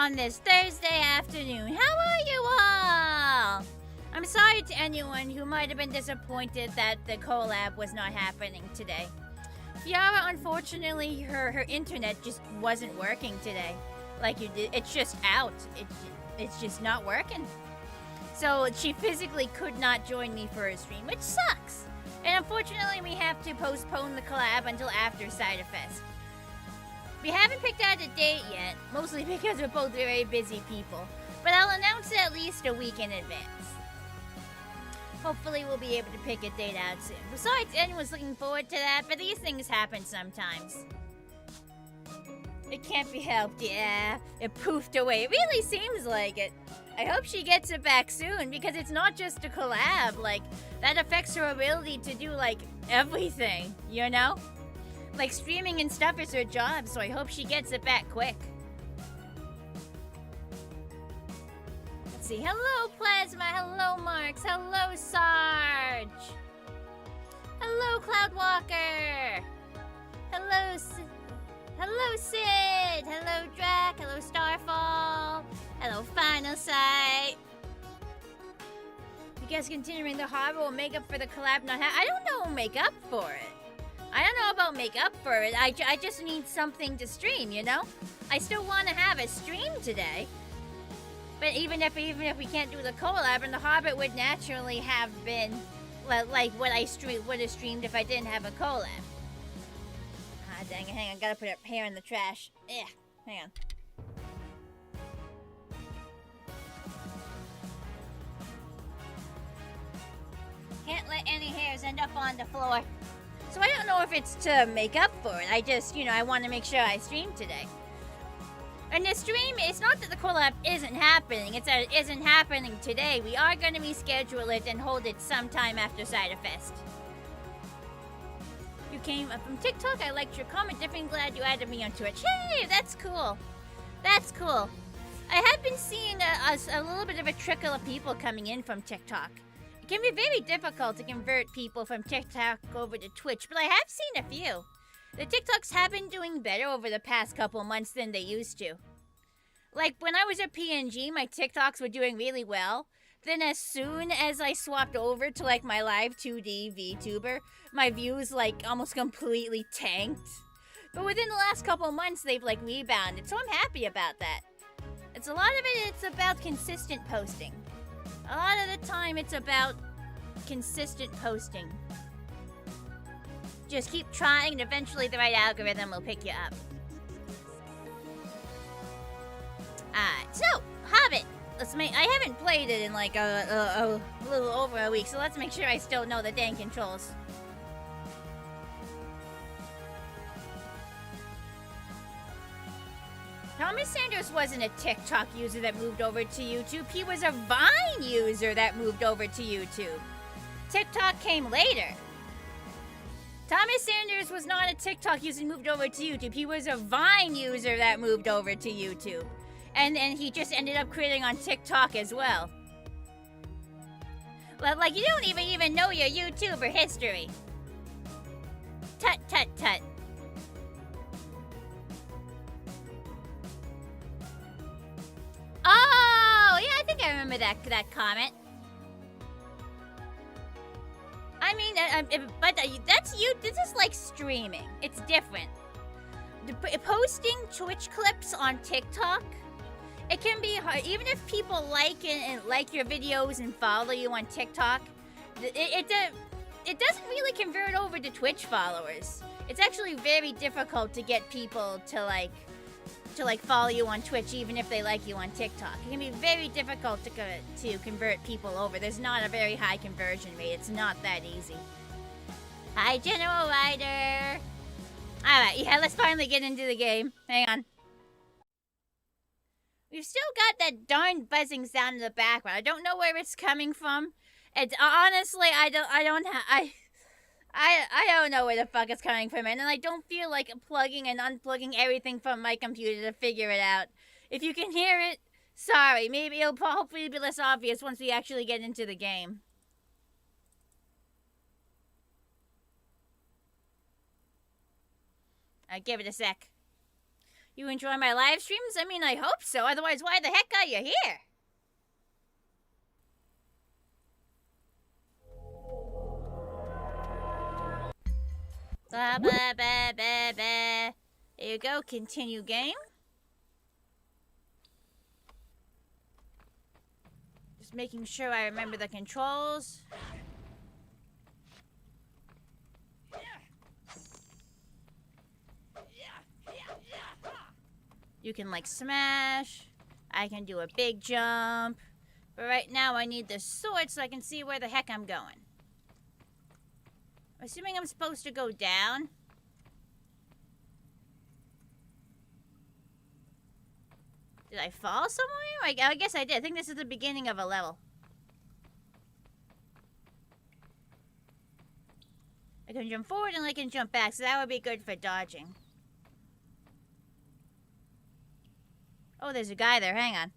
on this Thursday afternoon. How are you all? I'm sorry to anyone who might have been disappointed that the collab was not happening today. Fiara, unfortunately, her internet just wasn't working today. Like you did, it's just out. It's just not working. So she physically could not join me for a stream, which sucks. And unfortunately, we have to postpone the collab until after Cider Fest. We haven't picked out a date yet, mostly because we're both very busy people. But I'll announce it at least a week in advance. Hopefully we'll be able to pick a date out soon. Besides, anyone's looking forward to that, but these things happen sometimes. It can't be helped, yeah. It poofed away. It really seems like it. I hope she gets it back soon, because it's not just a collab. Like, that affects her ability to do, like, everything, you know? Like, streaming and stuff is her job, so I hope she gets it back quick. Let's see. Hello, Plasma. Hello, Marks. Hello, Sarge. Hello, Cloudwalker. Hello, Hello, Sid. Hello, Drac. Hello, Starfall. Hello, Final Sight. You guys continuing the Hobbit will make up for the collab not I don't know make up for it. I don't know about make up for it. I just need something to stream, you know? I still want to have a stream today. But even if we can't do the collab, and the Hobbit would naturally have been like what I would have streamed if I didn't have a collab. Ah, dang it, hang on, gotta put her hair in the trash. Yeah, hang on. Can't let any hairs end up on the floor. So I don't know if it's to make up for it. I just, you know, I want to make sure I stream today. And the stream, it's not that the collab isn't happening. It's that it isn't happening today. We are going to reschedule it and hold it sometime after Cider Fest. You came up from TikTok. I liked your comment. Definitely glad you added me on Twitch. Hey, that's cool. That's cool. I have been seeing a little bit of a trickle of people coming in from TikTok. It can be very difficult to convert people from TikTok over to Twitch, but I have seen a few. The TikToks have been doing better over the past couple months than they used to. Like, when I was at PNG, my TikToks were doing really well. Then as soon as I swapped over to, like, my live 2D VTuber, my views, like, almost completely tanked. But within the last couple months, they've, like, rebounded, so I'm happy about that. It's a lot of it's about consistent posting. A lot of the time, it's about consistent posting. Just keep trying, and eventually the right algorithm will pick you up. Alright, so, Hobbit. I haven't played it in like a little over a week, so let's make sure I still know the dang controls. Thomas Sanders wasn't a TikTok user that moved over to YouTube. He was a Vine user that moved over to YouTube. TikTok came later. Thomas Sanders was not a TikTok user and moved over to YouTube. He was a Vine user that moved over to YouTube. And he just ended up creating on TikTok as well. Like, you don't even know your YouTuber history. Tut, tut, tut. Oh, yeah, I think I remember that comment. I mean, but that's you. This is like streaming. It's different. Posting Twitch clips on TikTok, it can be hard. Even if people like your videos and follow you on TikTok, it doesn't really convert over to Twitch followers. It's actually very difficult to get people to follow you on Twitch, even if they like you on TikTok. It can be very difficult to convert people over. There's not a very high conversion rate. It's not that easy. Hi, General Ryder. Alright, yeah, let's finally get into the game. Hang on. We've still got that darn buzzing sound in the background. I don't know where it's coming from. It's honestly, I don't know where the fuck it's coming from, and I don't feel like plugging and unplugging everything from my computer to figure it out. If you can hear it, sorry. Maybe it'll hopefully be less obvious once we actually get into the game. Give it a sec. You enjoy my live streams? I mean, I hope so. Otherwise, why the heck are you here? Blah, blah, blah, blah, blah. There you go. Continue game. Just making sure I remember the controls. You can, like, smash. I can do a big jump. But right now, I need the sword so I can see where the heck I'm going. I'm assuming I'm supposed to go down. Did I fall somewhere? I guess I did. I think this is the beginning of a level. I can jump forward and I can jump back, so that would be good for dodging. Oh, there's a guy there. Hang on.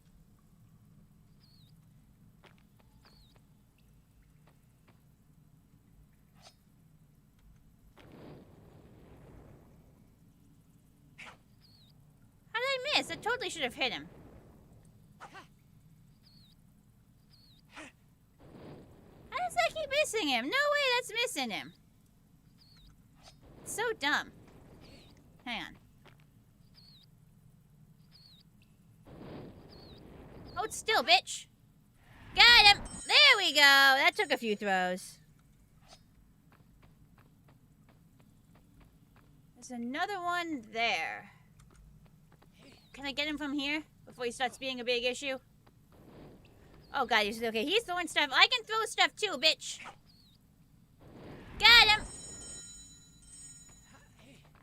How did I miss? I totally should have hit him. How does that keep missing him? No way that's missing him. It's so dumb. Hang on. Hold still, bitch. Got him. There we go. That took a few throws. There's another one there. Can I get him from here before he starts being a big issue? Oh, God. He's okay. He's throwing stuff. I can throw stuff too, bitch. Got him.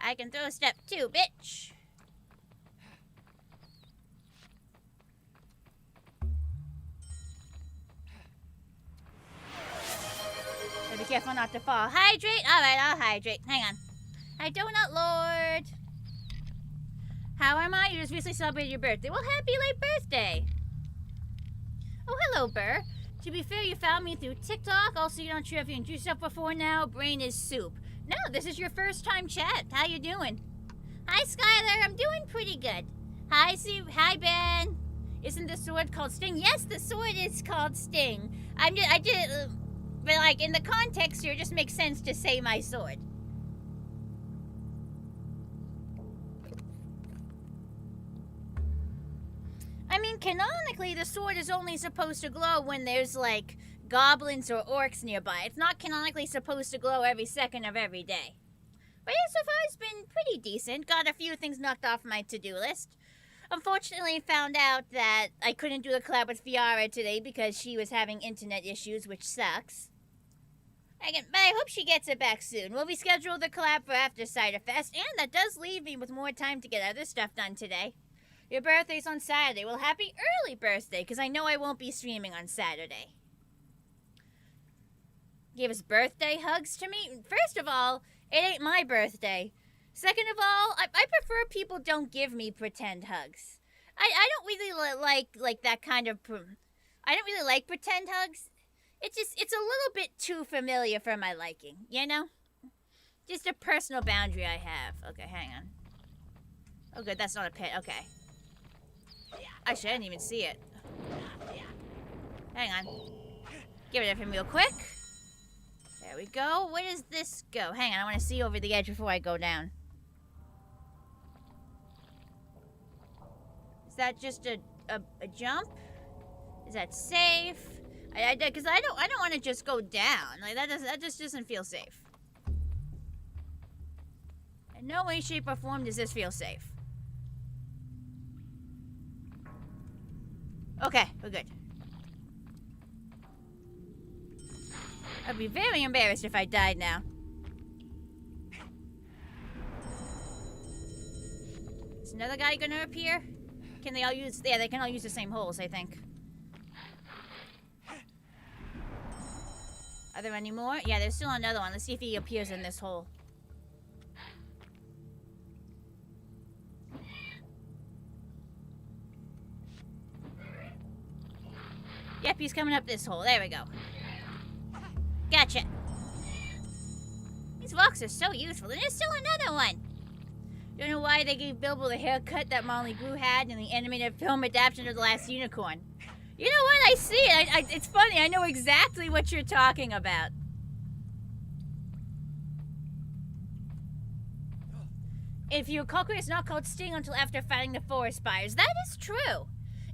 I can throw stuff too, bitch. Be careful not to fall. Hydrate? Alright, I'll hydrate. Hang on. Hi, Donut Lord. How am I? You just recently celebrated your birthday. Well, happy late birthday. Oh, hello, Burr. To be fair, you found me through TikTok. Also, you don't sure if you introduced yourself before now. Brain is soup. No, this is your first time chat. How you doing? Hi, Skylar. I'm doing pretty good. Hi, Sue. Hi, Ben. Isn't the sword called Sting? Yes, the sword is called Sting. But, like, in the context here, it just makes sense to say my sword. I mean, canonically, the sword is only supposed to glow when there's, like, goblins or orcs nearby. It's not canonically supposed to glow every second of every day. But yeah, so far it's been pretty decent. Got a few things knocked off my to-do list. Unfortunately, found out that I couldn't do the collab with Fiara today because she was having internet issues, which sucks. But I hope she gets it back soon. We'll reschedule the collab for after Cider Fest, and that does leave me with more time to get other stuff done today. Your birthday's on Saturday. Well, happy early birthday, because I know I won't be streaming on Saturday. Give us birthday hugs to me? First of all, it ain't my birthday. Second of all, I prefer people don't give me pretend hugs. I don't really like that kind of... I don't really like pretend hugs. It's a little bit too familiar for my liking, you know? Just a personal boundary I have. Okay, hang on. Oh, good, that's not a pit. Okay. Actually, I didn't even see it. Hang on. Give it up him real quick. There we go. Where does this go? Hang on, I want to see over the edge before I go down. Is that just a jump? Is that safe? Because I don't want to just go down. Like that just doesn't feel safe. In no way, shape, or form does this feel safe. Okay, we're good. I'd be very embarrassed if I died now. Is another guy gonna appear? Can they all use... Yeah, they can all use the same holes, I think. Are there any more? Yeah, there's still another one. Let's see if he appears in this hole. Yep, he's coming up this hole. There we go. Gotcha. These rocks are so useful. And there's still another one. Don't know why they gave Bilbo the haircut that Molly Gru had in the animated film adaptation of The Last Unicorn. You know what? I see it. It's funny. I know exactly what you're talking about. If you calculate, it's not called Sting until after fighting the forest spires. That is true.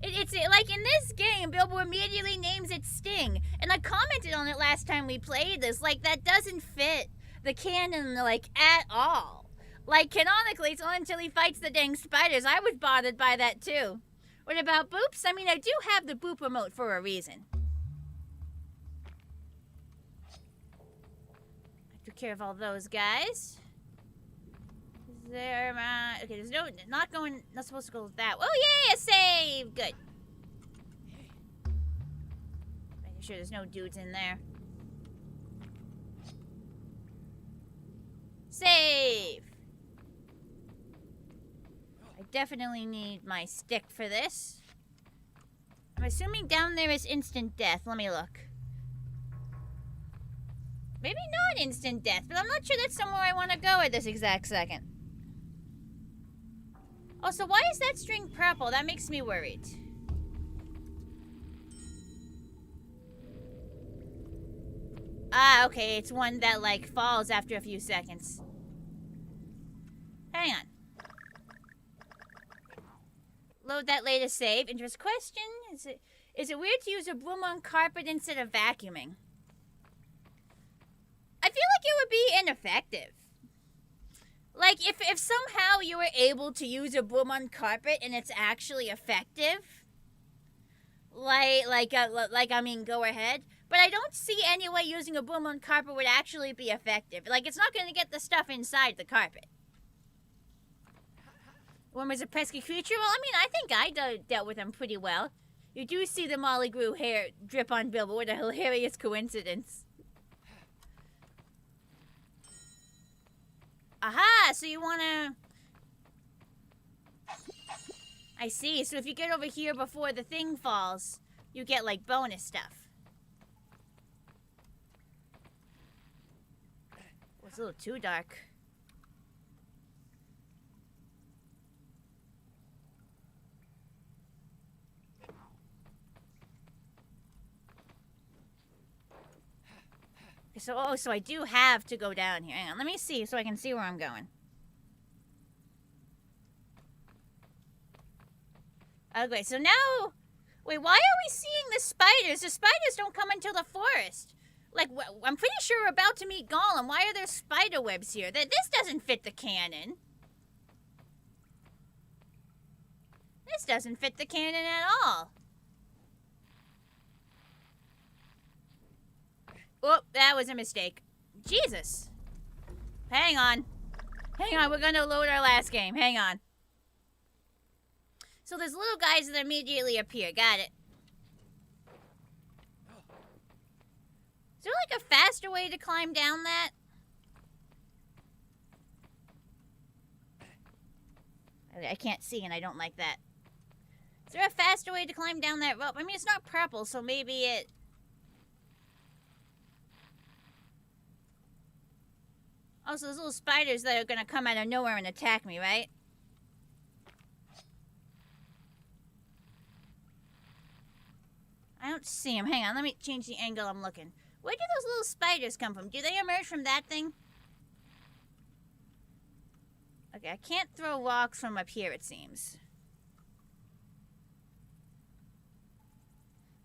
It's like in this game, Bilbo immediately names it Sting. And I commented on it last time we played this. Like, that doesn't fit the canon, like, at all. Like, canonically, it's only until he fights the dang spiders. I was bothered by that, too. What about boops? I mean, I do have the boop remote for a reason. I took care of all those guys. Is there, okay, there's no, not supposed to go with that. Oh, yeah, save! Good. Making sure there's no dudes in there. Save! I definitely need my stick for this. I'm assuming down there is instant death. Let me look. Maybe not instant death, but I'm not sure that's somewhere I want to go at this exact second. Oh, so why is that string purple? That makes me worried. Ah, okay, it's one that, like, falls after a few seconds. Hang on. Load that latest save. Interest question. Is it weird to use a broom on carpet instead of vacuuming? I feel like it would be ineffective. Like, if somehow you were able to use a broom on carpet and it's actually effective, I mean, go ahead. But I don't see any way using a broom on carpet would actually be effective. Like, it's not going to get the stuff inside the carpet. One was a pesky creature? Well, I mean, I think I dealt with them pretty well. You do see the Molly Gru hair drip on Bilbo. What a hilarious coincidence. Aha! So you wanna... I see. So if you get over here before the thing falls, you get, like, bonus stuff. Oh, it's a little too dark. So I do have to go down here. Hang on, let me see so I can see where I'm going. Okay, so now... Wait, why are we seeing the spiders? The spiders don't come until the forest. Like, I'm pretty sure we're about to meet Gollum. Why are there spider webs here? This doesn't fit the canon. This doesn't fit the canon at all. Oh, that was a mistake. Jesus. Hang on. Hang on, we're gonna load our last game. Hang on. So there's little guys that immediately appear. Got it. Is there like a faster way to climb down that? I can't see and I don't like that. Is there a faster way to climb down that rope? I mean, it's not purple, so maybe it... Also, there's little spiders that are gonna come out of nowhere and attack me, right? I don't see them. Hang on, let me change the angle I'm looking. Where do those little spiders come from? Do they emerge from that thing? Okay, I can't throw rocks from up here, it seems.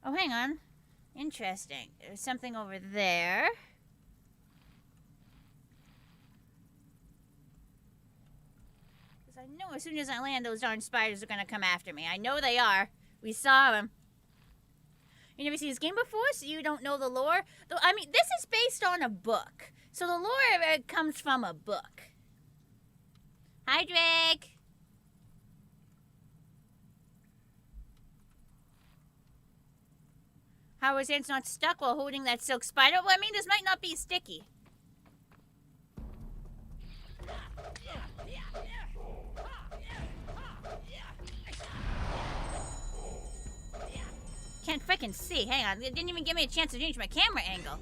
Oh, hang on. Interesting. There's something over there. I know as soon as I land, those darn spiders are gonna come after me. I know they are. We saw them. You never seen this game before, so you don't know the lore? I mean, this is based on a book. So the lore comes from a book. Hi, Drake. How is it not stuck while holding that silk spider? Well, I mean, this might not be sticky. Can't frickin' see. Hang on. It didn't even give me a chance to change my camera angle.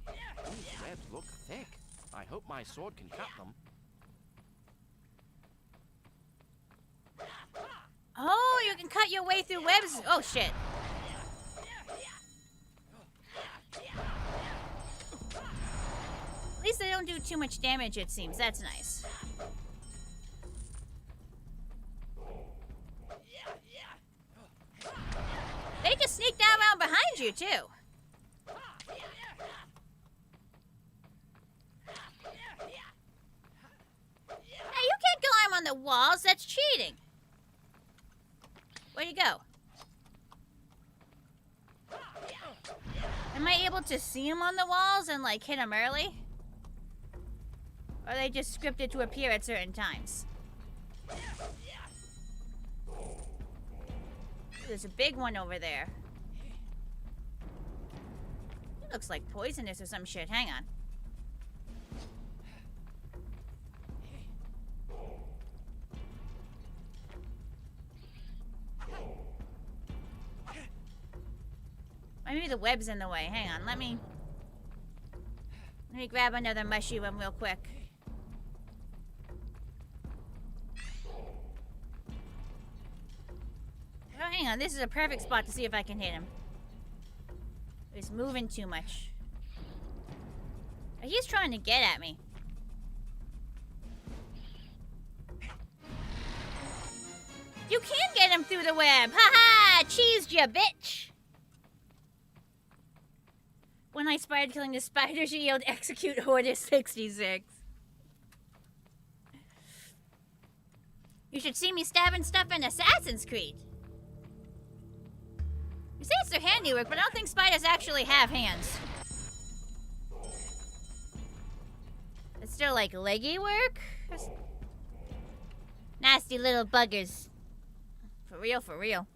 These webs look thick. I hope my sword can cut them. Oh, you can cut your way through webs. Oh, shit. At least they don't do too much damage, it seems. That's nice. They just sneak down around behind you, too. Hey, you can't climb on the walls. That's cheating. Where'd you go? Am I able to see them on the walls and, like, hit them early? Or are they just scripted to appear at certain times? There's a big one over there. It looks like poisonous or some shit. Hang on. Maybe the web's in the way. Hang on, let me grab another mushy one real quick. Oh, hang on, this is a perfect spot to see if I can hit him. He's moving too much. He's trying to get at me. You can get him through the web! Ha-ha! Cheesed ya, bitch! When I spied killing the spider, she yelled, "Execute Order 66." You should see me stabbing stuff in Assassin's Creed. You say it's their handiwork, but I don't think spiders actually have hands. It's still like leggy work? Nasty little buggers. For real, for real.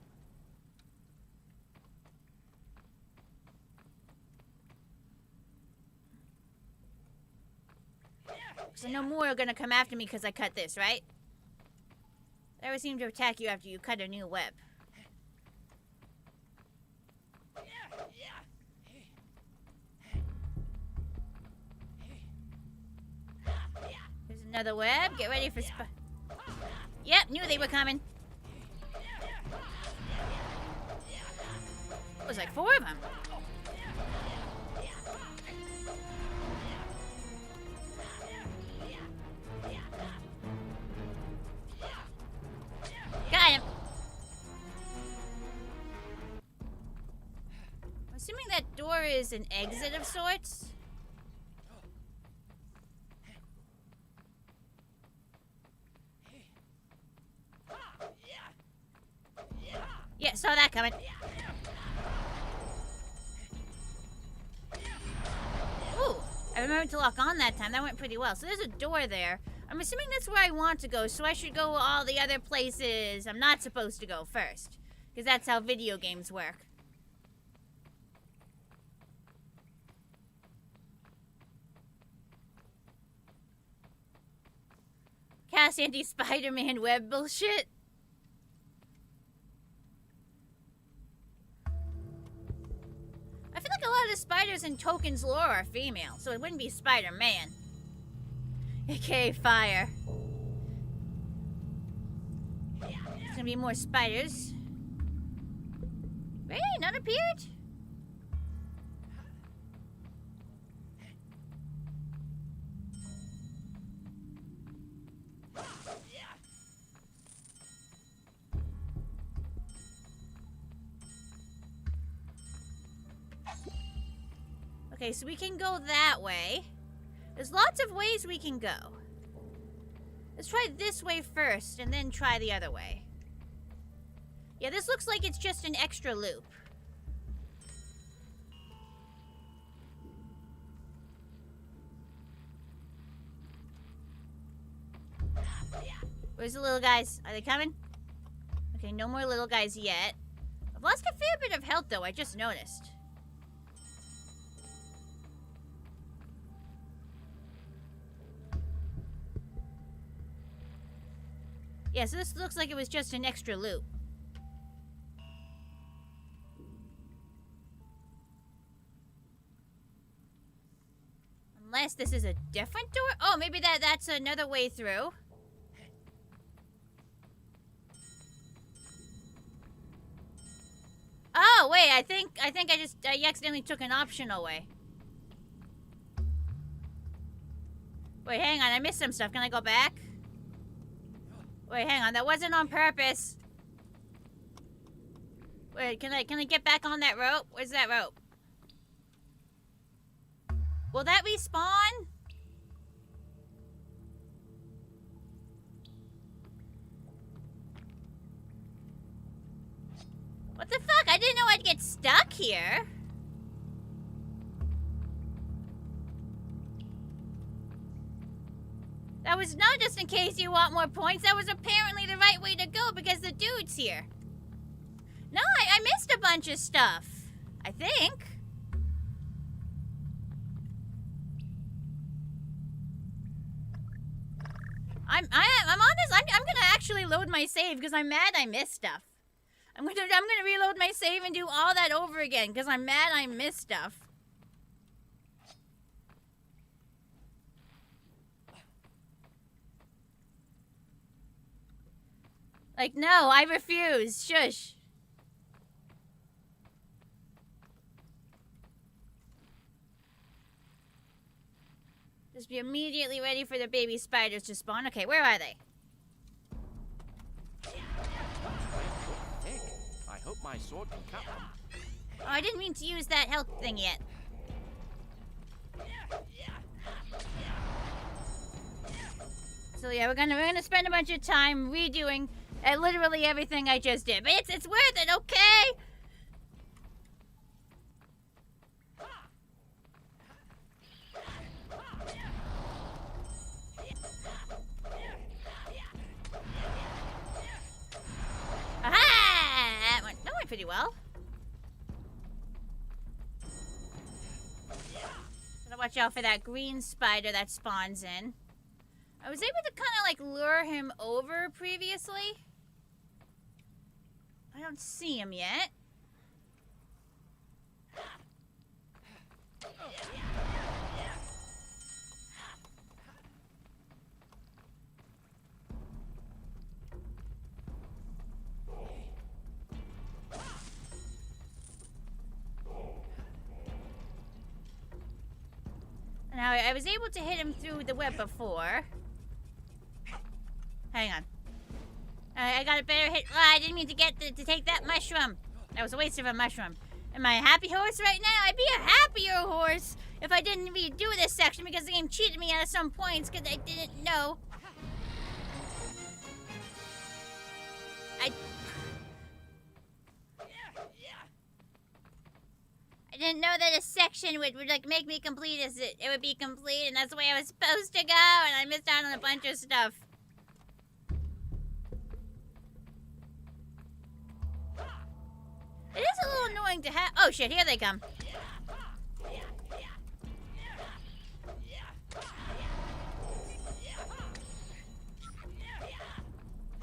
So no more are gonna come after me because I cut this, right? They always seem to attack you after you cut a new web. There's another web. Get ready for Yep, knew they were coming. It was like 4 of them. Got him. I'm assuming that door is an exit of sorts. Yeah, saw that coming. Ooh, I remembered to lock on that time. That went pretty well. So there's a door there. I'm assuming that's where I want to go, so I should go all the other places I'm not supposed to go first. Because that's how video games work. Cast anti-Spider-Man web bullshit. I feel like a lot of the spiders in Token's lore are female, so it wouldn't be Spider-Man. AKA fire. There's gonna be more spiders. Wait, none appeared? Okay, so we can go that way. There's lots of ways we can go. Let's try this way first, and then try the other way. Yeah, this looks like it's just an extra loop. Where's the little guys? Are they coming? Okay, no more little guys yet. I've lost a fair bit of health, though, I just noticed. Yeah, so this looks like it was just an extra loop. I'm Unless this is a different door? Oh, maybe that's another way through. Oh, wait, I think I accidentally took an optional way. Wait, hang on, I missed some stuff. Can I go back? Wait, hang on, that wasn't on purpose. Wait, can I get back on that rope? Where's that rope? Will that respawn? What the fuck? I didn't know I'd get stuck here. That was not just in case you want more points. That was apparently the right way to go because the dude's here. No, I missed a bunch of stuff. I think. I'm honest. I'm gonna actually load my save because I'm mad I missed stuff. I'm gonna reload my save and do all that over again because I'm mad I missed stuff. Like, no, I refuse. Shush. Just be immediately ready for the baby spiders to spawn. Okay, where are they? I hope my sword can cut them. Oh, I didn't mean to use that health thing yet. So yeah, we're gonna spend a bunch of time redoing literally everything I just did, but it's worth it, okay? Aha! That went pretty well. Gotta watch out for that green spider that spawns in. I was able to kind of like lure him over previously. I don't see him yet. Now, I was able to hit him through the web before. Hang on. I got a better hit. Oh, I didn't mean to take that mushroom. That was a waste of a mushroom. Am I a happy horse right now? I'd be a happier horse if I didn't redo this section because the game cheated me out of some points because I didn't know. I didn't know that a section would like make me complete it would be complete, and that's the way I was supposed to go, and I missed out on a bunch of stuff. It is a little annoying to have. Oh shit, here they come.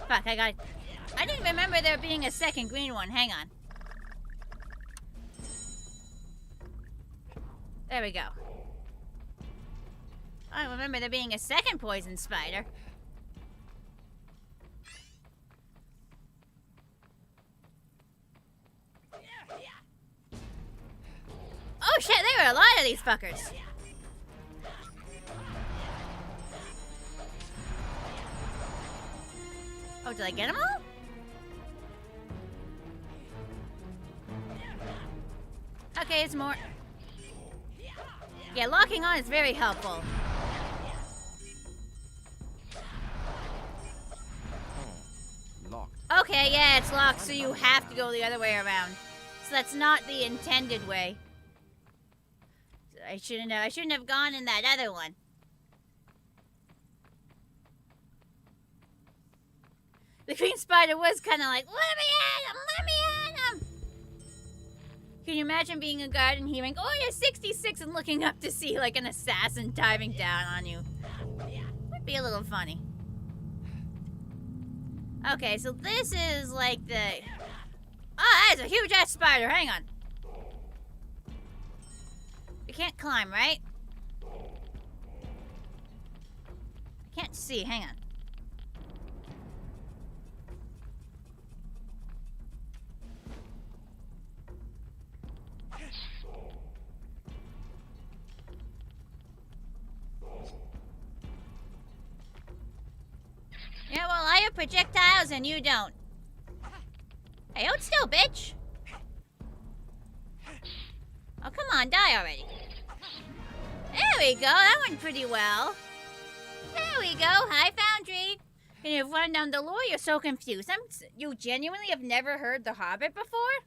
Fuck, I didn't remember there being a second green one. Hang on. There we go. I don't remember there being a second poison spider. Oh shit, there were a lot of these fuckers. Oh, did I get them all? Okay, it's more. Yeah, locking on is very helpful. Locked. Okay, yeah, it's locked, so you have to go the other way around. So that's not the intended way. I shouldn't have gone in that other one. The green spider was kind of like, let me at him, let me at him. Can you imagine being a guard and hearing, oh, you're 66, and looking up to see like an assassin diving down on you? Would be a little funny. Okay, so this is like the... Oh, that is a huge ass spider, hang on. We can't climb, right? can't see. Hang on. Yeah, well, I have projectiles and you don't. Hey, hold still, bitch. Oh, come on, die already. There we go. That went pretty well. There we go. Hi, Foundry. And you've run down the lore. You're so confused. You genuinely have never heard The Hobbit before?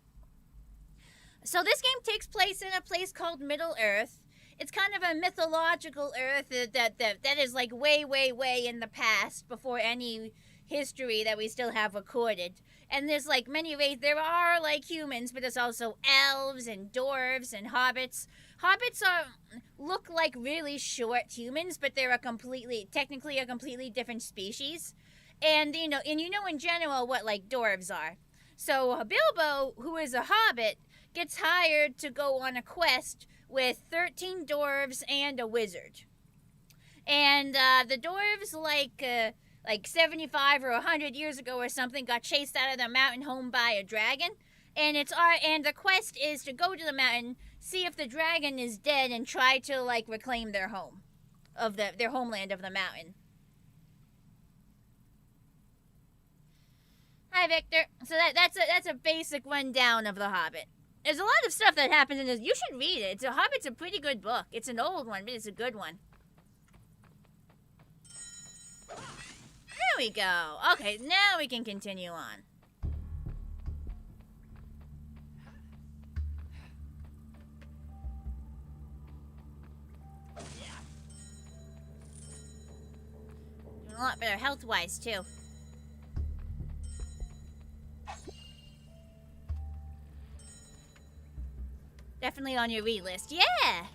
So this game takes place in a place called Middle Earth. It's kind of a mythological Earth that is like way, way, way in the past before any history that we still have recorded. And there's like many races. There are like humans, but there's also elves and dwarves and hobbits. Hobbits look like really short humans, but they're technically a completely different species. And you know in general what like dwarves are. So Bilbo, who is a hobbit, gets hired to go on a quest with 13 dwarves and a wizard. And the dwarves, like 75 or 100 years ago or something, got chased out of their mountain home by a dragon. And the quest is to go to the mountain, see if the dragon is dead, and try to like reclaim their home, of their homeland of the mountain. Hi, Victor. So that's a basic rundown of The Hobbit. There's a lot of stuff that happens in this. You should read it. The Hobbit's a pretty good book. It's an old one, but it's a good one. There we go. Okay, now we can continue on. Doing a lot better health-wise, too. Definitely on your read list. Yeah!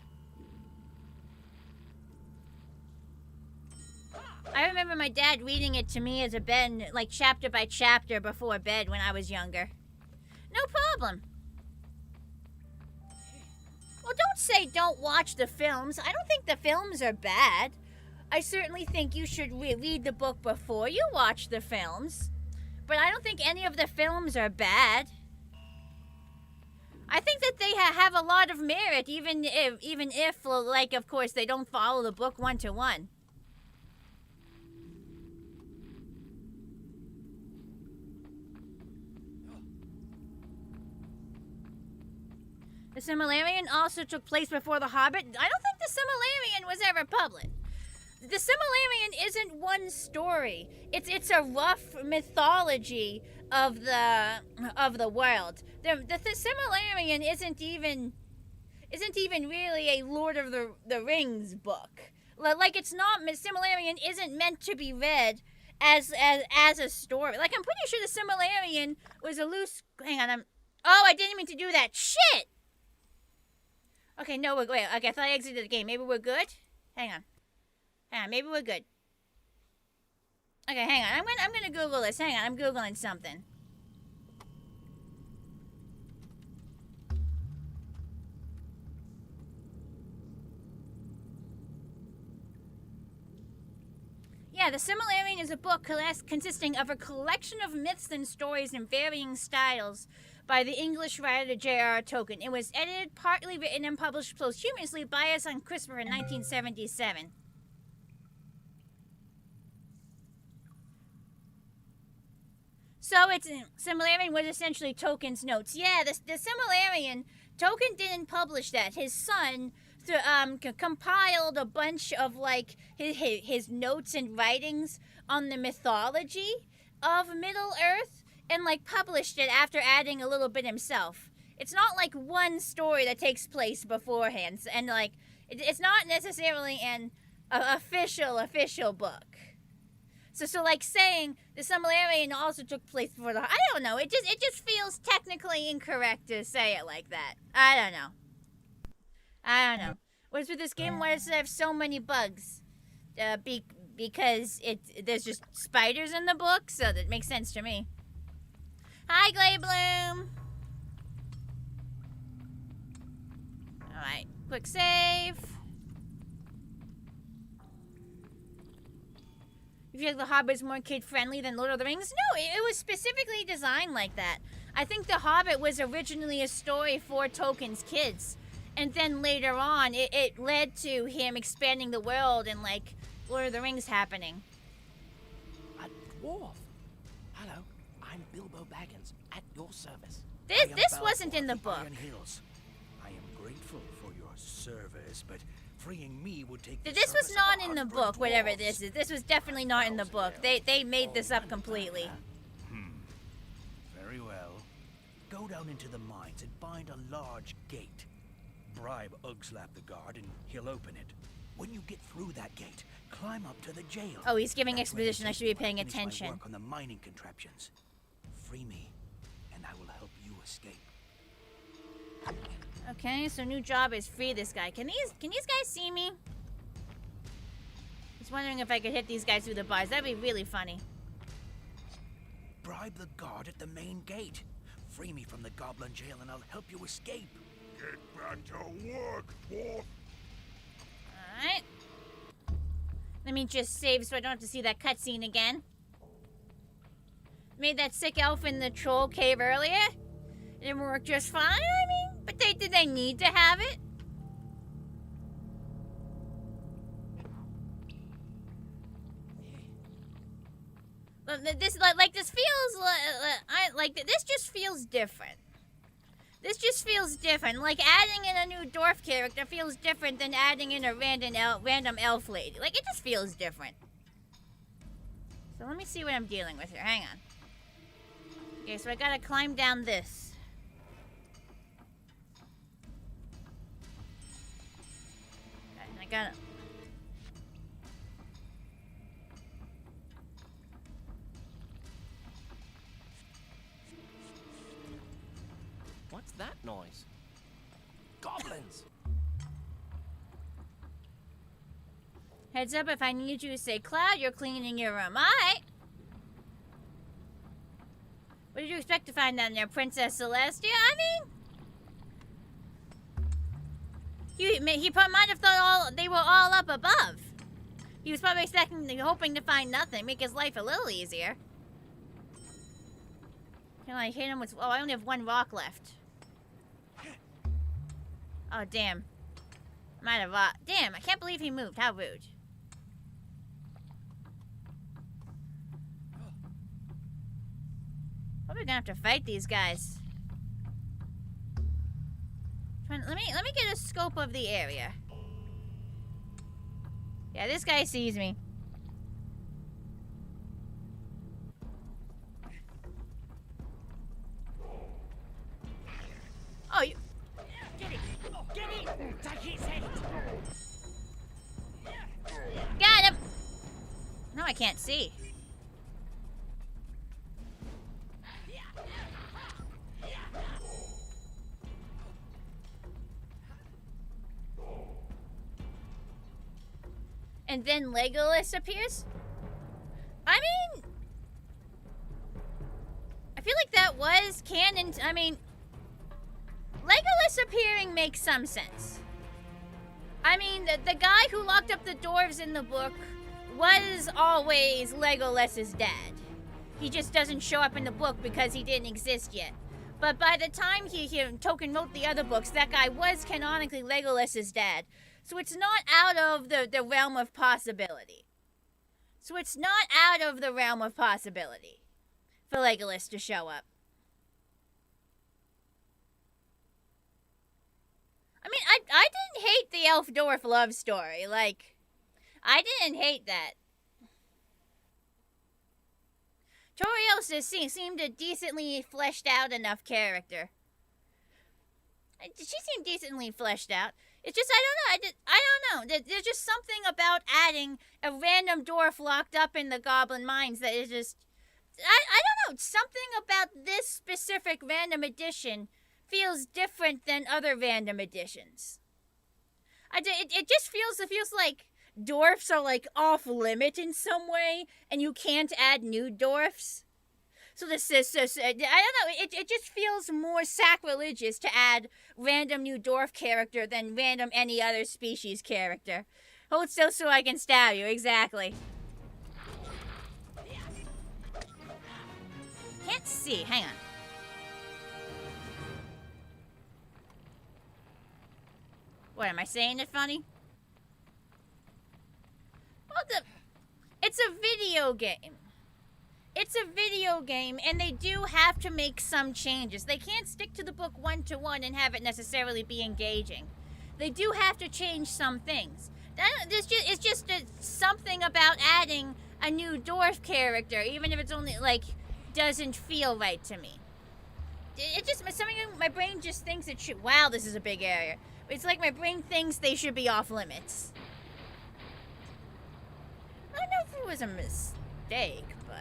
I remember my dad reading it to me as a bed, like chapter by chapter before bed when I was younger. No problem. Well, don't say don't watch the films. I don't think the films are bad. I certainly think you should read the book before you watch the films. But I don't think any of the films are bad. I think that they have a lot of merit, even if, like, of course, they don't follow the book one-to-one. The Silmarillion also took place before The Hobbit. I don't think the Silmarillion was ever published. The Silmarillion isn't one story. It's a rough mythology of the world. The Silmarillion isn't even really a Lord of the Rings book. Like it's not. Silmarillion isn't meant to be read as a story. Like I'm pretty sure the Silmarillion was a loose. Hang on. Oh, I didn't mean to do that. Shit. Okay, no, wait. Okay, I thought I exited the game. Maybe we're good. Hang on. Maybe we're good. Okay, hang on. I'm gonna Google this. Hang on, I'm Googling something. Yeah, The Silmarillion is a book consisting of a collection of myths and stories in varying styles by the English writer J.R.R. Tolkien. It was edited, partly written, and published posthumously by us on Christmas in 1977. So Silmarillion was essentially Tolkien's notes. Yeah, the Silmarillion, Tolkien didn't publish that. His son compiled a bunch of like his notes and writings on the mythology of Middle Earth and like published it after adding a little bit himself. It's not like one story that takes place beforehand, and like it's not necessarily an official book. So like saying the Silmarillion also took place before the... I don't know. It just feels technically incorrect to say it like that. I don't know. What's with this game? Why does it have so many bugs? Because there's just spiders in the book, so that makes sense to me. Hi, Glaybloom. All right, quick save. You feel like The Hobbit's more kid-friendly than Lord of the Rings? No, it was specifically designed like that. I think The Hobbit was originally a story for Tolkien's kids. And then later on, it led to him expanding the world and, like, Lord of the Rings happening. A dwarf. Hello, I'm Bilbo Baggins, at your service. This wasn't in the book. I am grateful for your service, but freeing me would take the This was service of not in 100 the book, whatever dwarves. this is. This was definitely not in the book. They made this up completely. Very well. Go down into the mines and find a large gate. Bribe Ugslap the guard and he'll open it. When you get through that gate, climb up to the jail. Oh, he's giving That's where they exposition. I take should be you paying and finish my attention. work on the mining contraptions. Free me, and I will help you escape. Okay, so new job is free this guy. Can these guys see me? Just wondering if I could hit these guys through the bars. That'd be really funny. Bribe the guard at the main gate. Free me from the goblin jail and I'll help you escape. Get back to work, dwarf. Alright. Let me just save so I don't have to see that cutscene again. Made that sick elf in the troll cave earlier. It didn't work just fine, I mean. But did they need to have it? This this feels this just feels different. This just feels different. Like adding in a new dwarf character feels different than adding in a random elf lady. Like it just feels different. So let me see what I'm dealing with here. Hang on. Okay, so I gotta climb down this. Okay, and I gotta. What's that noise? Goblins! Heads up, if I need you to say, Cloud, you're cleaning your room. Alright. What did you expect to find down there, Princess Celestia? I mean, he probably might have thought they were all up above. He was probably hoping to find nothing, make his life a little easier. Can I hit him with? Oh, I only have one rock left. Oh damn! Might have. Damn! I can't believe he moved. How rude. Probably gonna have to fight these guys. Let me get a scope of the area. Yeah, this guy sees me. Oh, you. Get it! Get it! Take his head! Got him! No, I can't see. And then Legolas appears? I mean... I feel like that was canon. I mean... Legolas appearing makes some sense. I mean, the guy who locked up the dwarves in the book was always Legolas's dad. He just doesn't show up in the book because he didn't exist yet. But by the time Tolkien wrote the other books, that guy was canonically Legolas's dad. So it's not out of the realm of possibility. So it's not out of the realm of possibility for Legolas to show up. I mean, I didn't hate the elf-dwarf love story. Like, I didn't hate that. Toriel seemed a decently fleshed out enough character. She seemed decently fleshed out. It's just, I don't know. There's just something about adding a random dwarf locked up in the goblin mines that is just... I don't know. Something about this specific random edition feels different than other random editions. It just feels like dwarfs are like off limit in some way, and you can't add new dwarfs. So I don't know. It just feels more sacrilegious to add random new dwarf character than random any other species character. Hold still so I can stab you. Exactly. can't see. Hang on. What, am I saying it funny? Well, it's a video game. It's a video game, and they do have to make some changes. They can't stick to the book one-to-one and have it necessarily be engaging. They do have to change some things. It's just something about adding a new dwarf character, even if it's only, like, doesn't feel right to me. It just, my brain just thinks it should, wow, this is a big area. It's like my brain thinks they should be off limits. I don't know if it was a mistake, but...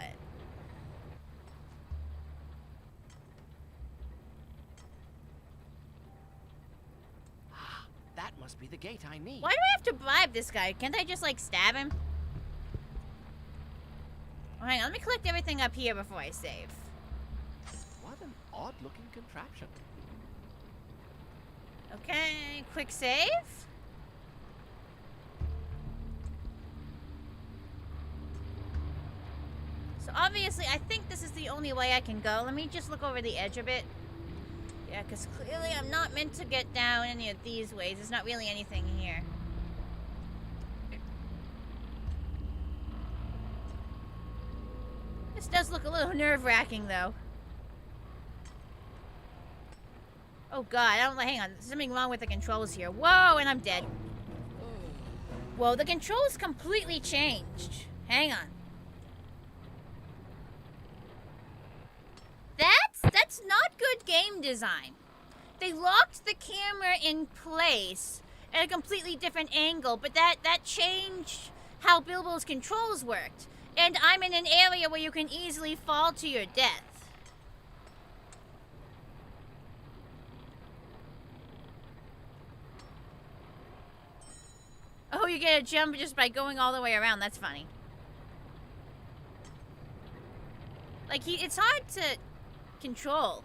That must be the gate I need. Why do I have to bribe this guy? Can't I just, like, stab him? Oh, hang on, let me collect everything up here before I save. What an odd-looking contraption. Okay, quick save. So obviously, I think this is the only way I can go. Let me just look over the edge a bit. Yeah, because clearly I'm not meant to get down any of these ways. There's not really anything here. This does look a little nerve-wracking, though. Oh god, hang on. There's something wrong with the controls here. Whoa, and I'm dead. Whoa, the controls completely changed. Hang on. That's not good game design. They locked the camera in place at a completely different angle, but that changed how Bilbo's controls worked. And I'm in an area where you can easily fall to your death. Oh, you get a jump just by going all the way around. That's funny. Like, it's hard to control.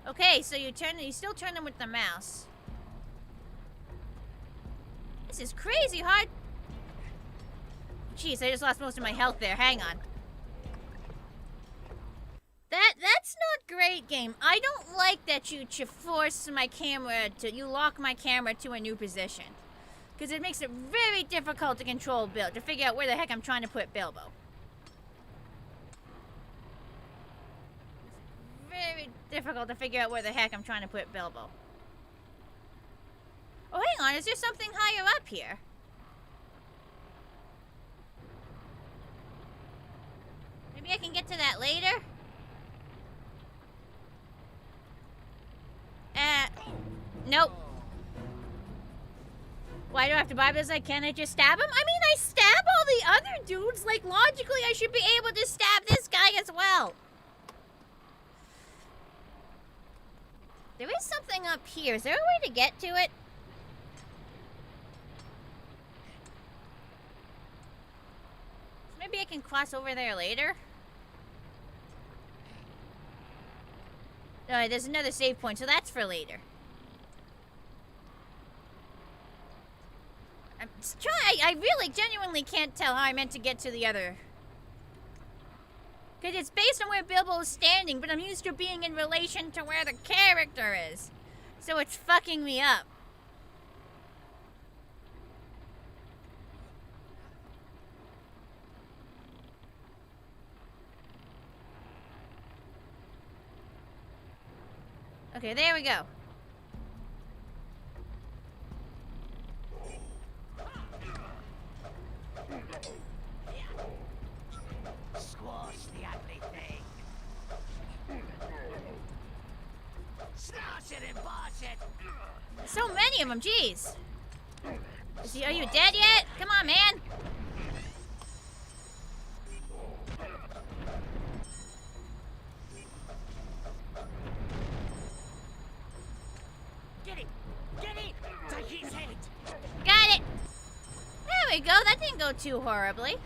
Okay, so you still turn them with the mouse. This is crazy hard. Jeez, I just lost most of my health there. Hang on. That's not great, game. I don't like that you force my camera you lock my camera to a new position. Because it makes it very difficult to control to figure out where the heck I'm trying to put Bilbo. Very difficult to figure out where the heck I'm trying to put Bilbo. Oh, hang on. Is there something higher up here? Maybe I can get to that later? Nope. Why do I have to buy this? Can't I just stab him? I mean, I stab all the other dudes. Like, logically, I should be able to stab this guy as well. There is something up here. Is there a way to get to it? Maybe I can cross over there later? Alright, there's another save point, so that's for later. I really genuinely can't tell how I meant to get to the other. Because it's based on where Bilbo is standing, but I'm used to being in relation to where the character is. So it's fucking me up. Okay, there we go. Squash the ugly thing. Smash it and bosh it. So many of them, jeez. Are you dead yet? Come on, man. Get it! Get it! Take his head! Got it. There we go. That didn't go too horribly.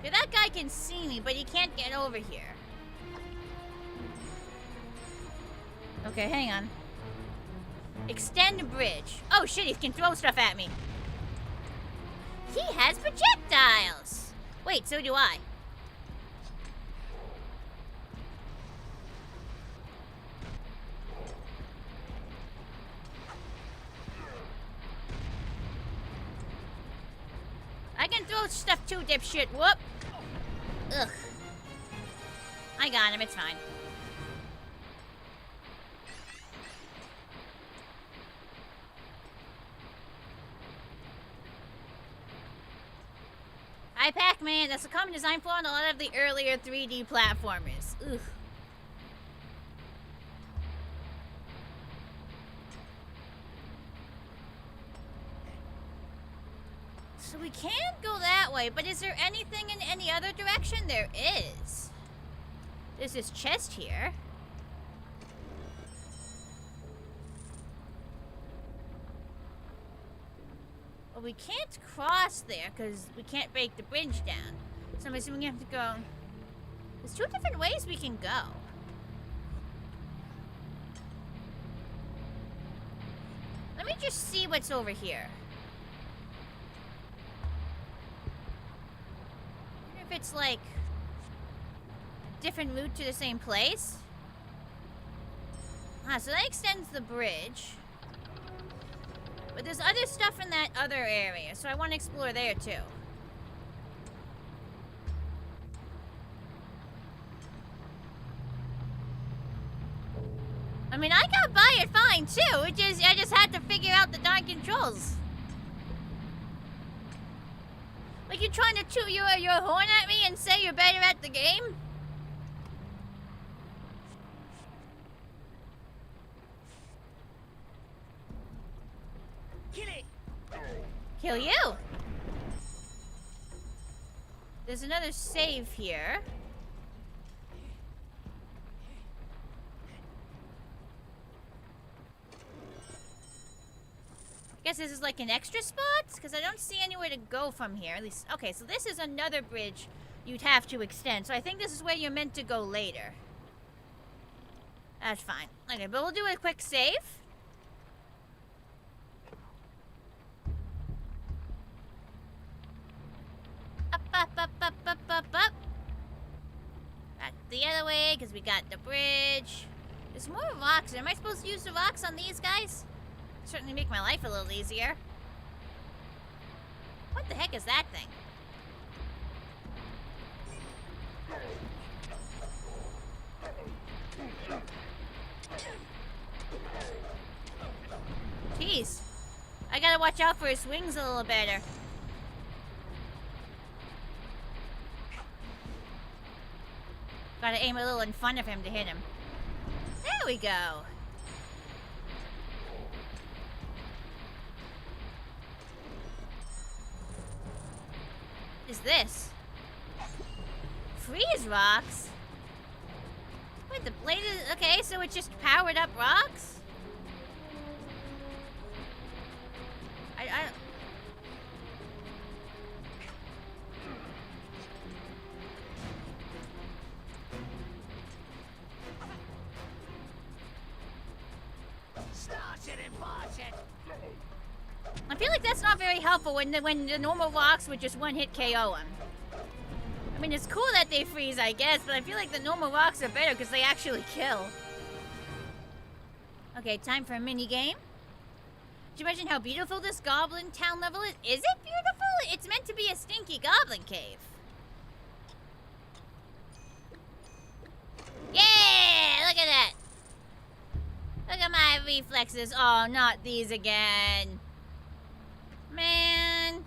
Yeah, that guy can see me, but he can't get over here. Okay, hang on. Extend bridge. Oh shit, he can throw stuff at me. He has projectiles. Wait, so do I. I can throw stuff too, dipshit. Whoop. Ugh. I got him. It's fine. Hi, Pac-Man. That's a common design flaw in a lot of the earlier 3D platformers. Ugh. So we can't go that way, but is there anything in any other direction? There is. There's this chest here. Well, we can't cross there because we can't break the bridge down. So I'm assuming we have to go... There's two different ways we can go. Let me just see what's over here. I wonder if it's like a different route to the same place. Ah, so that extends the bridge. But there's other stuff in that other area, so I want to explore there too. I mean, I got by it fine too. I just had to figure out the darn controls. Like you're trying to toot your horn at me and say you're better at the game? Kill it! Kill you. There's another save here. I guess this is like an extra spot? Because I don't see anywhere to go from here. At least, okay, so this is another bridge you'd have to extend. So I think this is where you're meant to go later. That's fine. Okay, but we'll do a quick save. Up, up, up, up, up, up, up. Back the other way, because we got the bridge. There's more rocks. Am I supposed to use the rocks on these guys? Certainly make my life a little easier. What the heck is that thing? Jeez. I gotta watch out for his wings a little better. Gotta aim a little in front of him to hit him. There we go. Is this? Freeze rocks? Wait, the blade is... Okay, so it just powered up rocks? I feel like that's not very helpful when the normal rocks would just one-hit KO him. I mean, it's cool that they freeze, I guess, but I feel like the normal rocks are better because they actually kill. Okay, time for a mini game. Did you imagine how beautiful this goblin town level is? Is it beautiful? It's meant to be a stinky goblin cave. Yeah! Look at that! Look at my reflexes. Oh, not these again. Man.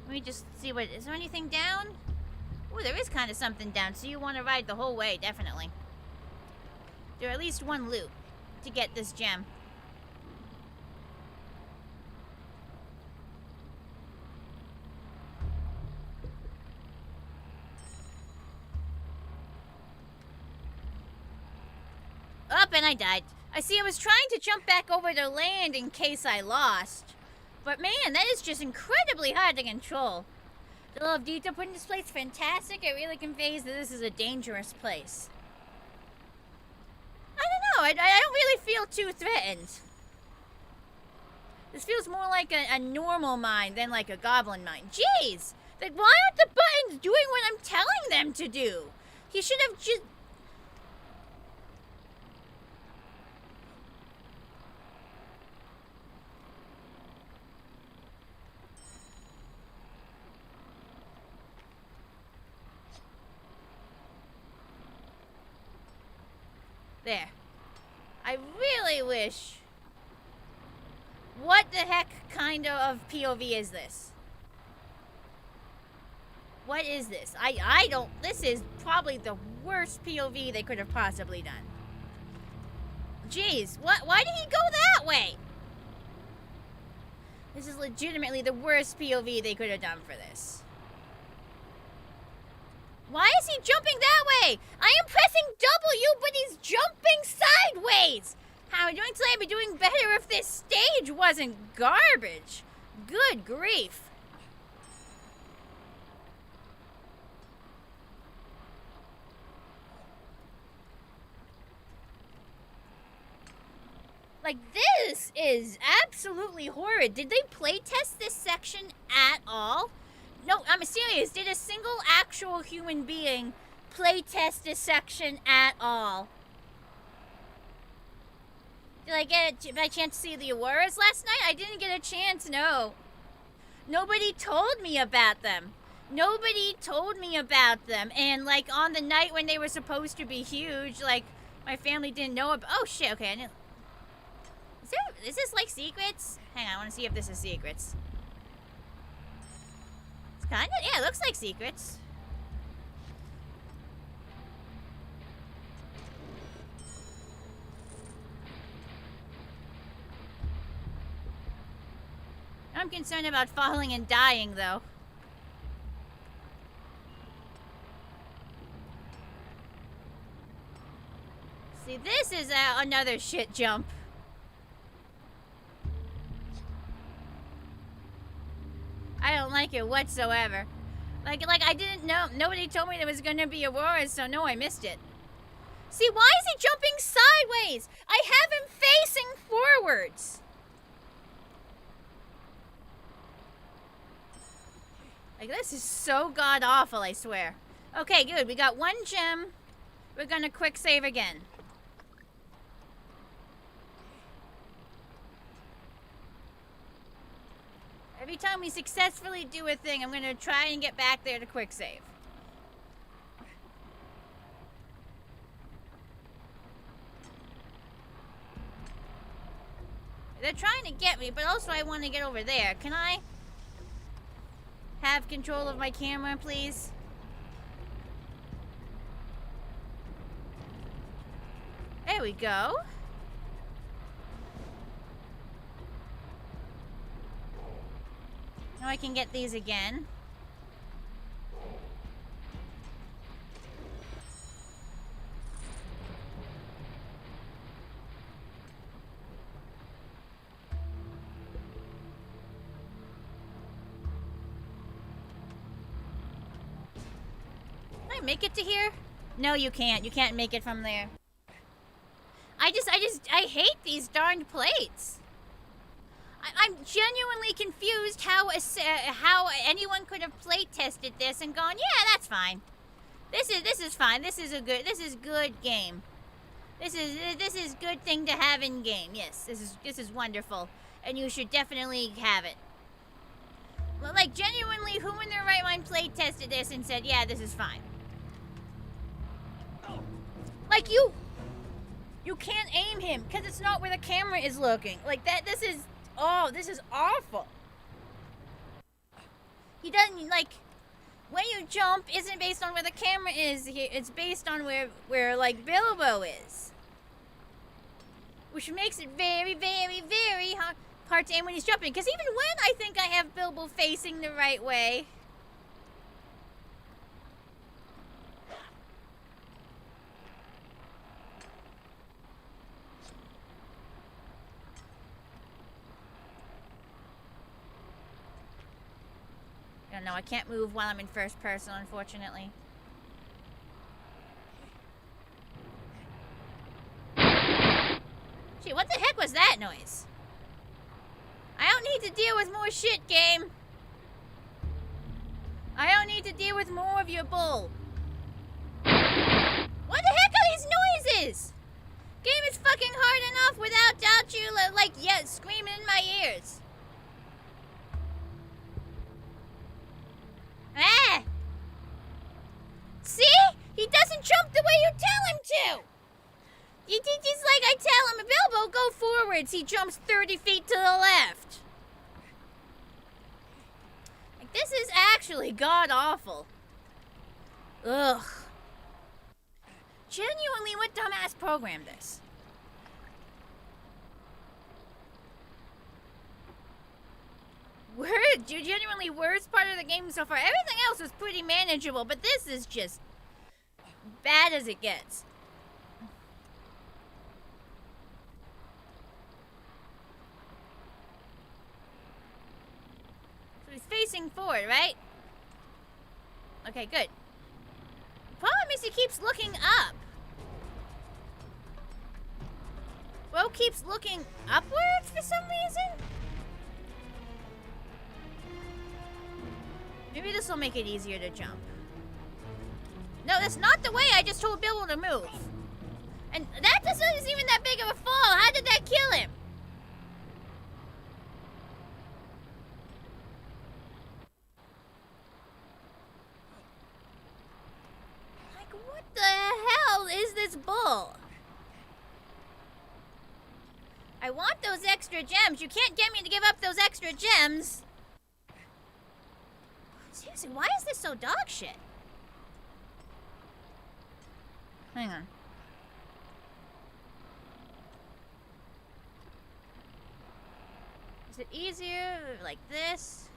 Let me just see what... Is there anything down? Oh, there is kind of something down, so you want to ride the whole way, definitely. There at least one loop to get this gem. Up, and I died. I see, I was trying to jump back over to land in case I lost. But man, that is just incredibly hard to control. The level of detail put in this place is fantastic. It really conveys that this is a dangerous place. I don't know, I don't really feel too threatened. This feels more like a normal mine than like a goblin mine. Jeez! Like, why aren't the buttons doing what I'm telling them to do? He should have just... There. I really wish... What the heck kind of POV is this? What is this? I don't... This is probably the worst POV they could have possibly done. Jeez, why did he go that way? This is legitimately the worst POV they could have done for this. Why is he jumping that way? I am pressing W, but he's jumping sideways! How am I doing today? I'd be doing better if this stage wasn't garbage. Good grief. Like, this is absolutely horrid. Did they playtest this section at all? No, I'm serious. Did a single actual human being playtest this section at all? Did I get a chance to see the Auroras last night? I didn't get a chance, no. Nobody told me about them. Nobody told me about them. And, like, on the night when they were supposed to be huge, like, my family didn't know about... Oh, shit, okay, I knew... Is this, like, secrets? Hang on, I want to see if this is secrets. It's kind of... Yeah, it looks like secrets. I'm concerned about falling and dying, though. See, this is another shit jump. I don't like it whatsoever. Like I didn't know. Nobody told me there was gonna be Auroras, so no, I missed it. See, why is he jumping sideways? I have him facing forwards. Like, this is so god-awful, I swear. Okay, good. We got one gem. We're gonna quick save again. Every time we successfully do a thing, I'm gonna try and get back there to quick save. They're trying to get me, but also I want to get over there. Can I have control of my camera, please? There we go. Now I can get these again. Can I make it to here? No, you can't. You can't make it from there. I hate these darned plates. I'm genuinely confused how anyone could have play tested this and gone, yeah, that's fine. This is fine. This is good game. This is good thing to have in game. Yes, this is wonderful, and you should definitely have it. Well, like, genuinely, who in their right mind play tested this and said, yeah, this is fine? Like, you can't aim him because it's not where the camera is looking. Like that. This is awful. He doesn't, like, when you jump isn't based on where the camera is. It's based on where like Bilbo is, which makes it very, very, very hard to aim when he's jumping. Because even when I think I have Bilbo facing the right way. No, I can't move while I'm in first person, unfortunately. Gee, what the heck was that noise? I don't need to deal with more shit, game. I don't need to deal with more of your bull. What the heck are these noises? Game is fucking hard enough without you, like, yeah, screaming in my ears. Ah! See? He doesn't jump the way you tell him to! It's like I tell him, Bilbo, go forwards. He jumps 30 feet to the left. Like, this is actually god-awful. Ugh. Genuinely, what dumbass programmed this? Genuinely worst part of the game so far. Everything else was pretty manageable, but this is just bad as it gets. So he's facing forward, right? Okay, good. The problem is he keeps looking up. Bo keeps looking upwards for some reason? Maybe this will make it easier to jump. No, that's not the way I just told Bilbo to move. And that isn't even that big of a fall. How did that kill him? Like, what the hell is this bull? I want those extra gems. You can't get me to give up those extra gems. Seriously, why is this so dog shit? Hang on. Is it easier like this?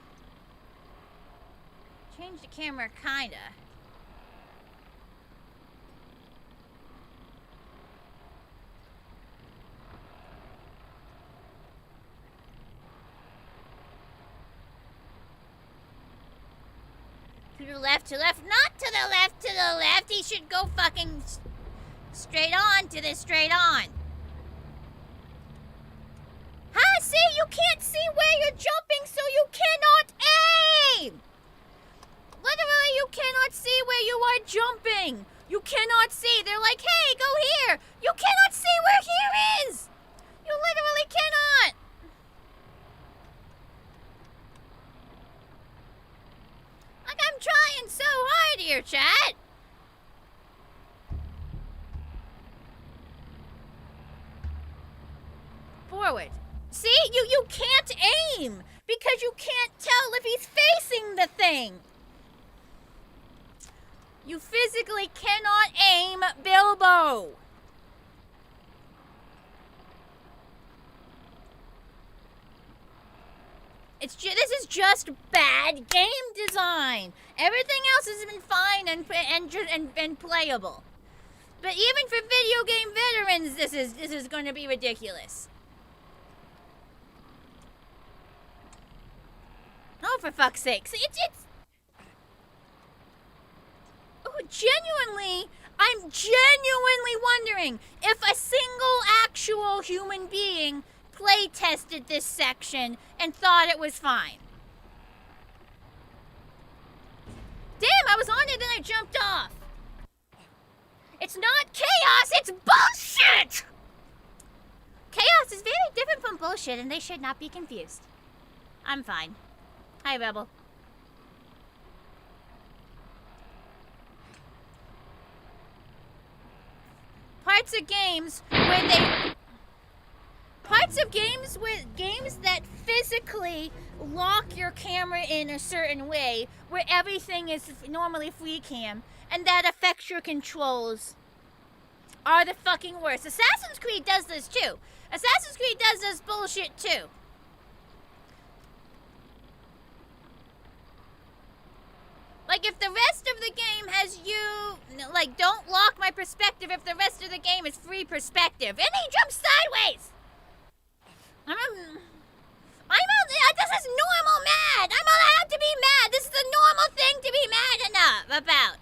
Change the camera, kinda. To left, not to the left, to the left. He should go fucking straight on to this straight on. Huh? See, you can't see where you're jumping, so you cannot aim. Literally, you cannot see where you are jumping. You cannot see. They're like, hey, go here. You cannot see where here is. You literally cannot. Like, I'm trying so hard here, chat. Forward. See? You can't aim because you can't tell if he's facing the thing. You physically cannot aim Bilbo. This is just bad game design. Everything else has been fine and playable. But even for video game veterans, this is going to be ridiculous. Oh, for fuck's sake! It's. Oh, genuinely, I'm genuinely wondering if a single actual human being play tested this section and thought it was fine. Damn, I was on it and I jumped off. It's not chaos, it's bullshit! Chaos is very different from bullshit and they should not be confused. I'm fine. Hi, Rebel. Parts of games that physically lock your camera in a certain way, where everything is normally free cam, and that affects your controls, are the fucking worst. Assassin's Creed does this too. Assassin's Creed does this bullshit too. Like, if the rest of the game has you, like, don't lock my perspective if the rest of the game is free perspective. And he jumps sideways! This is normal mad! I'm allowed to be mad! This is a normal thing to be mad enough about!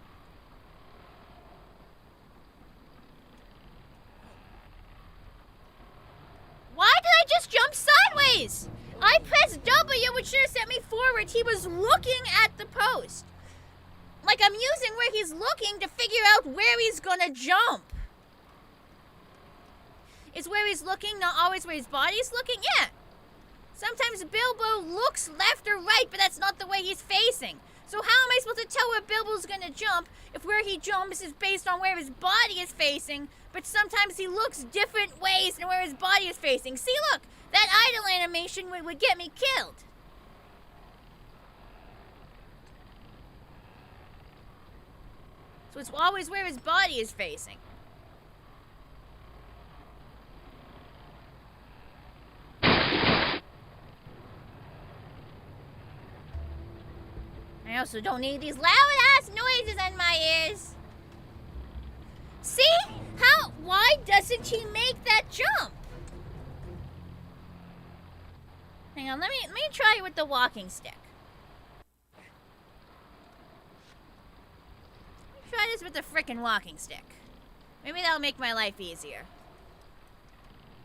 Why did I just jump sideways? I pressed W, which should have sent me forward. He was looking at the post. Like, I'm using where he's looking to figure out where he's gonna jump. Is where he's looking not always where his body's looking? Yeah. Sometimes Bilbo looks left or right, but that's not the way he's facing. So how am I supposed to tell where Bilbo's gonna jump if where he jumps is based on where his body is facing, but sometimes he looks different ways than where his body is facing? See, look, that idle animation would get me killed. So it's always where his body is facing. I also don't need these loud-ass noises in my ears. See? Why doesn't he make that jump? Hang on, let me try it with the walking stick. Let me try this with the frickin' walking stick. Maybe that'll make my life easier.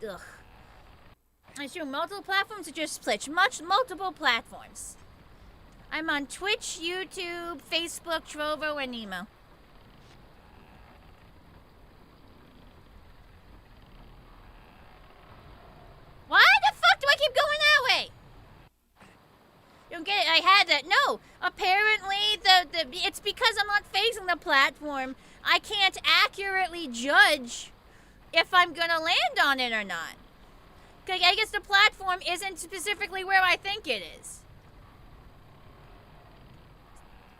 Ugh. I do multiple platforms or just Twitch? Multiple platforms. I'm on Twitch, YouTube, Facebook, Trovo, and Nemo. Why the fuck do I keep going that way? You don't get it? I had that. No. Apparently, it's because I'm not facing the platform. I can't accurately judge if I'm gonna land on it or not. I guess the platform isn't specifically where I think it is.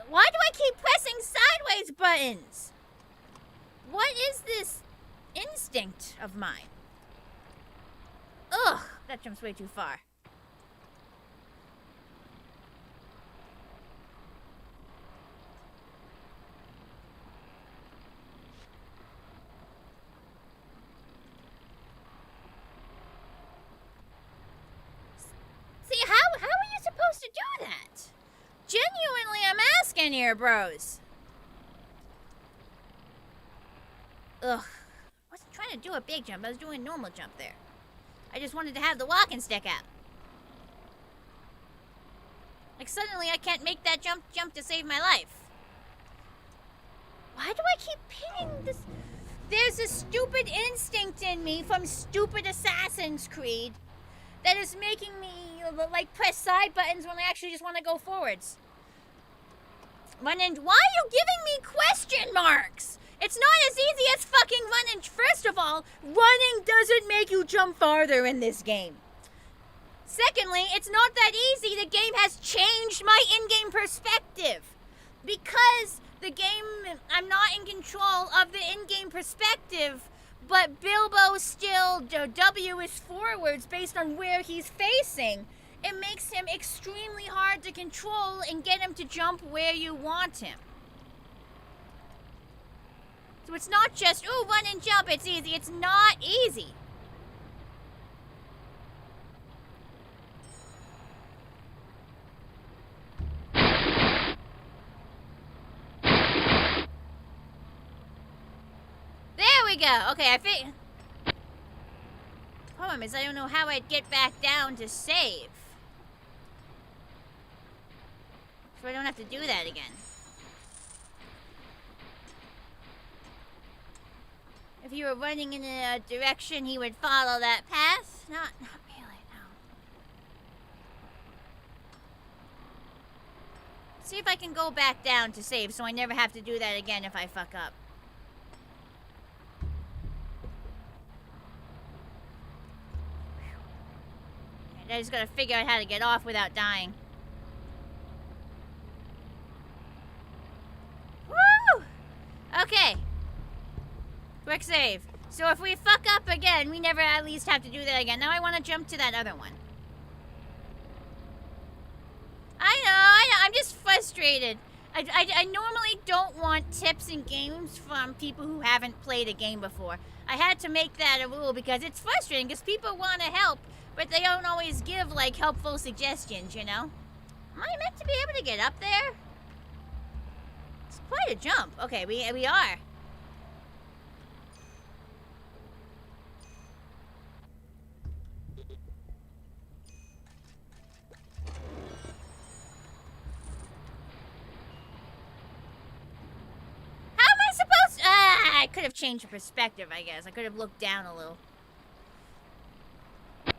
Why do I keep pressing sideways buttons? What is this instinct of mine? Ugh, that jumps way too far. See, how are you supposed to do that? Genuinely, I'm asking here, bros. Ugh. I wasn't trying to do a big jump. I was doing a normal jump there. I just wanted to have the walking stick out. Like, suddenly I can't make that jump to save my life. Why do I keep pinging this? There's a stupid instinct in me from stupid Assassin's Creed that is making me, like, press side buttons when I actually just want to go forwards. Why are you giving me question marks? It's not as easy as fucking running. First of all, running doesn't make you jump farther in this game. Secondly, it's not that easy. The game has changed my in-game perspective. Because the game, I'm not in control of the in-game perspective, but Bilbo still, W is forwards based on where he's facing. It makes him extremely hard to control and get him to jump where you want him. So it's not just, ooh, run and jump, it's easy. It's not easy. There we go. Okay, I think. Problem is, I don't know how I'd get back down to save. So I don't have to do that again. If you were running in a direction, he would follow that path. Not really, no. See if I can go back down to save so I never have to do that again if I fuck up. I just gotta figure out how to get off without dying. Woo! Okay. Quick save. So if we fuck up again, we never at least have to do that again. Now I want to jump to that other one. I know, I'm just frustrated. I normally don't want tips in games from people who haven't played a game before. I had to make that a rule because it's frustrating because people want to help, but they don't always give, like, helpful suggestions, you know? Am I meant to be able to get up there? It's quite a jump. Okay, we are. I could have changed the perspective, I guess. I could have looked down a little. But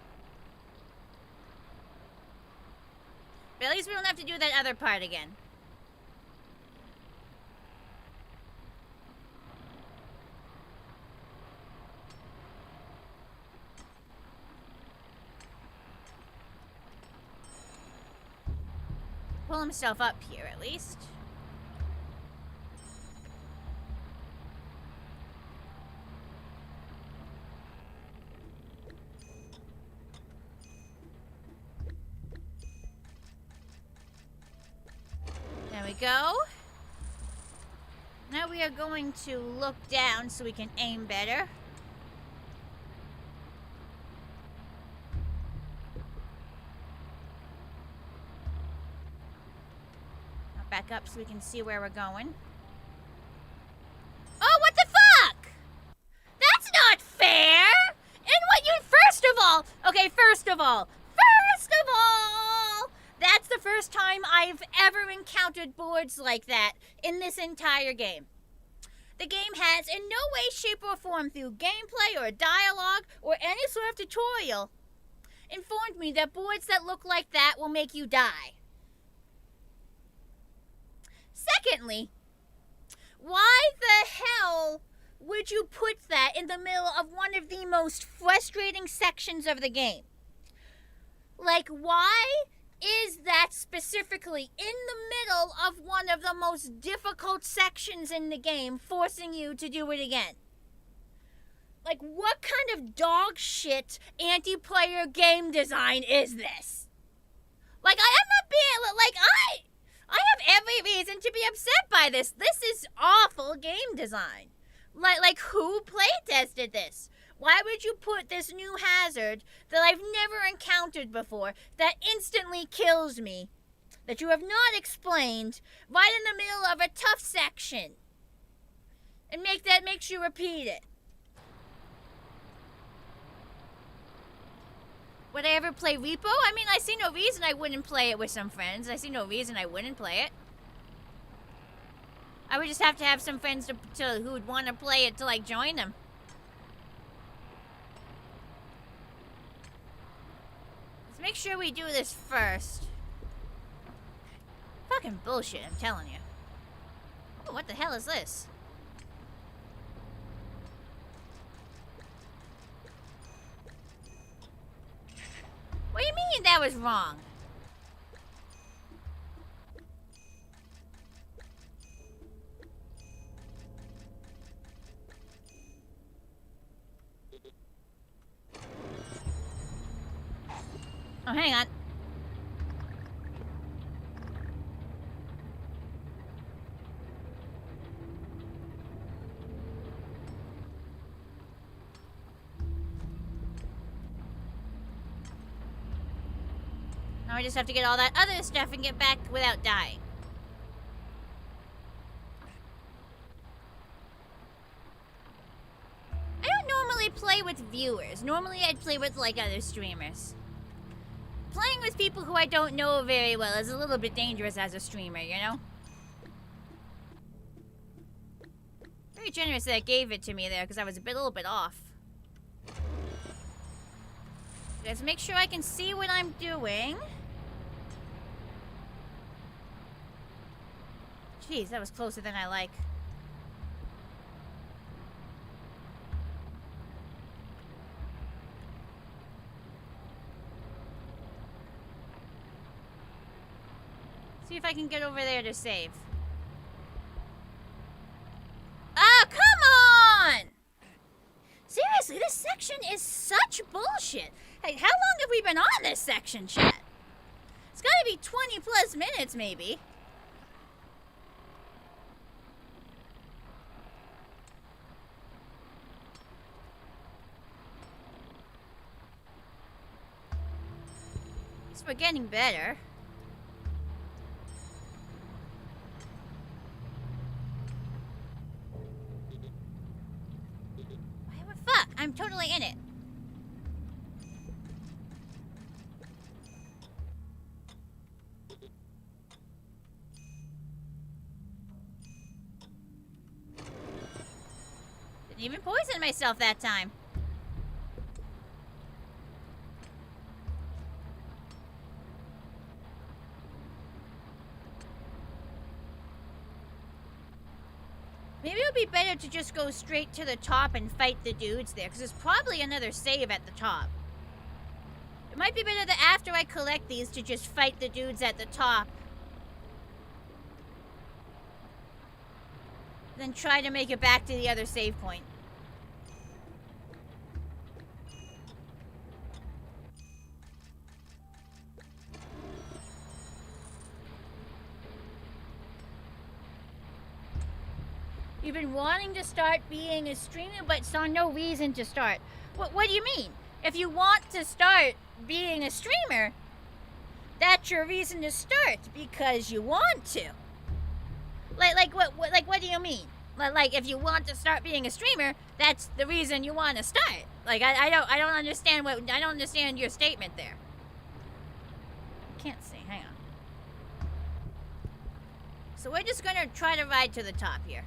at least we don't have to do that other part again. pull himself up here at least. There we go. Now we are going to look down so we can aim better. Now back up so we can see where we're going. Oh, what the fuck? That's not fair! And what you, first of all, that's the first time I've ever encountered boards like that in this entire game. The game has, in no way, shape, or form, through gameplay or dialogue or any sort of tutorial, informed me that boards that look like that will make you die. Secondly, why the hell would you put that in the middle of one of the most frustrating sections of the game? Like, why is that specifically in the middle of one of the most difficult sections in the game, forcing you to do it again? Like, what kind of dog shit anti-player game design is this? Like, I am not being, like, I have every reason to be upset by this. This is awful game design. Like who playtested this? Why would you put this new hazard that I've never encountered before, that instantly kills me, that you have not explained, right in the middle of a tough section, and makes you repeat it? Would I ever play Repo? I mean, I see no reason I wouldn't play it with some friends. I see no reason I wouldn't play it. I would just have to have some friends who would want to play it to, like, join them. Let's make sure we do this first. Fucking bullshit, I'm telling you. Oh, what the hell is this? What do you mean that was wrong? Oh, hang on. Now I just have to get all that other stuff and get back without dying. I don't normally play with viewers. Normally I'd play with, like, other streamers. Playing with people who I don't know very well is a little bit dangerous as a streamer, you know? Very generous that it gave it to me there, because I was a little bit off. Let's make sure I can see what I'm doing. Jeez, that was closer than I like. See if I can get over there to save. Ah, come on! Seriously, this section is such bullshit. Hey, how long have we been on this section, chat? It's gotta be 20 plus minutes, maybe. So we're getting better. Fuck, I'm totally in it. Didn't even poison myself that time. Maybe it would be better to just go straight to the top and fight the dudes there, because there's probably another save at the top. It might be better that after I collect these to just fight the dudes at the top then try to make it back to the other save point. You've been wanting to start being a streamer, but saw no reason to start. What do you mean? If you want to start being a streamer, that's your reason to start because you want to. Like what do you mean? Like if you want to start being a streamer, that's the reason you want to start. Like I don't understand your statement there. Can't see. Hang on. So we're just gonna try to ride to the top here.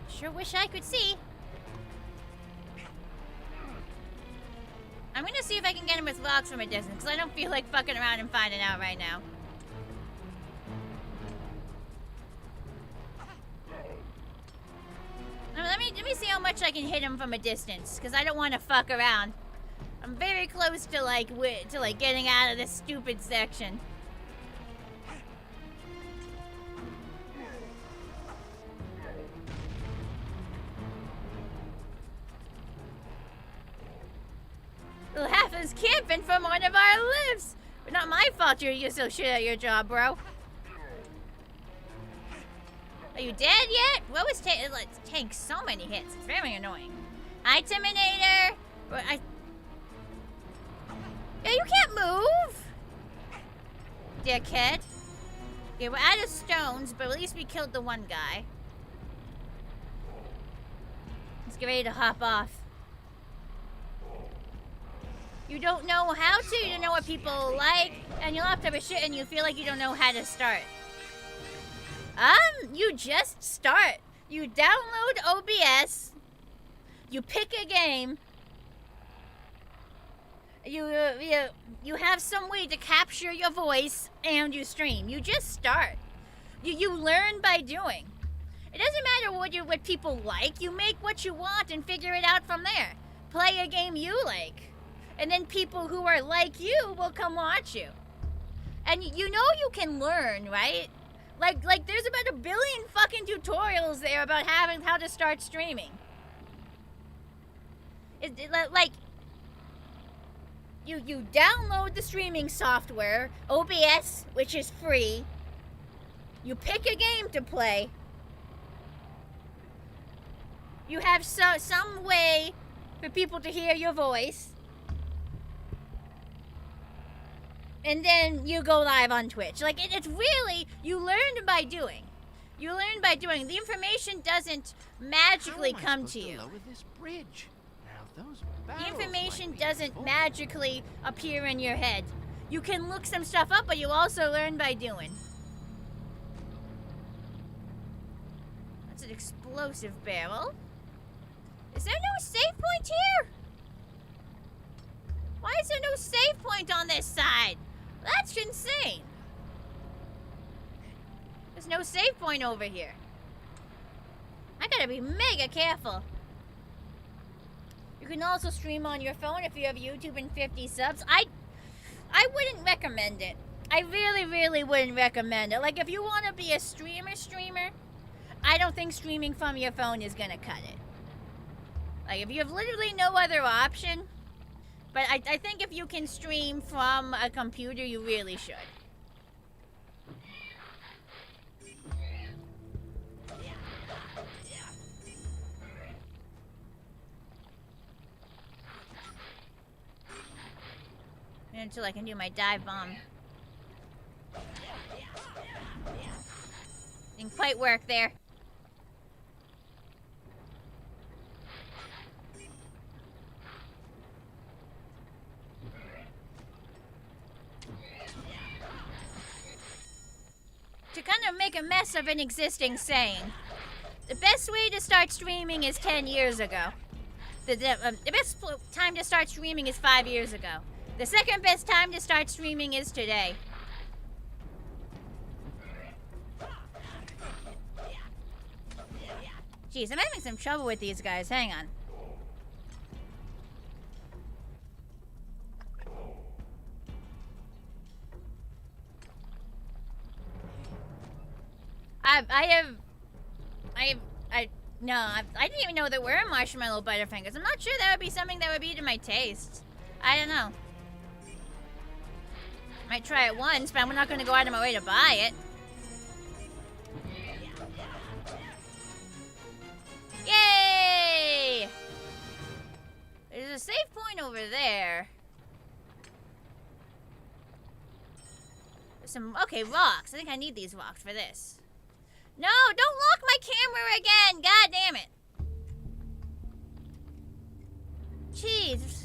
Sure wish I could see. I'm gonna see if I can get him with rocks from a distance, because I don't feel like fucking around and finding out right now. Let me see how much I can hit him from a distance, because I don't want to fuck around. I'm very close to like getting out of this stupid section. Little half is camping from one of our lives. But not my fault you're so shit at your job, bro. Are you dead yet? What was tank so many hits? It's very annoying. Hi, Terminator. Yeah, you can't move. Dickhead. Okay, we're out of stones, but at least we killed the one guy. Let's get ready to hop off. You don't know how to, you don't know what people like, and you'll have to have a shit and you feel like you don't know how to start. You just start. You download OBS, you pick a game, you have some way to capture your voice, and you stream. You just start. You learn by doing. It doesn't matter what people like, you make what you want and figure it out from there. Play a game you like. And then people who are like you will come watch you. And you know you can learn, right? Like there's about 1 billion fucking tutorials there about how to start streaming. You download the streaming software, OBS, which is free. You pick a game to play. You have some way for people to hear your voice. And then you go live on Twitch. Like, it's really, you learn by doing. You learn by doing. The information doesn't magically come to you. Lower this bridge? Now, those the information doesn't magically appear in your head. You can look some stuff up, but you also learn by doing. That's an explosive barrel. Is there no save point here? Why is there no save point on this side? That's insane. There's no save point over here. I gotta be mega careful. You can also stream on your phone if you have YouTube and 50 subs. I wouldn't recommend it. I really, really wouldn't recommend it. Like, if you want to be a streamer, I don't think streaming from your phone is gonna cut it. Like, if you have literally no other option. But I think if you can stream from a computer, you really should. Until I can do my dive bomb. Didn't quite work there. To kind of make a mess of an existing saying, the best way to start streaming is 10 years ago. The best time to start streaming is 5 years ago. The second best time to start streaming is today. Jeez, I'm having some trouble with these guys. Hang on. I didn't even know there were marshmallow Butterfingers. I'm not sure that would be something that would be to my taste. I don't know. Might try it once, but I'm not gonna go out of my way to buy it. Yay! There's a save point over there. There's some, okay, rocks. I think I need these rocks for this. No, don't lock my camera again! God damn it. Jeez.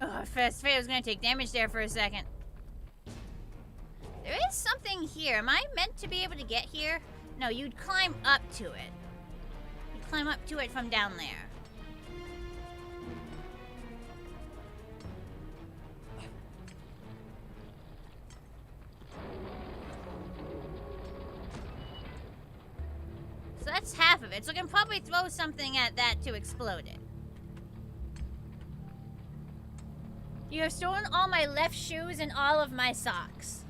Oh, first I was gonna take damage there for a second. There is something here. Am I meant to be able to get here? No, you'd climb up to it. You'd climb up to it from down there. So that's half of it. So I can probably throw something at that to explode it. You have stolen all my left shoes and all of my socks.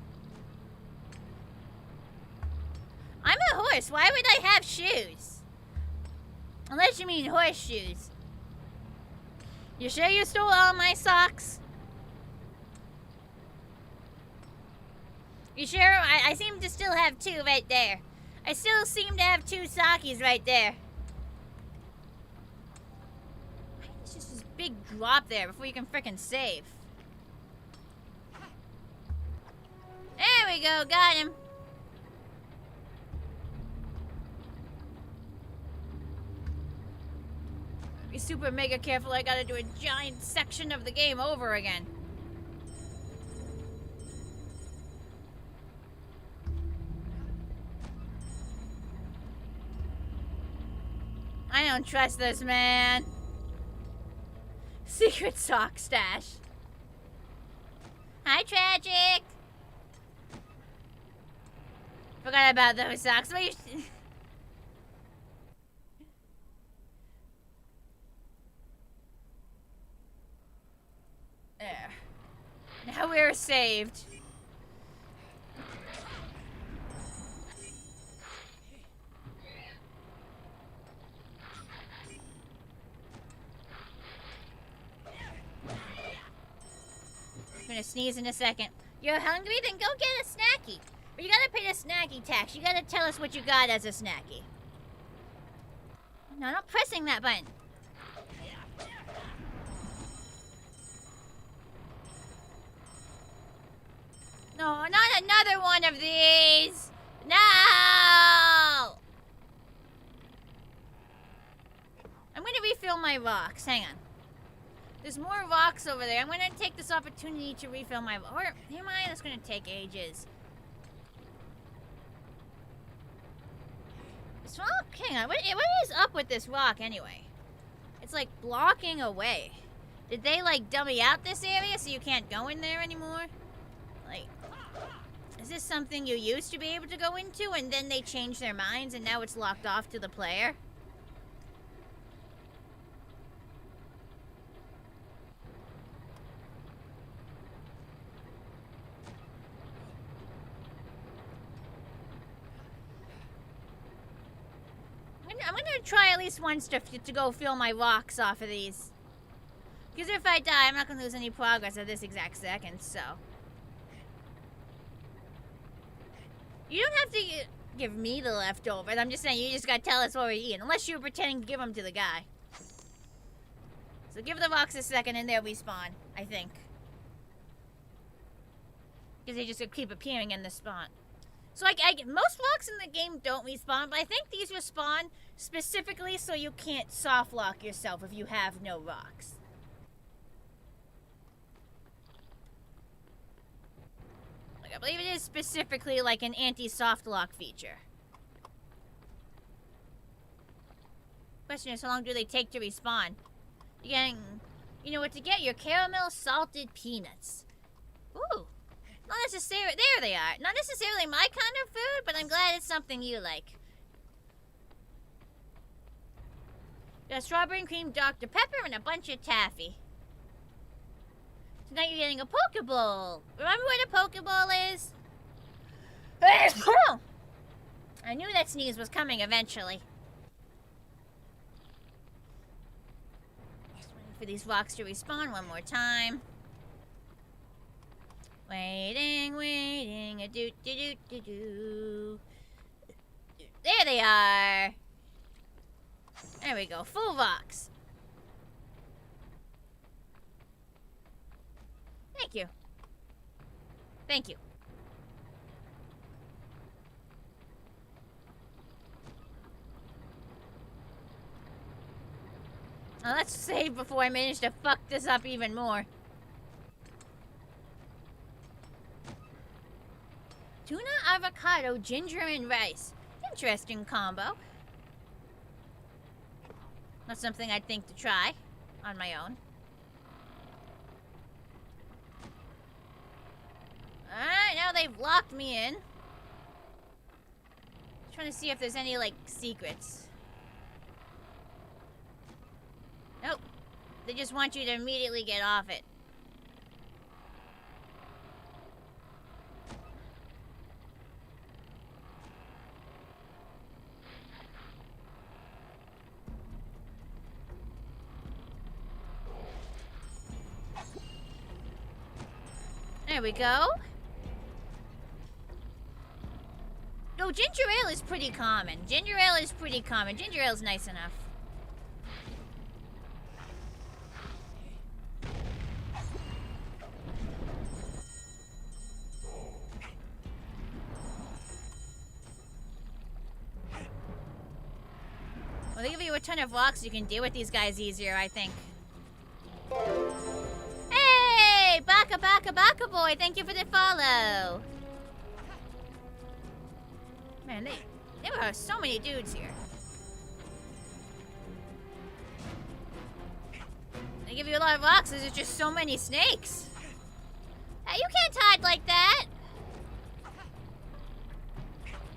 I'm a horse. Why would I have shoes? Unless you mean horseshoes. You sure you stole all my socks? You sure? I seem to still have two right there. I still seem to have two sockies right there. It's just this big drop there before you can frickin' save. There we go, got him. Be super mega careful, I gotta do a giant section of the game over again. I don't trust this man. Secret sock stash. Hi, Tragic. Forgot about those socks. What you there. Now we're saved. I'm gonna sneeze in a second. You're hungry? Then go get a snacky. But you gotta pay the snacky tax. You gotta tell us what you got as a snacky. No, not pressing that button. No, not another one of these! No! I'm gonna refill my rocks. Hang on. There's more rocks over there. I'm gonna take this opportunity to refill my... Or, am I? That's gonna take ages. This rock? Hang on. What is up with this rock, anyway? It's, like, blocking away. Did they, like, dummy out this area so you can't go in there anymore? Like, is this something you used to be able to go into and then they changed their minds and now it's locked off to the player? I'm gonna try at least once to go fill my rocks off of these. Because if I die, I'm not gonna lose any progress at this exact second, so. You don't have to give me the leftovers. I'm just saying, you just gotta tell us what we're eating. Unless you're pretending to give them to the guy. So give the rocks a second and they'll respawn, I think. Because they just keep appearing in the spawn. So most rocks in the game don't respawn, but I think these respawn specifically so you can't soft lock yourself if you have no rocks. Like, I believe it is specifically like an anti-soft lock feature. Question is, how long do they take to respawn? You're getting, you know what to get? Your caramel salted peanuts. Ooh. Not necessarily, there they are. Not necessarily my kind of food, but I'm glad it's something you like. Got strawberry and cream Dr. Pepper and a bunch of taffy. Tonight you're getting a Pokeball. Remember what a Pokeball is? I knew that sneeze was coming eventually. Just waiting for these rocks to respawn one more time. Waiting, waiting, a doot doot doot doot doo. There they are. There we go, full rocks. Thank you. Thank you. Now let's save before I manage to fuck this up even more. Tuna, avocado, ginger, and rice. Interesting combo. Not something I'd think to try on my own. Alright, now they've locked me in. Trying to see if there's any, like, secrets. Nope. They just want you to immediately get off it. There we go. No, ginger ale is pretty common. Ginger ale is pretty common. Ginger ale is nice enough. Well, they give you a ton of rocks. You can deal with these guys easier, I think. Hey! Baka Baka Baka Boy, thank you for the follow. Man, there are so many dudes here. They give you a lot of rocks, there's just so many snakes. Hey, you can't hide like that.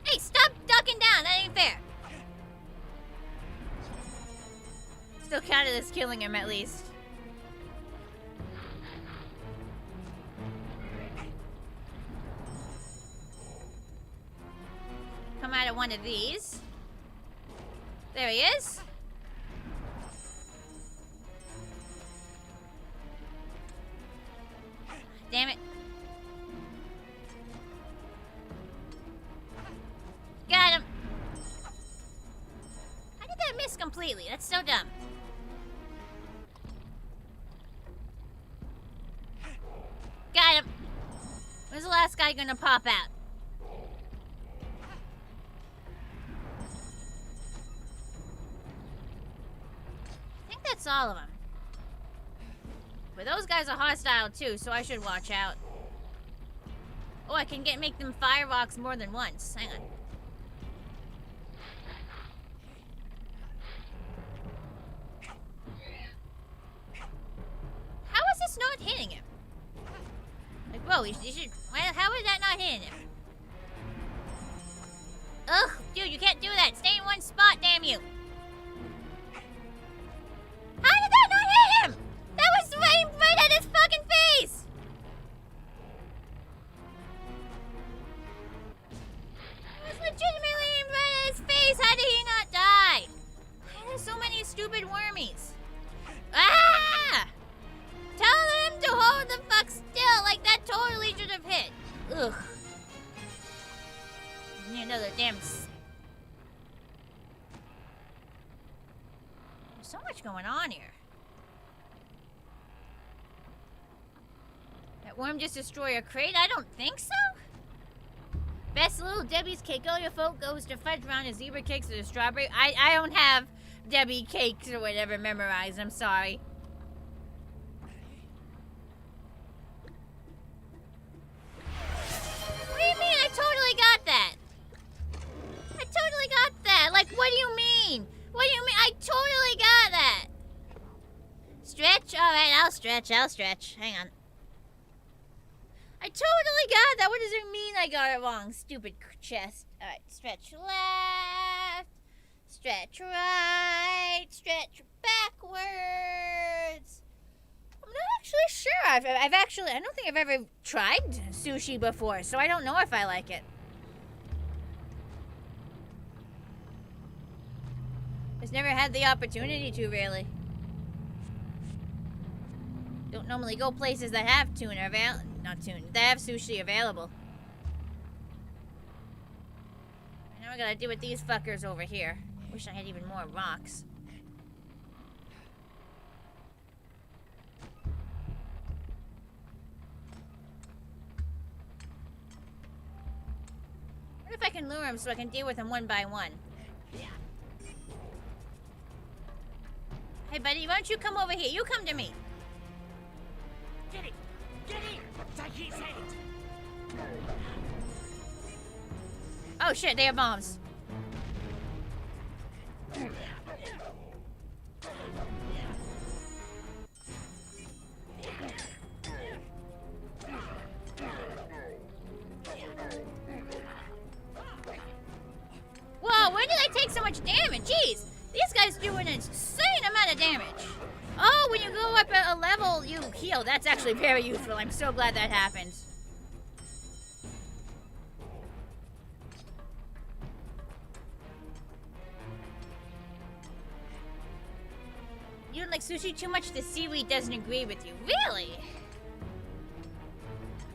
Hey, stop ducking down, that ain't fair. Still counted as killing him, at least. Come out of one of these. There he is. Damn it. Got him. How did that miss completely? That's so dumb. Got him. When's the last guy gonna pop out? I think that's all of them. But those guys are hostile too, so I should watch out. Oh, I can make them fire rocks more than once. Hang on. How is this not hitting him? Like, whoa, you should... How is that not hitting him? Ugh, dude, you can't do that. Stay in one spot, damn you. How did that not hit him? That was right at his fucking face! It was legitimately right at his face. How did he not die? Why are there so many stupid wormies? Ah! Tell them to hold the fuck still. Like, that totally should have hit. Ugh. Need another damn... There's so much going on here. That worm just destroyed a crate? I don't think so. Best Little Debbie's cake. All your folk goes to fudge round his zebra cakes or the strawberry. I don't have Debbie cakes or whatever memorized. I'm sorry. What do you mean? I totally got that. I totally got that. Like, what do you mean? What do you mean? I totally stretch, I'll stretch. Hang on. I totally got that. What does it mean I got it wrong? Stupid chest. Alright, stretch left. Stretch right. Stretch backwards. I'm not actually sure. I've actually, I don't think I've ever tried sushi before, so I don't know if I like it. Just never had the opportunity to, really. Don't normally go places that have tuna not tuna, that have sushi available. Now I gotta deal with these fuckers over here. Wish I had even more rocks. What if I can lure them so I can deal with them one by one? Hey, buddy, why don't you come over here? You come to me. Get it! Get it! Take his head! Oh shit, they have bombs. Whoa, where did I take so much damage? Jeez, these guys do an insane amount of damage. Oh, when you go up a level, you heal. That's actually very useful. I'm so glad that happened. You don't like sushi too much? The seaweed doesn't agree with you. Really?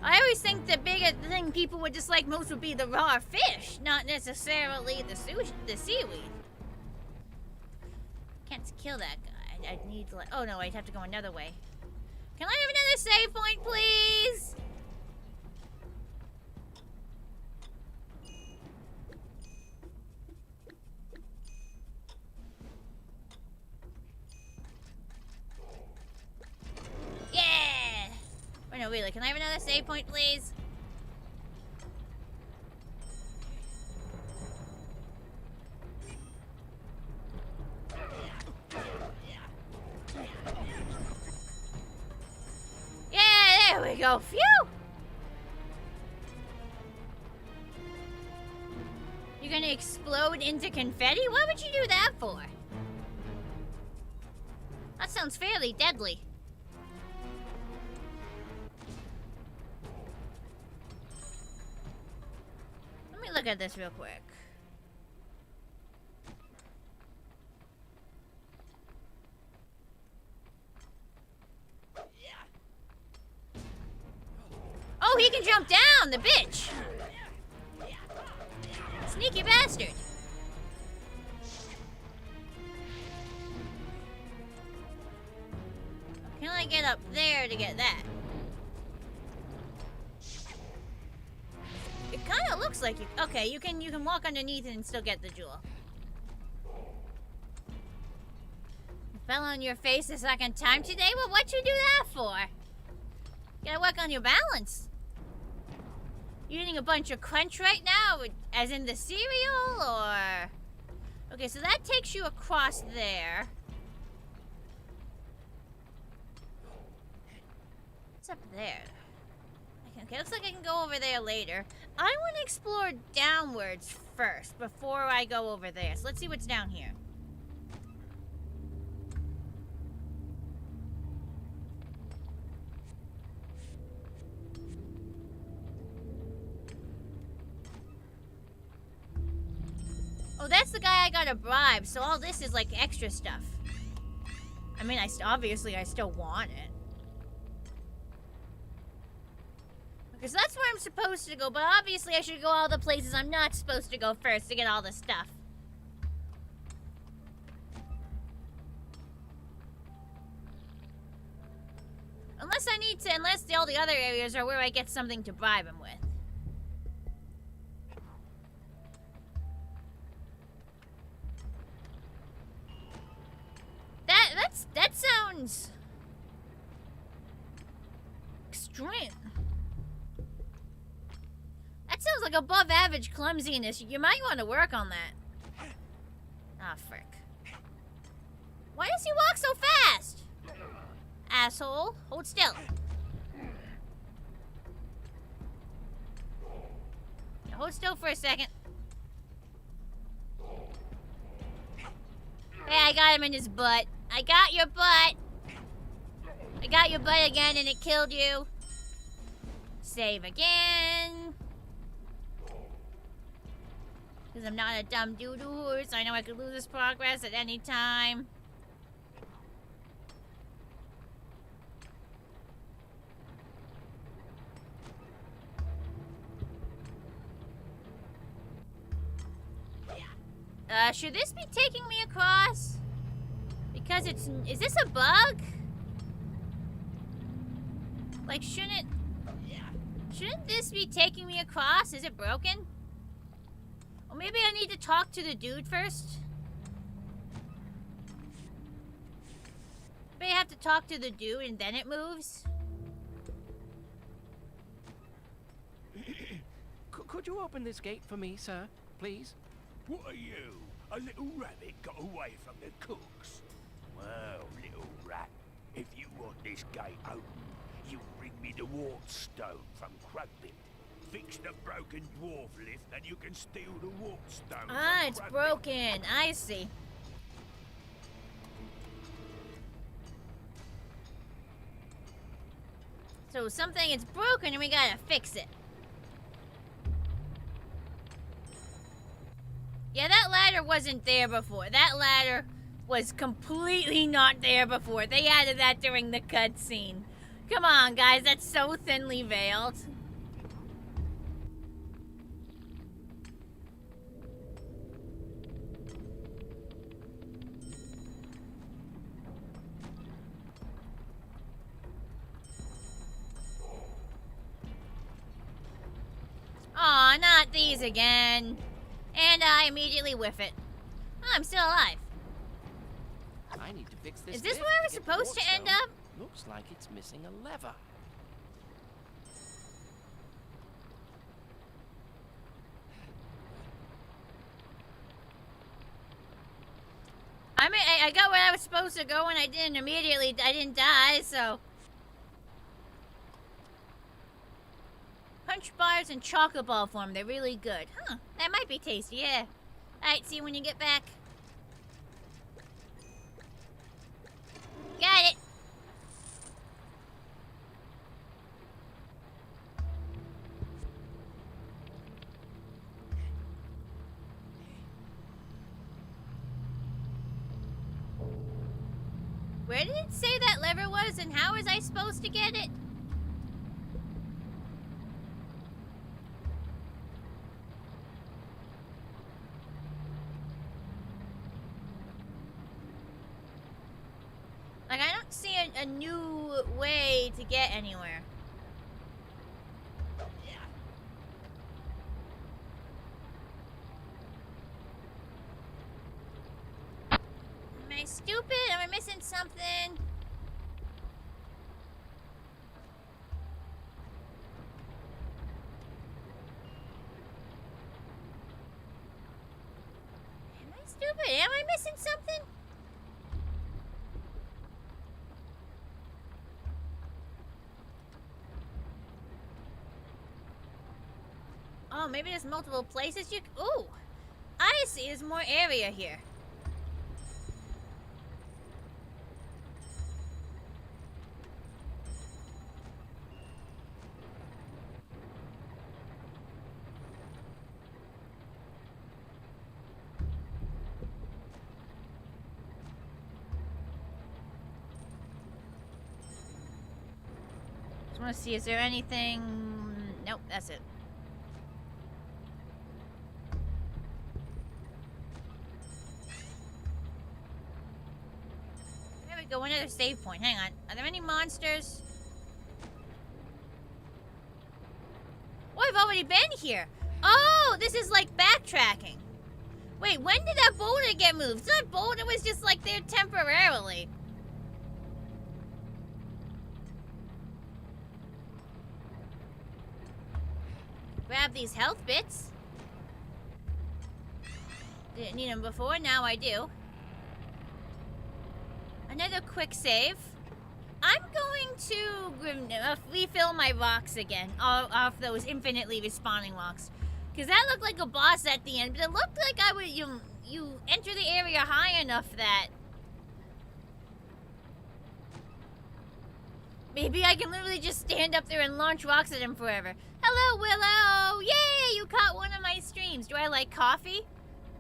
I always think the biggest thing people would dislike most would be the raw fish, not necessarily the sushi, the seaweed. Can't kill that guy. I need to, like, oh no, I'd have to go another way. Can I have another save point, please? Yeah! Oh no, really, can I have another save point, please? Yeah, there we go. Phew! You're gonna explode into confetti? Why would you do that for? That sounds fairly deadly. Let me look at this real quick. Oh, he can jump down, the bitch! Sneaky bastard. Can I get up there to get that? It kind of looks like you. Okay, you can walk underneath and still get the jewel. You fell on your face a second time today? Well, what'd you do that for? You gotta work on your balance. You eating a bunch of crunch right now? As in the cereal, or? Okay, so that takes you across there. What's up there? Okay, looks like I can go over there later. I want to explore downwards first before I go over there. So let's see what's down here. Oh, that's the guy I got a bribe, so all this is like extra stuff. I mean, obviously I still want it. Okay, so that's where I'm supposed to go, but obviously I should go all the places I'm not supposed to go first to get all the stuff. Unless I need to, unless all the other areas are where I get something to bribe him with. That sounds extreme. That sounds like above average clumsiness. You might want to work on that. Ah, frick. Why does he walk so fast? asshole. Hold still. Yeah, hold still for a second. Hey, I got him in his butt. I got your butt. I got your butt again and it killed you. Save again. Because I'm not a dumb doo-doo, so I know I could lose this progress at any time. Should this be taking me across? Because it's... Is this a bug? Like, shouldn't this be taking me across? Is it broken? Or maybe I need to talk to the dude first? Maybe I have to talk to the dude and then it moves? Could you open this gate for me, sir? Please? What are you? A little rabbit got away from the cooks? Well, little rat, if you want this gate open, you bring me the wart stone from Krugby. Fix the broken dwarf lift and you can steal the wart stone. Ah, from it's Krugby. broken. I see. So something is broken and we gotta fix it. Yeah, that ladder wasn't there before. That ladder was completely not there before. They added that during the cutscene. Come on, guys, that's so thinly veiled. Aw, not these again. And I immediately whiff it. Oh, I'm still alive. I need to fix this. Is this lift where I was get the supposed to wart end stone. up? Looks like it's missing a lever. I mean, I got where I was supposed to go and I didn't immediately, I didn't die, so. Punch bars in chocolate ball form, they're really good. Huh, that might be tasty, yeah. Alright, see you when you get back. Got it. Where did it say that lever was and how was I supposed to get it? Like, I don't see a new way to get anywhere. Am I stupid? Am I missing something? Am I stupid? Am I missing something? Oh, maybe there's multiple places you... Ooh! I see, there's more area here. Just want to see, is there anything... Nope, that's it. There we go, another save point. Hang on. Are there any monsters? Oh, I've already been here. Oh, this is like backtracking. Wait, when did that boulder get moved? That boulder was just like there temporarily. Grab these health bits. Didn't need them before, now I do. Another quick save. I'm going to refill my rocks again, off those infinitely respawning rocks. Because that looked like a boss at the end, but it looked like you enter the area high enough that maybe I can literally just stand up there and launch rocks at him forever. Hello, Willow! Yay! You caught one of my streams. Do I like coffee?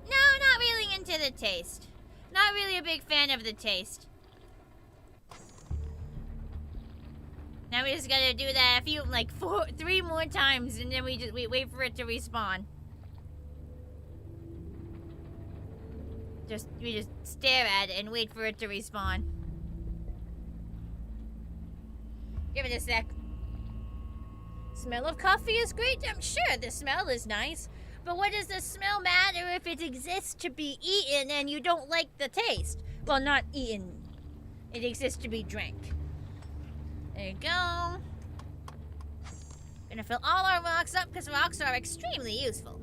No, not really into the taste. Not really a big fan of the taste. Now we just gotta do that a few, like 3 more times, and then we wait for it to respawn. We just stare at it and wait for it to respawn. Give it a sec. Smell of coffee is great. I'm sure the smell is nice. But what does the smell matter if it exists to be eaten and you don't like the taste? Well, not eaten. It exists to be drank. There you go. Gonna fill all our rocks up because rocks are extremely useful.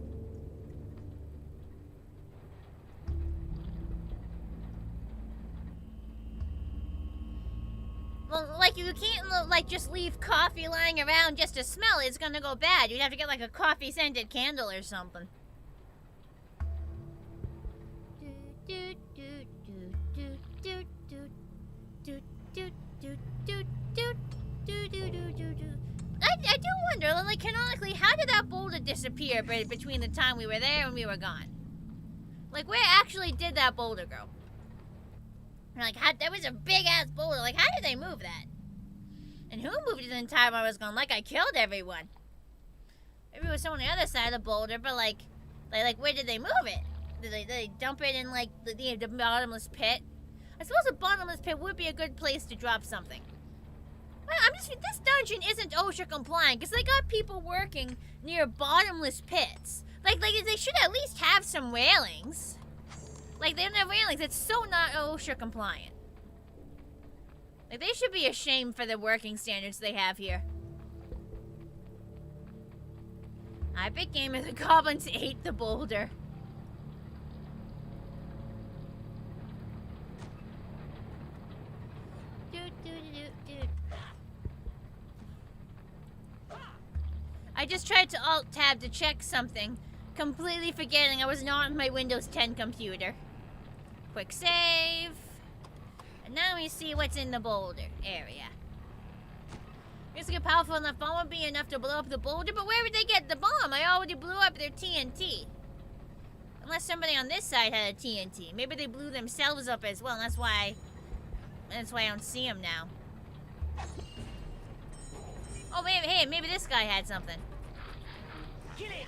Well, like, you can't, like, just leave coffee lying around just to smell it. It's gonna go bad. You'd have to get, like, a coffee-scented candle or something. I do wonder, like, canonically, how did that boulder disappear between the time we were there and we were gone? Like, where actually did that boulder go? Like, that was a big-ass boulder. Like, how did they move that? And who moved it the entire time I was gone? Like, I killed everyone. Maybe it was someone on the other side of the boulder, but, like, where did they move it? Did they dump it in, like, the bottomless pit? I suppose a bottomless pit would be a good place to drop something. Well, this dungeon isn't OSHA compliant, because they got people working near bottomless pits. Like, they should at least have some railings. Like, they don't have railings. It's so not OSHA compliant. Like, they should be ashamed for the working standards they have here. Epic Gamer, the goblins ate the boulder. I just tried to Alt-Tab to check something, completely forgetting I was not on my Windows 10 computer. Quick save. And now we see what's in the boulder area. Basically, a powerful enough bomb would be enough to blow up the boulder, but where would they get the bomb? I already blew up their TNT. Unless somebody on this side had a TNT. Maybe they blew themselves up as well, and that's why I don't see them now. Oh, maybe this guy had something. Get it!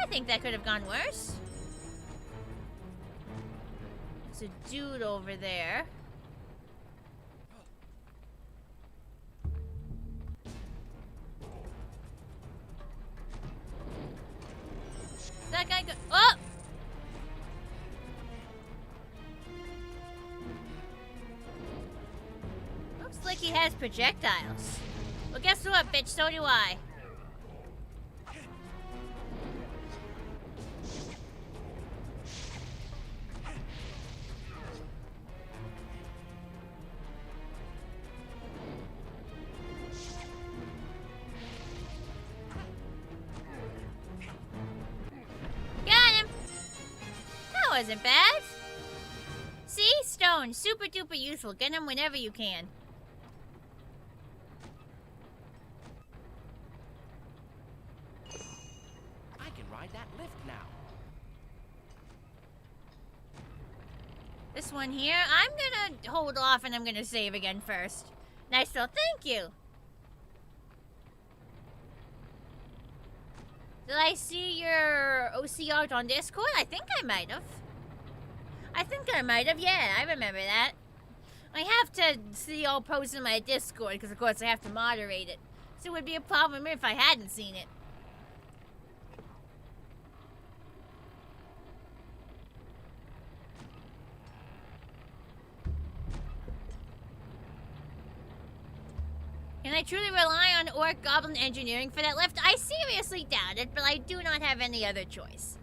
I think that could have gone worse. There's a dude over there. That guy go— oh! Looks like he has projectiles. Well, guess what, bitch? So do I. Wasn't bad. See? Stone. Super duper useful. Get them whenever you can. I can ride that lift now. This one here, I'm gonna hold off and I'm gonna save again first. Nice though. Thank you. Did I see your OC art on Discord? I think I might have. Yeah, I remember that. I have to see all posts in my Discord, because of course I have to moderate it. So it would be a problem if I hadn't seen it. Can I truly rely on Orc Goblin Engineering for that lift? I seriously doubt it, but I do not have any other choice.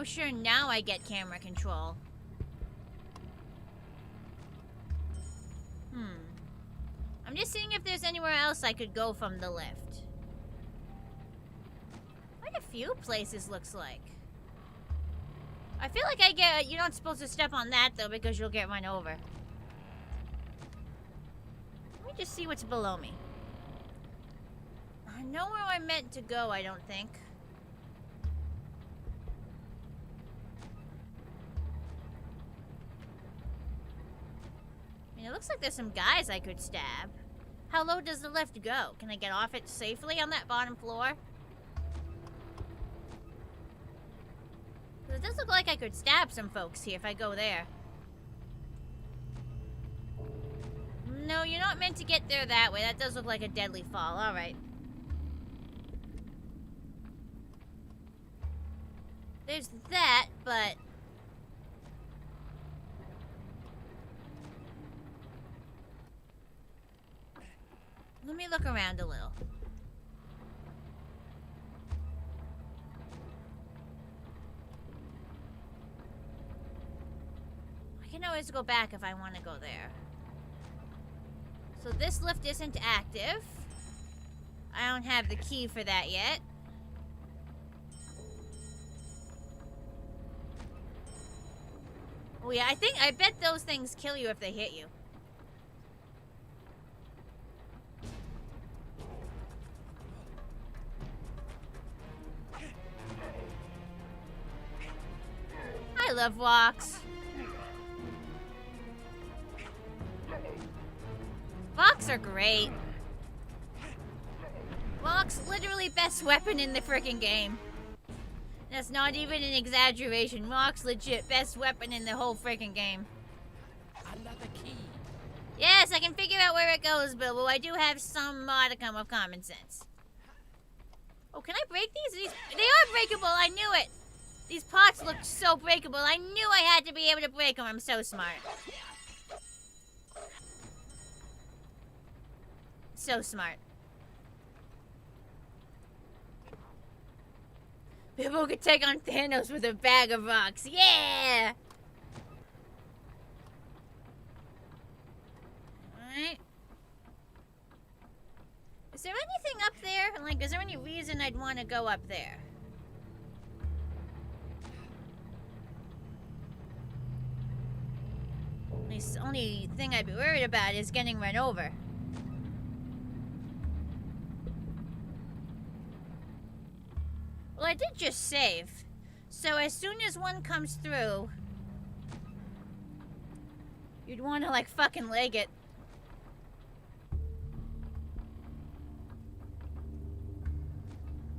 Oh, sure, now I get camera control. I'm just seeing if there's anywhere else I could go from the lift. Quite a few places, looks like. I feel like you're not supposed to step on that, though, because you'll get run over. Let me just see what's below me. I know where I'm meant to go, I don't think. I mean, it looks like there's some guys I could stab. How low does the lift go? Can I get off it safely on that bottom floor? It does look like I could stab some folks here if I go there. No, you're not meant to get there that way. That does look like a deadly fall. Alright. There's that, but... let me look around a little. I can always go back if I want to go there. So this lift isn't active. I don't have the key for that yet. Oh yeah, I bet those things kill you if they hit you. I love walks. Walks are great. Walks literally best weapon in the freaking game. That's not even an exaggeration. Walks legit best weapon in the whole freaking game. Another key. Yes, I can figure out where it goes, Bilbo. I do have some modicum of common sense. Oh, can I break these? They are breakable. I knew it. These pots looked so breakable. I knew I had to be able to break them. I'm so smart. So smart. Bilbo could take on Thanos with a bag of rocks. Yeah! Alright. Is there anything up there? Like, is there any reason I'd want to go up there? The only thing I'd be worried about is getting run over. Well, I did just save. So as soon as one comes through, you'd want to, like, fucking leg it.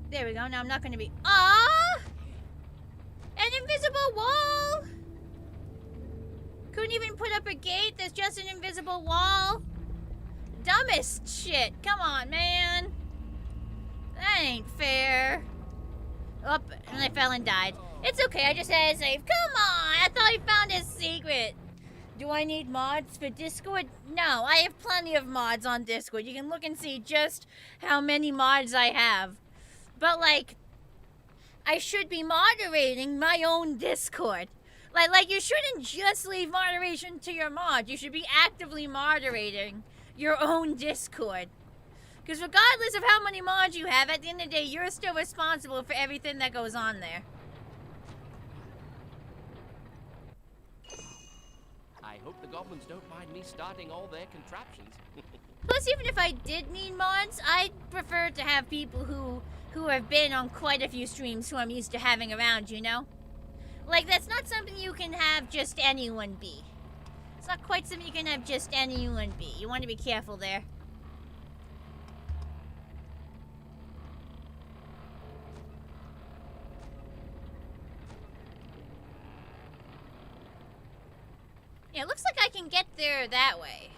There we go. Now I'm not going to be... Ah! An invisible wall! Couldn't even put up a gate. There's just an invisible wall. Dumbest shit. Come on, man. That ain't fair. Oh, and I fell and died. It's okay, I just had to save. Come on, I thought I found a secret. Do I need mods for Discord? No, I have plenty of mods on Discord. You can look and see just how many mods I have. But, like, I should be moderating my own Discord. Like you shouldn't just leave moderation to your mod. You should be actively moderating your own Discord. Because regardless of how many mods you have, at the end of the day, you're still responsible for everything that goes on there. I hope the goblins don't mind me starting all their contraptions. Plus, even if I did need mods, I'd prefer to have people who have been on quite a few streams who I'm used to having around, you know? Like, that's not something you can have just anyone be. It's not quite something you can have just anyone be. You want to be careful there. Yeah, it looks like I can get there that way.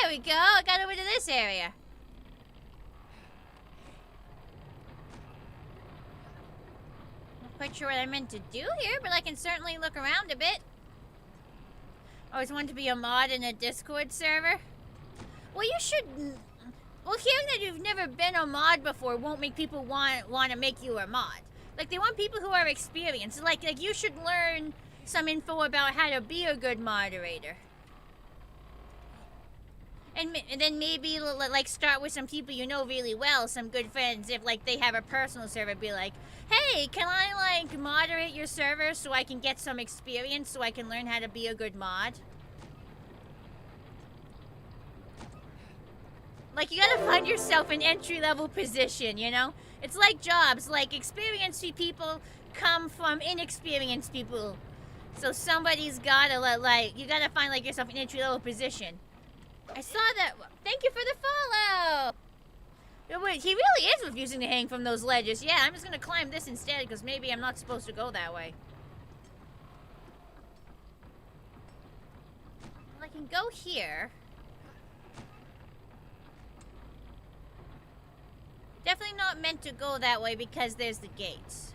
There we go. I got over to this area. Not quite sure what I meant to do here, but I can certainly look around a bit. I always wanted to be a mod in a Discord server. Well, you should... Well, hearing that you've never been a mod before won't make people want to make you a mod. Like, they want people who are experienced. Like you should learn some info about how to be a good moderator. And then maybe, like, start with some people you know really well, some good friends. If, like, they have a personal server, be like, hey, can I, like, moderate your server so I can get some experience so I can learn how to be a good mod? Like, you gotta find yourself an entry-level position, you know? It's like jobs. Like, experienced people come from inexperienced people. So somebody's gotta, like, you gotta find, like, yourself an entry-level position. I saw that. Thank you for the follow. Oh, wait, he really is refusing to hang from those ledges. Yeah, I'm just gonna climb this instead because maybe I'm not supposed to go that way. Well, I can go here. Definitely not meant to go that way because there's the gates.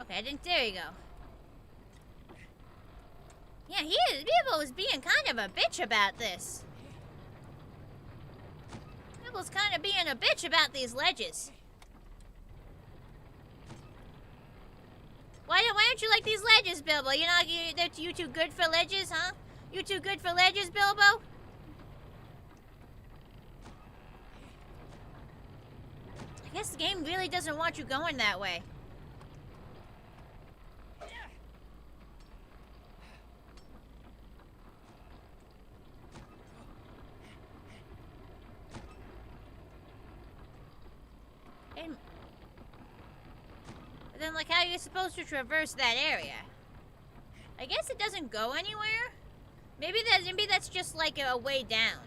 Okay, I didn't. There you go. Yeah, Bibble was being kind of a bitch about this. Bibble's kind of being a bitch about these ledges. Why don't you like these ledges, Bilbo? You too good for ledges, huh? You too good for ledges, Bilbo? I guess the game really doesn't want you going that way. But then, like, how are you supposed to traverse that area? I guess it doesn't go anywhere? Maybe that's just, like, a way down.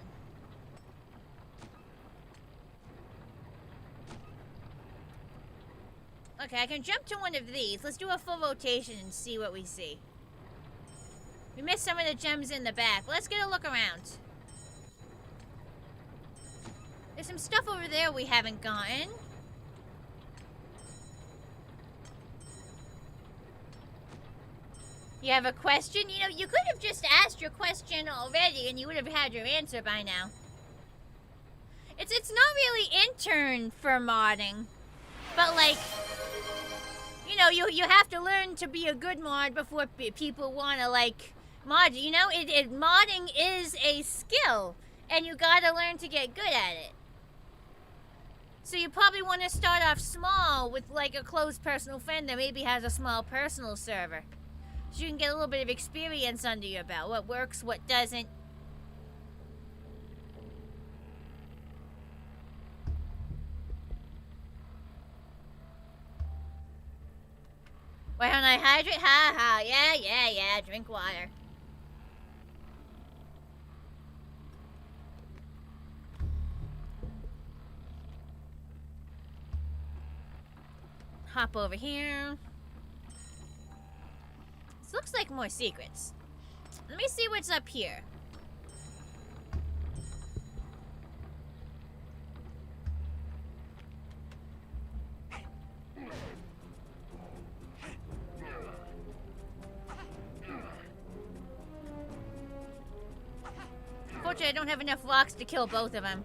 Okay, I can jump to one of these. Let's do a full rotation and see what we see. We missed some of the gems in the back. Let's get a look around. There's some stuff over there we haven't gotten. You have a question? You know, you could have just asked your question already and you would have had your answer by now. It's not really intern for modding. But, like, you know, you have to learn to be a good mod before people want to, like, mod you. You know, modding is a skill. And you gotta learn to get good at it. So you probably want to start off small with, like, a close personal friend that maybe has a small personal server. So you can get a little bit of experience under your belt. What works, what doesn't. Why don't I hydrate? Ha ha. Yeah. Drink water. Hop over here. This looks like more secrets. Let me see what's up here. Unfortunately, I don't have enough rocks to kill both of them.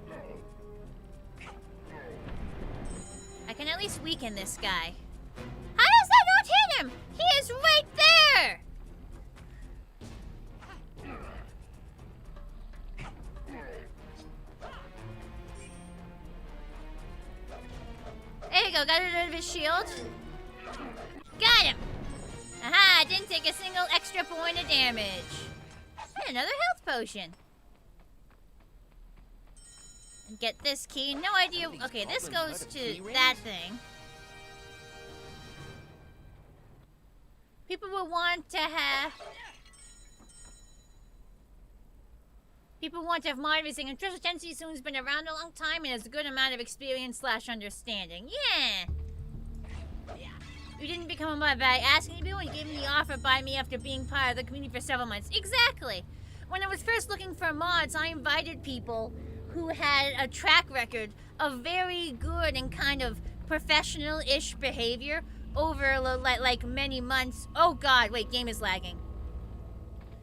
I can at least weaken this guy. How does that not hit him? He is right there! There you go, got rid of his shield. Got him! Aha, didn't take a single extra point of damage. And another health potion. And get this key, no idea. Okay, this goes to that thing. People will want to have mod racing, and Trisha Tensi soon's been around a long time and has a good amount of experience / understanding. Yeah. You didn't become a mod by asking to be one. You gave me the offer by me after being part of the community for several months. Exactly. When I was first looking for mods, I invited people who had a track record of very good and kind of professional-ish behavior over like many months. Oh god, wait, game is lagging.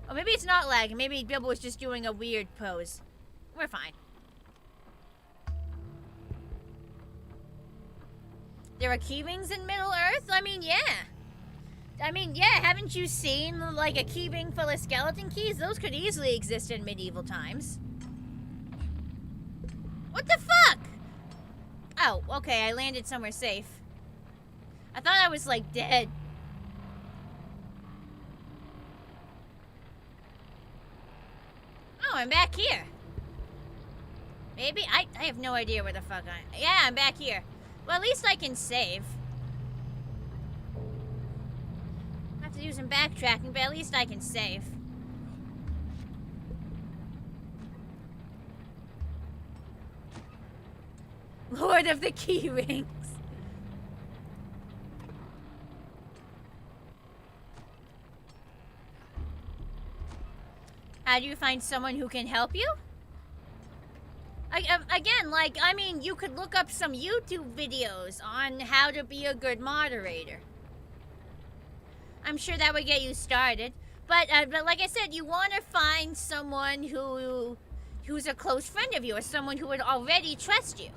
Or maybe it's not lagging. Maybe Bilbo was just doing a weird pose. We're fine. There are key rings in Middle Earth? I mean, yeah. Haven't you seen, like, a key ring full of skeleton keys? Those could easily exist in medieval times. What the fuck? Oh, okay, I landed somewhere safe. I thought I was, like, dead. Oh, I'm back here. Maybe? I have no idea where the fuck I am. Yeah, I'm back here. Well, at least I can save. I have to do some backtracking, but at least I can save. Lord of the Key Rings. How do you find someone who can help you? Again, like, I mean, you could look up some YouTube videos on how to be a good moderator. I'm sure that would get you started. But like I said, you want to find someone who's a close friend of yours, someone who would already trust you.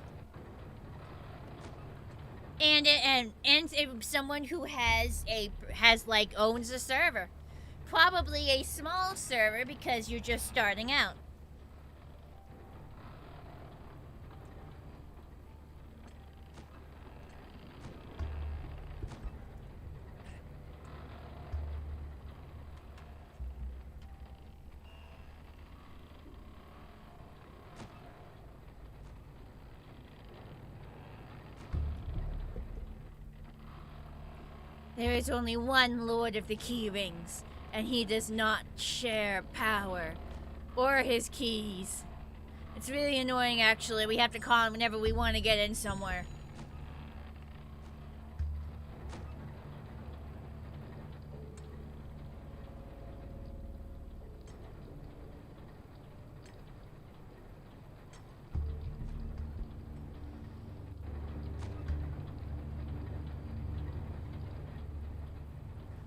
And someone who owns a server. Probably a small server because you're just starting out. There is only one Lord of the Key Rings, and he does not share power or his keys. It's really annoying, actually. We have to call him whenever we want to get in somewhere.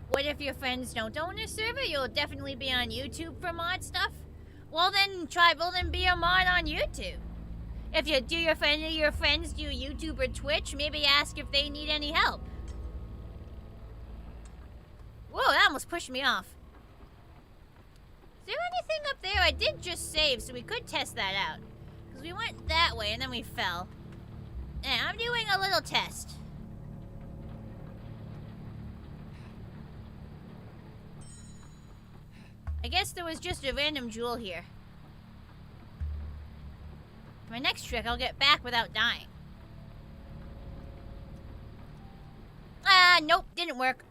What if your friends don't own a server? You'll definitely be on YouTube for mod stuff. Well then, be a mod on YouTube. If your friends do YouTube or Twitch, maybe ask if they need any help. Whoa, that almost pushed me off. Is there anything up there? I did just save, so we could test that out. Because we went that way and then we fell. Yeah, I'm doing a little test. I guess there was just a random jewel here. For my next trick, I'll get back without dying. Nope, didn't work.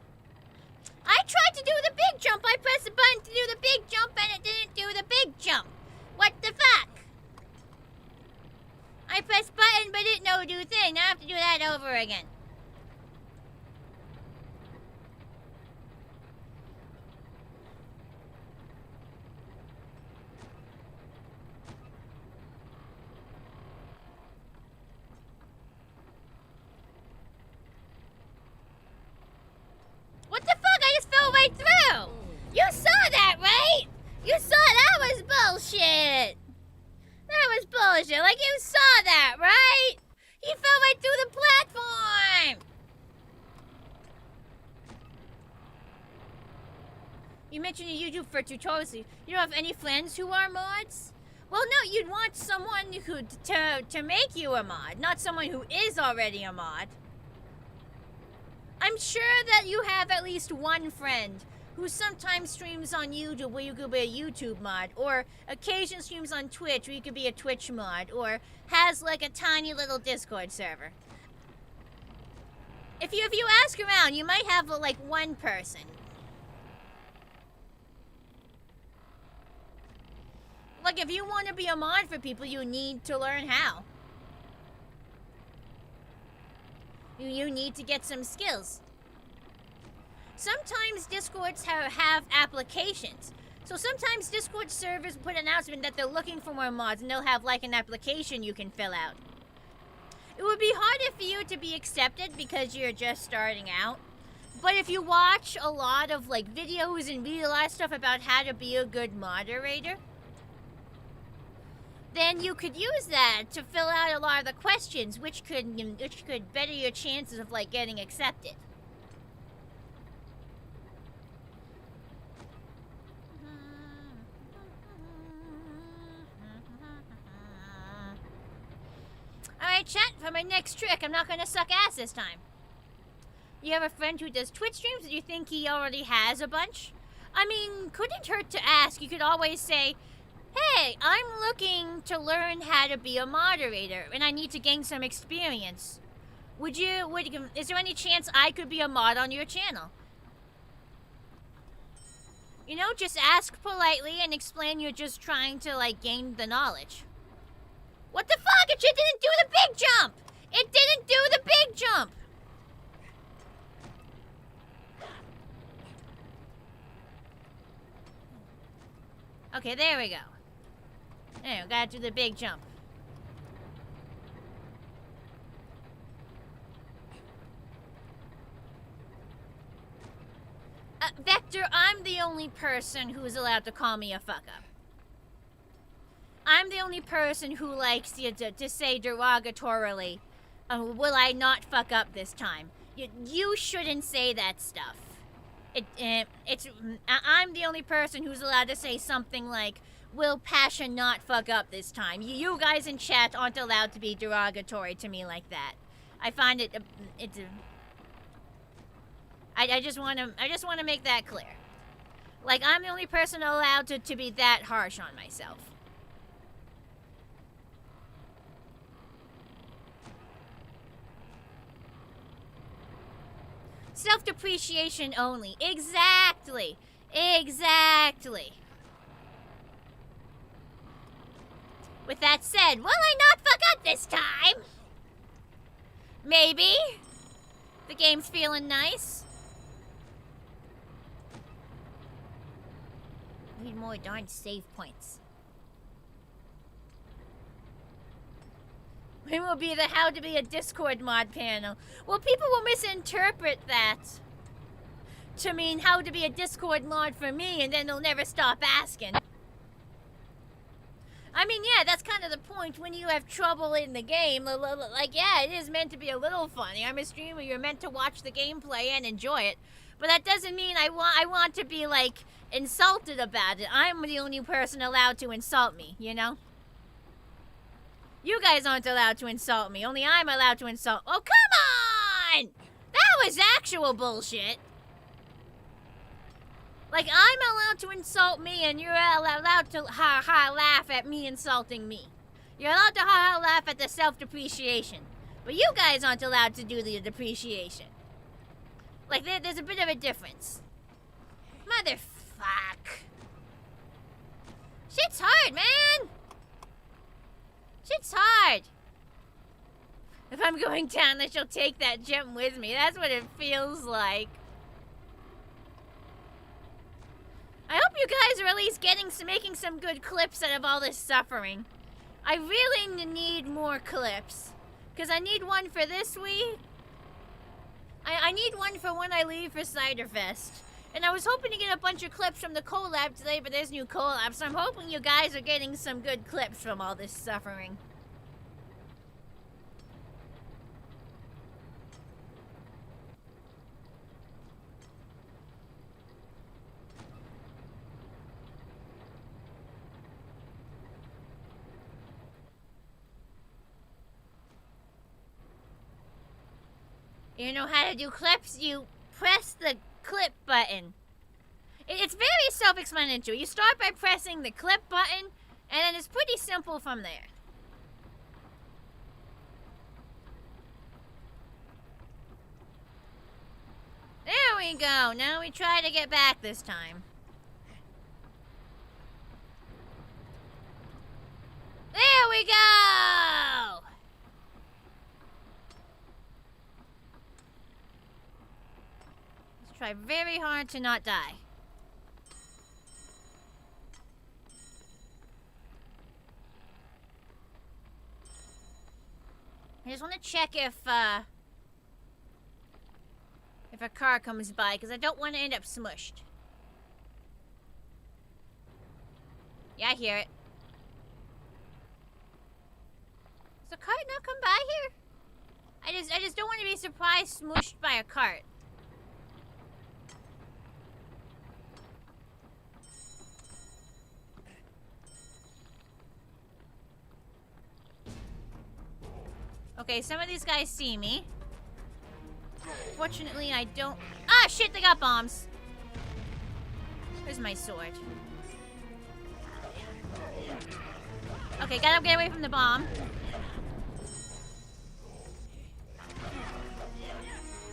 I tried to do the big jump. I pressed the button to do the big jump and it didn't do the big jump. What the fuck? I pressed button but it no do thing. Now I have to do that over again. What the fuck? I just fell right through! You saw that, right? You saw that was bullshit! That was bullshit. Like, you saw that, right? He fell right through the platform! You mentioned YouTube for tutorials. You don't have any friends who are mods? Well, no, you'd want someone who to make you a mod, not someone who is already a mod. I'm sure that you have at least one friend who sometimes streams on YouTube where you could be a YouTube mod, or occasionally streams on Twitch where you could be a Twitch mod, or has like a tiny little Discord server. If you ask around, you might have like one person. Like, if you want to be a mod for people, you need to learn how. You need to get some skills. sometimes Discords have applications. So sometimes Discord servers put an announcement that they're looking for more mods, and they'll have like an application you can fill out. It would be harder for you to be accepted because you're just starting out. But if you watch a lot of like videos and read a lot of stuff about how to be a good moderator, then you could use that to fill out a lot of the questions, which could better your chances of like getting accepted. Alright, chat, for my next trick, I'm not gonna suck ass this time. You have a friend who does Twitch streams? Do you think he already has a bunch? I mean, couldn't hurt to ask. You could always say, hey, I'm looking to learn how to be a moderator, and I need to gain some experience. Is there any chance I could be a mod on your channel? You know, just ask politely and explain you're just trying to, like, gain the knowledge. What the fuck? It didn't do the big jump! It didn't do the big jump! Okay, there we go. There, we gotta do the big jump. Vector, I'm the only person who's allowed to call me a fuck-up. I'm the only person who likes to say derogatorily, will I not fuck up this time? You shouldn't say that stuff. I'm the only person who's allowed to say something like, will Passion not fuck up this time? You guys in chat aren't allowed to be derogatory to me like that. I find I just want to make that clear. Like, I'm the only person allowed to be that harsh on myself. Self-depreciation only. Exactly. Exactly. With that said, will I not fuck up this time? Maybe. The game's feeling nice. Need more darn save points. When will be the how to be a Discord mod panel? Well, people will misinterpret that to mean how to be a Discord mod for me, and then they'll never stop asking. I mean, yeah, that's kind of the point when you have trouble in the game. Like, yeah, it is meant to be a little funny. I'm a streamer. You're meant to watch the gameplay and enjoy it. But that doesn't mean I want to be, like, insulted about it. I'm the only person allowed to insult me, you know? You guys aren't allowed to insult me. Only I'm allowed to insult. Oh, come on! That was actual bullshit. Like, I'm allowed to insult me, and you're allowed to laugh at me insulting me. You're allowed to laugh at the self-depreciation. But you guys aren't allowed to do the depreciation. Like, there's a bit of a difference. Motherfuck. Shit's hard, man! Shit's hard. If I'm going down, I shall take that gem with me. That's what it feels like. I hope you guys are at least making some good clips out of all this suffering. I really need more clips. Because I need one for this week. I need one for when I leave for Ciderfest. And I was hoping to get a bunch of clips from the Collab today, but there's new Collab, so I'm hoping you guys are getting some good clips from all this suffering. You know how to do clips? You press the clip button. It's very self-explanatory. You start by pressing the clip button, and then it's pretty simple from there. There we go. Now we try to get back this time. There we go! Try very hard to not die. I just want to check if a car comes by, because I don't want to end up smushed. Yeah, I hear it. Does a cart not come by here? I just don't want to be surprised smushed by a cart. Okay, some of these guys see me. Fortunately, I don't... Ah, shit, they got bombs. Where's my sword? Okay, gotta get away from the bomb.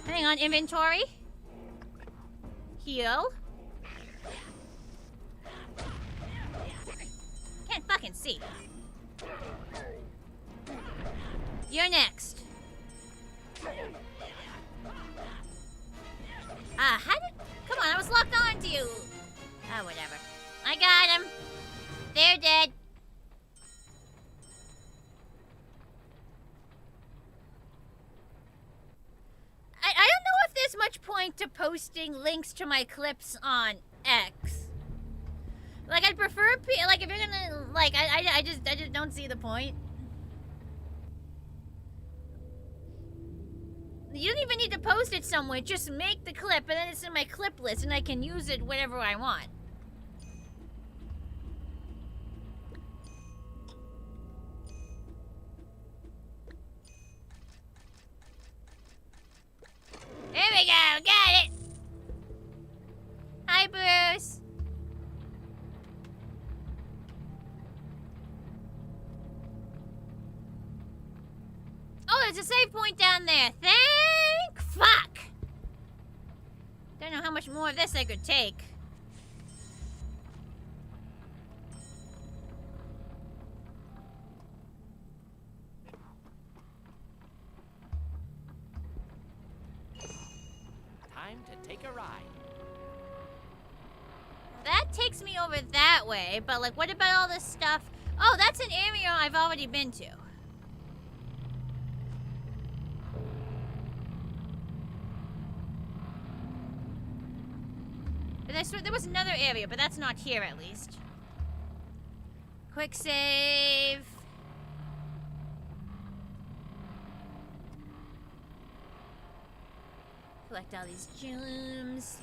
Hang on, inventory. Heal. Can't fucking see. You're next. Ah, how did... Come on, I was locked on to you. Ah, whatever. I got him. They're dead. I don't know if there's much point to posting links to my clips on X. Like, I'd prefer... Like, if you're gonna... Like, I just don't see the point. You don't even need to post it somewhere. Just make the clip, and then it's in my clip list, and I can use it whenever I want. There we go. Got it. Hi, Bruce. Oh, there's a save point down there. Thank fuck. Don't know how much more of this I could take. Time to take a ride. That takes me over that way, but like, what about all this stuff? Oh, that's an area I've already been to. There was another area, but that's not here at least. Quick save. Collect all these gems.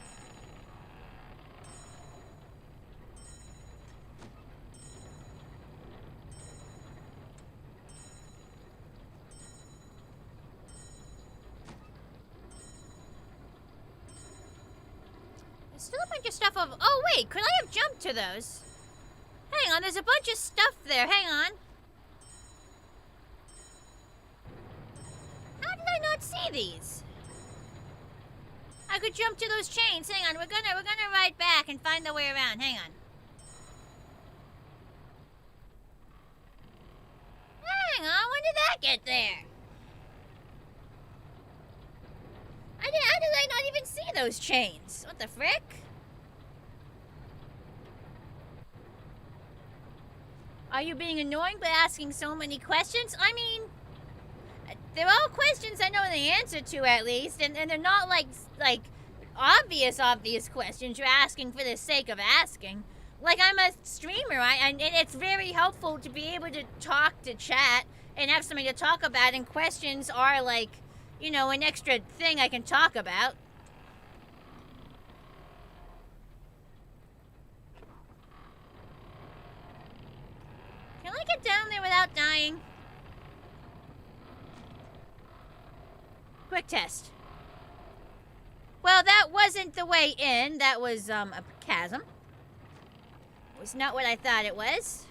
Still a bunch of stuff over... Oh, wait. Could I have jumped to those? Hang on. There's a bunch of stuff there. Hang on. How did I not see these? I could jump to those chains. Hang on. We're gonna ride back and find the way around. Hang on. Hang on. When did that get there? How did I not even see those chains? What the frick? Are you being annoying by asking so many questions? I mean, they're all questions I know the answer to at least, and they're not like obvious questions you're asking for the sake of asking. Like, I'm a streamer, and it's very helpful to be able to talk to chat and have something to talk about, and questions are like, you know, an extra thing I can talk about. Can I get down there without dying? Quick test. Well, that wasn't the way in. That was, a chasm. It was not what I thought it was.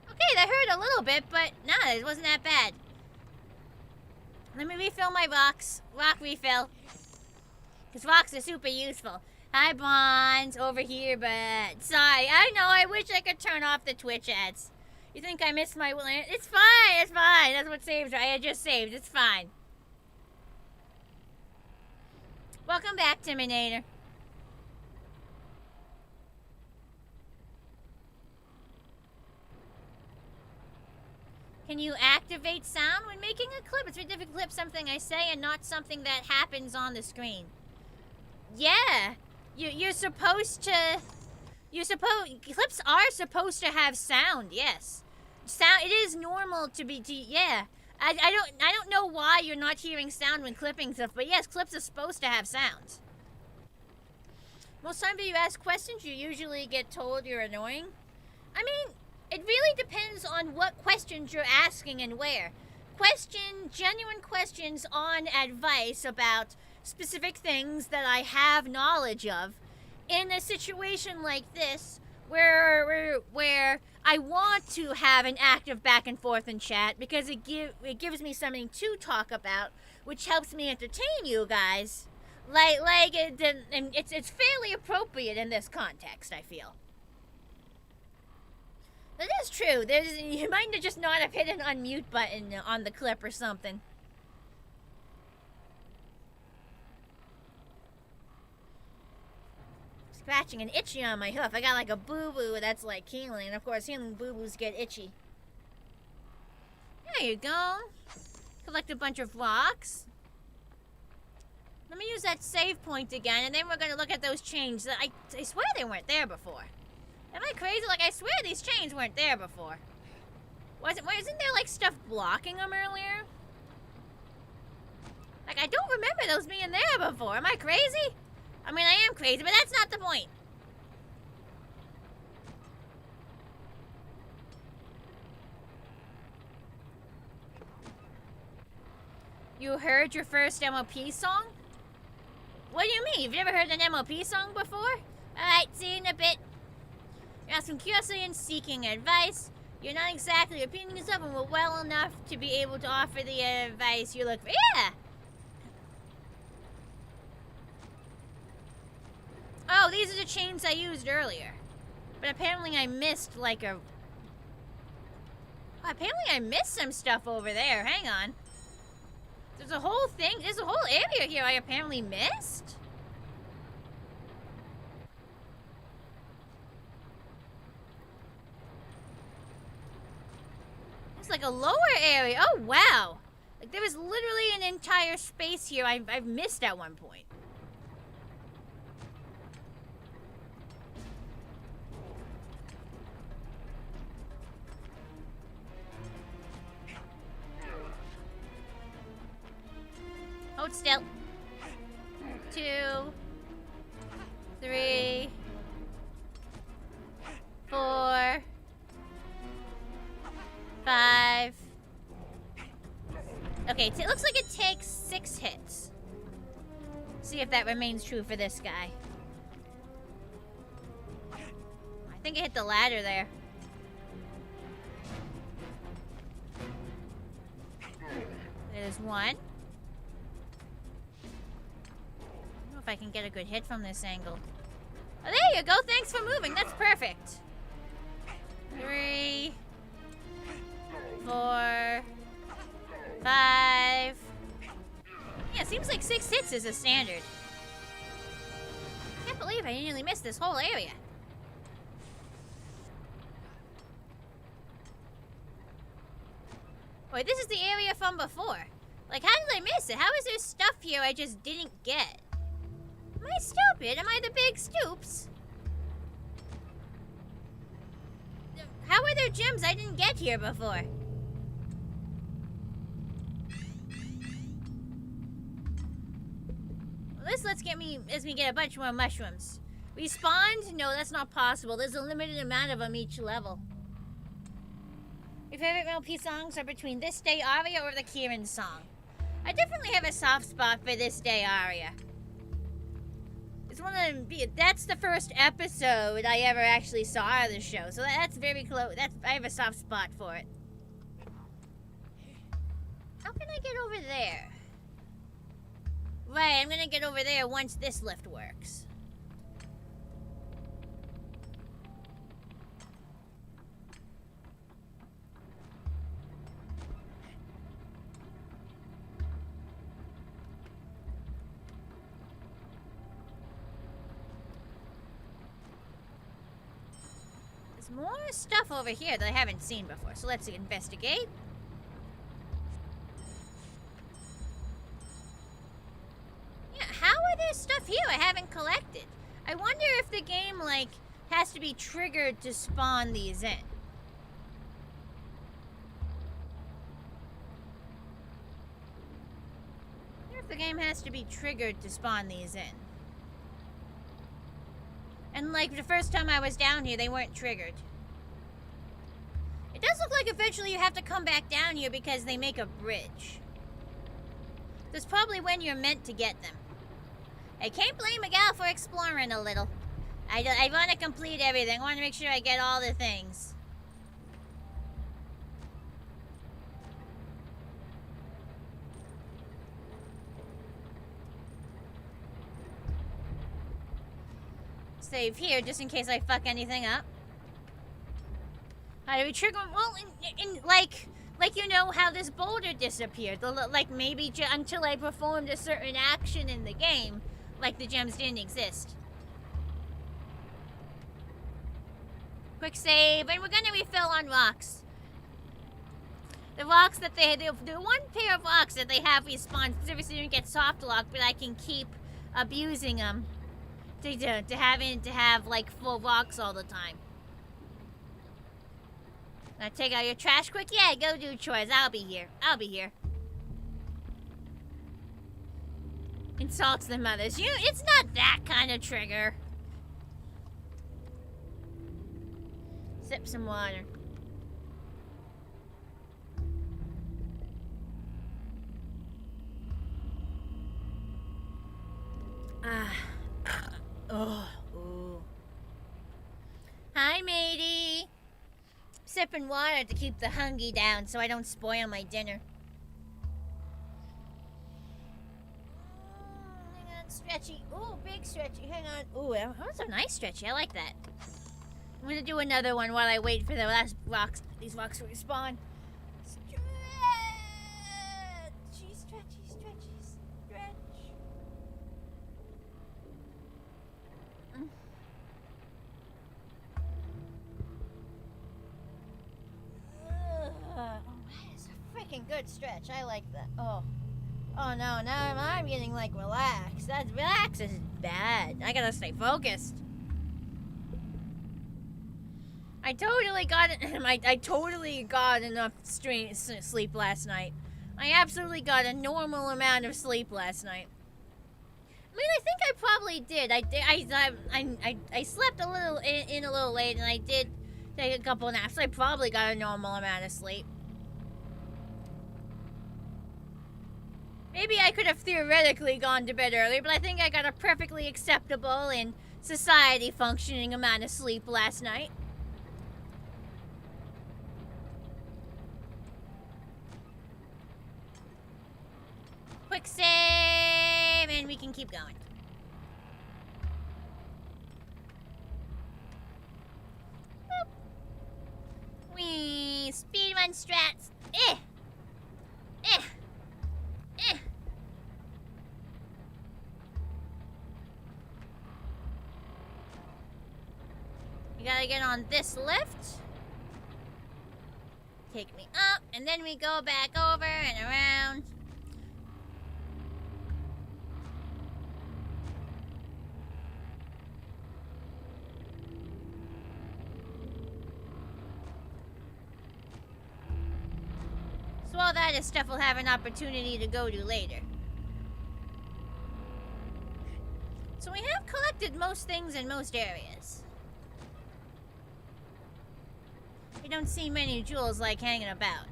Okay, that hurt a little bit, but no, it wasn't that bad. Let me refill my rocks. Rock refill. Because rocks are super useful. Hi, Bonds. Over here, but... Sorry. I know. I wish I could turn off the Twitch ads. You think I missed my... It's fine. It's fine. That's what saves, right? I just saved. It's fine. Welcome back, Timinator. Can you activate sound when making a clip? It's very difficult to clip something I say and not something that happens on the screen. Yeah, you're supposed to. Clips are supposed to have sound. Yes, sound. It is normal to be. Yeah, I don't know why you're not hearing sound when clipping stuff, but yes, clips are supposed to have sound. Most times when you ask questions, you usually get told you're annoying. I mean, it really depends on what questions you're asking and where. Genuine questions on advice about specific things that I have knowledge of. In a situation like this, where I want to have an active back and forth in chat because it gives me something to talk about, which helps me entertain you guys. It's fairly appropriate in this context, I feel. That is true. You might just not have hit an unmute button on the clip or something. Scratching and itchy on my hoof. I got like a boo-boo that's like healing. And of course, healing boo-boos get itchy. There you go. Collect a bunch of rocks. Let me use that save point again, and then we're gonna look at those chains. I swear they weren't there before. Am I crazy? Like, I swear these chains weren't there before. Wasn't there like stuff blocking them earlier? Like, I don't remember those being there before. Am I crazy? I mean, I am crazy, but that's not the point. You heard your first MOP song? What do you mean? You've never heard an MOP song before? Alright, see you in a bit. You're asking curiosity and seeking advice. You're not exactly repeating yourself and were well enough to be able to offer the advice you look for. Yeah! Oh, these are the chains I used earlier. But apparently I missed like a... Oh, apparently I missed some stuff over there. Hang on. There's a whole thing. There's a whole area here I apparently missed. It's like a lower area. Oh, wow. Like there was literally an entire space here I've missed at one point. Hold still. 2, 3, 4, 5. Okay, it looks like it takes 6 hits. See if that remains true for this guy. I think I hit the ladder there. There's 1. If I can get a good hit from this angle. Oh, there you go. Thanks for moving. That's perfect. 3, 4, 5. Yeah, seems like 6 hits is a standard. Can't believe I nearly missed this whole area. Wait, this is the area from before. Like, how did I miss it? How is there stuff here I just didn't get? Am I stupid? Am I the big stoops? How are there gems I didn't get here before? Well, this lets me get a bunch more mushrooms. Respawned? No, that's not possible. There's a limited amount of them each level. Your favorite MLP songs are between This Day Aria or the Kieran song. I definitely have a soft spot for This Day Aria. It's one of the, that's the first episode I ever actually saw of the show, so that's very close. I have a soft spot for it. How can I get over there? Right, I'm gonna get over there once this lift works. more stuff over here that I haven't seen before, so let's investigate. Yeah, how are there stuff here I haven't collected? I wonder if the game, like, has to be triggered to spawn these in. I wonder if the game has to be triggered to spawn these in. And, like, the first time I was down here, they weren't triggered. It does look like eventually you have to come back down here because they make a bridge. That's probably when you're meant to get them. I can't blame a gal for exploring a little. I want to complete everything. I want to make sure I get all the things. Save here just in case I fuck anything up. How do we trigger? Well, like you know how this boulder disappeared. Like maybe until I performed a certain action in the game, like the gems didn't exist. Quick save, and we're gonna refill on rocks. The rocks that the one pair of rocks that they have respawn specifically didn't get soft lock, but I can keep abusing them to have like full rocks all the time. Now take out your trash quick. Yeah, go do chores. I'll be here. I'll be here. Insults the mothers. It's not that kind of trigger. Sip some water. Oh. Ooh. Hi, matey. Sipping water to keep the hungry down so I don't spoil my dinner. Hang on, stretchy. Ooh, big stretchy. Hang on. Ooh, that's a nice stretchy. I like that. I'm gonna do another one while I wait for the last rocks. These rocks to respawn. Stretchy, stretchy, stretchy, stretch. Oh, that is a freaking good stretch. I like that. Oh no, now I'm getting like relaxed. Relax is bad. I gotta stay focused. I totally got it. I totally got enough sleep last night. I absolutely got a normal amount of sleep last night. I mean, I think I probably did. I slept a little in a little late, and I did take a couple naps. I probably got a normal amount of sleep. Maybe I could have theoretically gone to bed earlier, but I think I got a perfectly acceptable and society functioning amount of sleep last night. Quick save, and we can keep going. Boop. Wee, speed run strats. Eh. You gotta get on this lift. Take me up, and then we go back over and around. So all that is stuff we'll have an opportunity to go to later. So we have collected most things in most areas. We don't see many jewels like hanging about.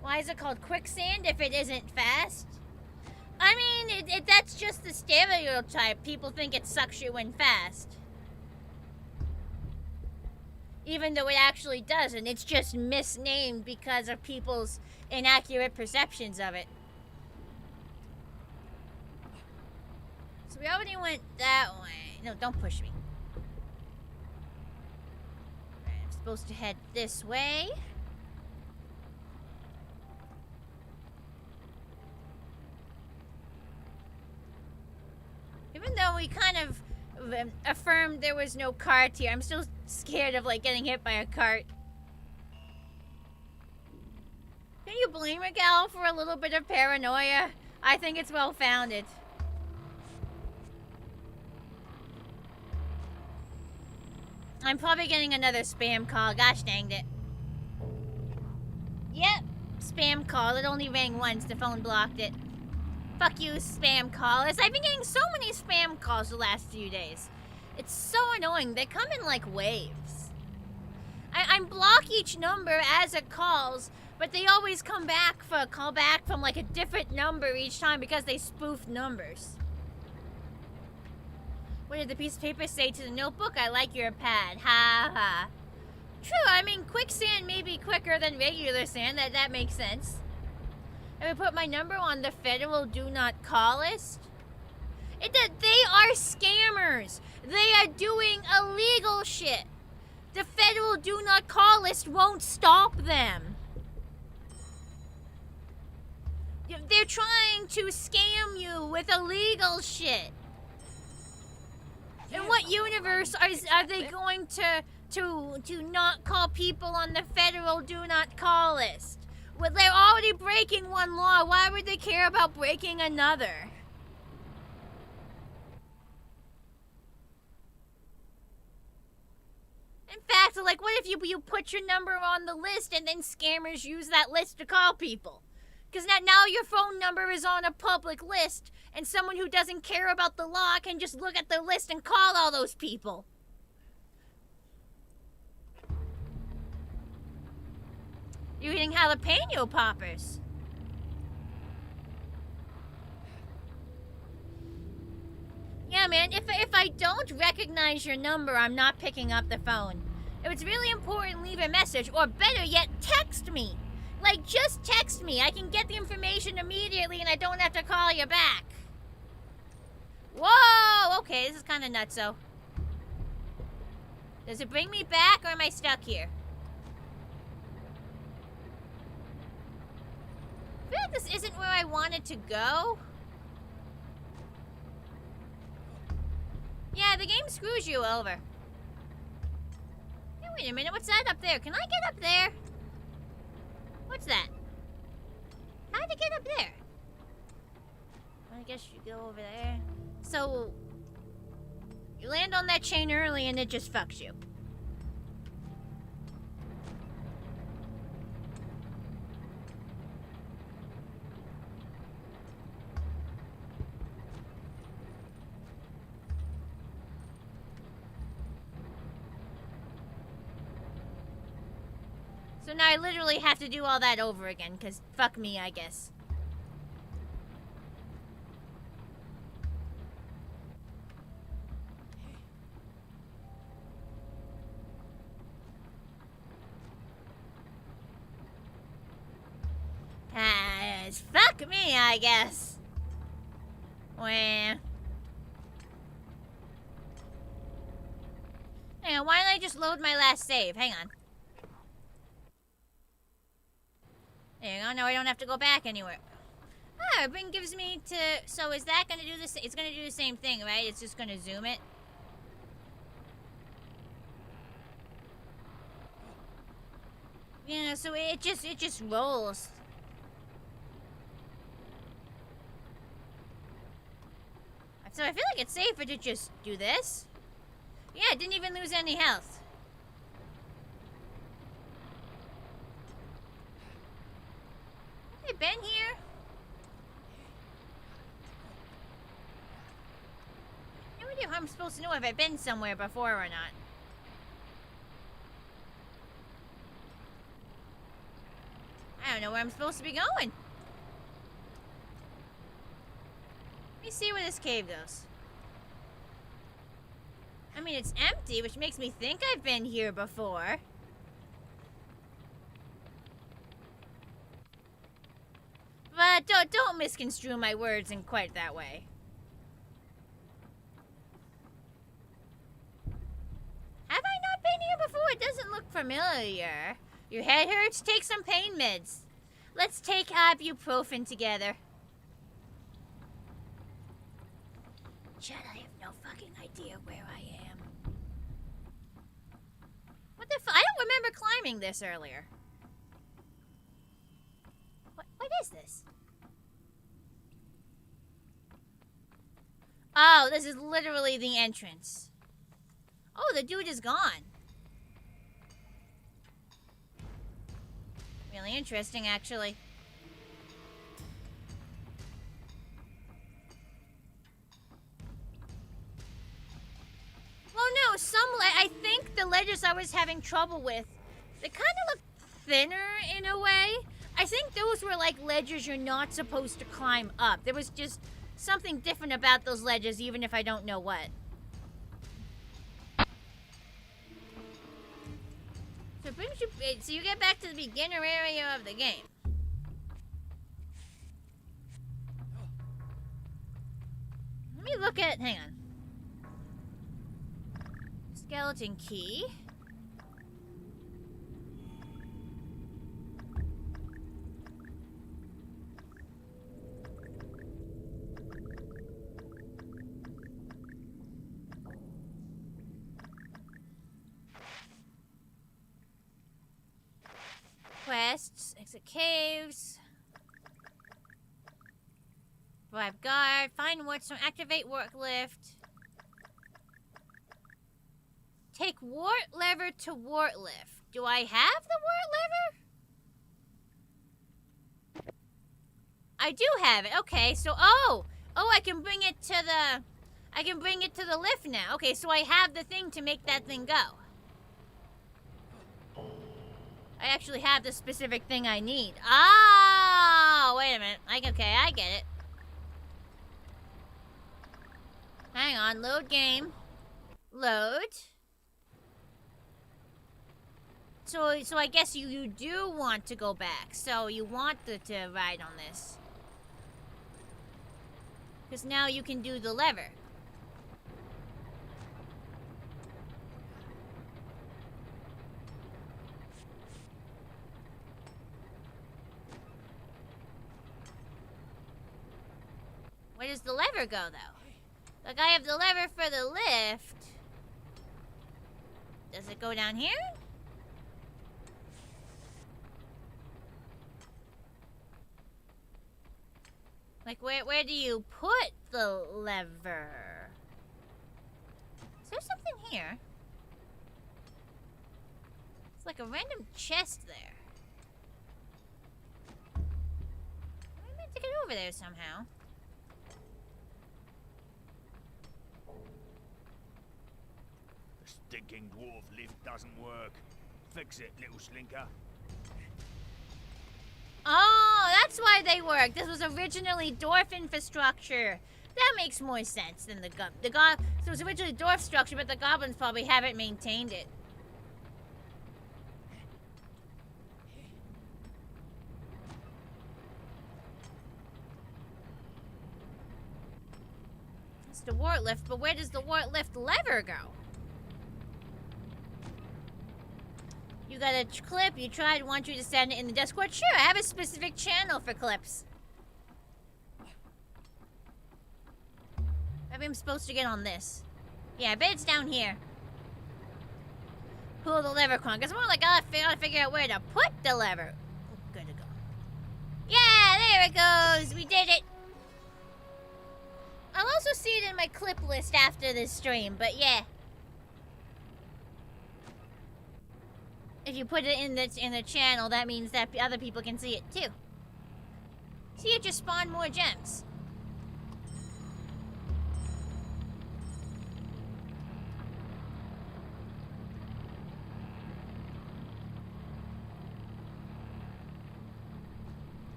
Why is it called quicksand if it isn't fast? I mean, that's just the stereotype. People think it sucks you in fast. Even though it actually doesn't. It's just misnamed because of people's inaccurate perceptions of it. So we already went that way. No, don't push me. Alright, I'm supposed to head this way. Even though we kind of affirmed there was no cart here. I'm still scared of, like, getting hit by a cart. Can you blame a gal for a little bit of paranoia? I think it's well-founded. I'm probably getting another spam call. Gosh dang it. Yep. Spam call. It only rang once. The phone blocked it. Fuck you, spam callers. I've been getting so many spam calls the last few days. It's so annoying. They come in like waves. I block each number as it calls, but they always come back for a call back from like a different number each time because they spoof numbers. What did the piece of paper say to the notebook? I like your pad. Ha ha. True, I mean, quicksand may be quicker than regular sand. That makes sense. I would put my number on the federal do not call list. They are scammers. They are doing illegal shit. The federal do not call list won't stop them. They're trying to scam you with illegal shit. In what universe are they going to not call people on the federal do not call list? Well, they're already breaking one law. Why would they care about breaking another? In fact, like, what if you put your number on the list and then scammers use that list to call people? Because now your phone number is on a public list, and someone who doesn't care about the law can just look at the list and call all those people. You're eating jalapeno poppers. Yeah, man, if I don't recognize your number, I'm not picking up the phone. If it's really important, leave a message, or better yet, text me. Like, just text me. I can get the information immediately and I don't have to call you back. Whoa! Okay, this is kind of nutso. Does it bring me back or am I stuck here? I feel like this isn't where I wanted to go. Yeah, the game screws you over. Hey, wait a minute. What's that up there? Can I get up there? What's that? How'd I get up there? I guess you go over there. So, you land on that chain early and it just fucks you. So now I literally have to do all that over again, because fuck me, I guess. Fuck me, I guess. Well. Hang on, why don't I just load my last save? Hang on. There you go, now I don't have to go back anywhere. Ah, it gives me to... So is that gonna do this? It's gonna do the same thing, right? It's just gonna zoom it. Yeah, so it just rolls. So I feel like it's safer to just do this. Yeah, it didn't even lose any health. Have I been here? No idea how I'm supposed to know if I've been somewhere before or not. I don't know where I'm supposed to be going. Let me see where this cave goes. I mean, it's empty, which makes me think I've been here before. But don't misconstrue my words in quite that way. Have I not been here before? It doesn't look familiar. Your head hurts? Take some pain meds. Let's take ibuprofen together. Chad, I have no fucking idea idea where I am. What the I don't remember climbing this earlier. What is this? Oh, this is literally the entrance. Oh, the dude is gone. Really interesting, actually. Well, no, I think the ledges I was having trouble with, they kind of look thinner in a way. I think those were like ledges you're not supposed to climb up. There was just something different about those ledges, even if I don't know what. So it brings you, so you get back to the beginner area of the game. Let me look at, hang on. Skeleton key. Quests, exit caves. Bribe guard, find wartstone, activate work lift. Take wart lever to wart lift. Do I have the wart lever? I do have it. Okay, so oh, I can bring it to the lift now. Okay, so I have the thing to make that thing go. I actually have the specific thing I need. Oh, wait a minute. Okay, I get it. Hang on, load game. Load. So I guess you do want to go back. So you want to ride on this. Because now you can do the lever. Where does the lever go, though? Like, I have the lever for the lift. Does it go down here? Like, where do you put the lever? Is there something here? It's like a random chest there. I meant to get over there somehow. The stinking dwarf lift doesn't work. Fix it, little slinker. Oh, that's why they work. This was originally dwarf infrastructure. That makes more sense than so it was originally dwarf structure, but the goblins probably haven't maintained it. It's the wart lift, but where does the wart lift lever go? You got a clip you tried, want you to send it in the Discord? Sure, I have a specific channel for clips. Maybe I'm supposed to get on this. Yeah, I bet it's down here. Pull the lever, Kronk. It's more like I gotta figure out where to put the lever. Oh, good to go. Yeah, there it goes. We did it. I'll also see it in my clip list after this stream, but yeah. If you put it in the channel, that means that other people can see it too. See, it just spawned more gems.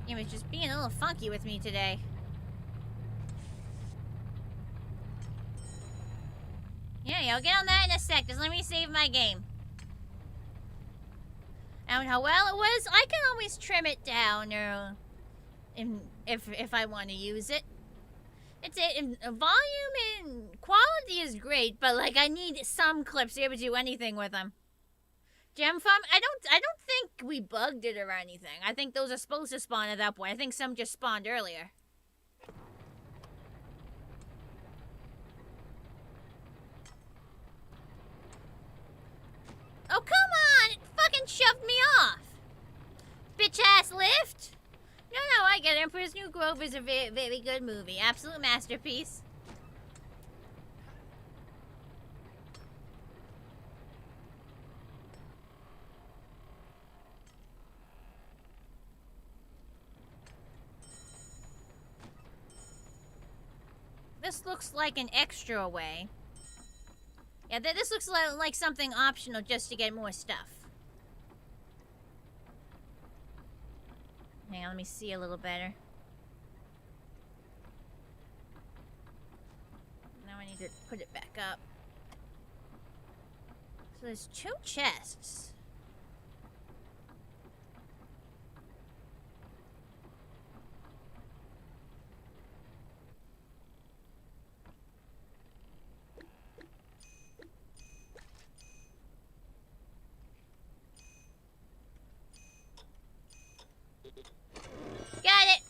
It was just being a little funky with me today. Yeah, I'll get on that in a sec. Just let me save my game. And how well it was, I can always trim it down, or if I want to use it. Volume and quality is great, but like I need some clips to be able to do anything with them. Gem farm? I don't think we bugged it or anything. I think those are supposed to spawn at that point. I think some just spawned earlier. Oh, come on! It fucking shoved me off! Bitch-ass lift! No, I get it. Emperor's New Groove is a very, very good movie. Absolute masterpiece. This looks like an extra way. Yeah, this looks like something optional just to get more stuff. Hang on, let me see a little better. Now I need to put it back up. So there's 2 chests. Got it!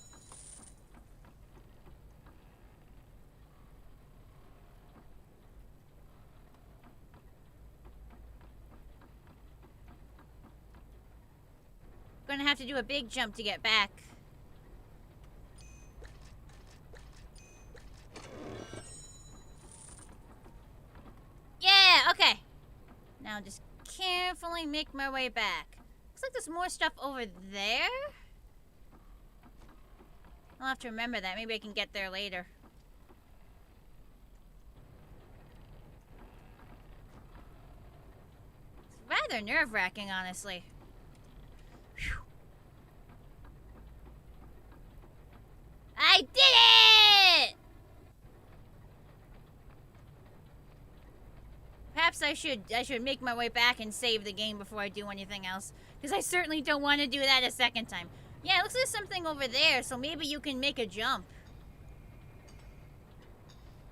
Gonna have to do a big jump to get back. Yeah, okay. Now just carefully make my way back. Looks like there's more stuff over there. I'll have to remember that. Maybe I can get there later. It's rather nerve-wracking, honestly. Whew. I did it! Perhaps I should make my way back and save the game before I do anything else. Because I certainly don't want to do that a second time. Yeah, it looks like there's something over there, so maybe you can make a jump.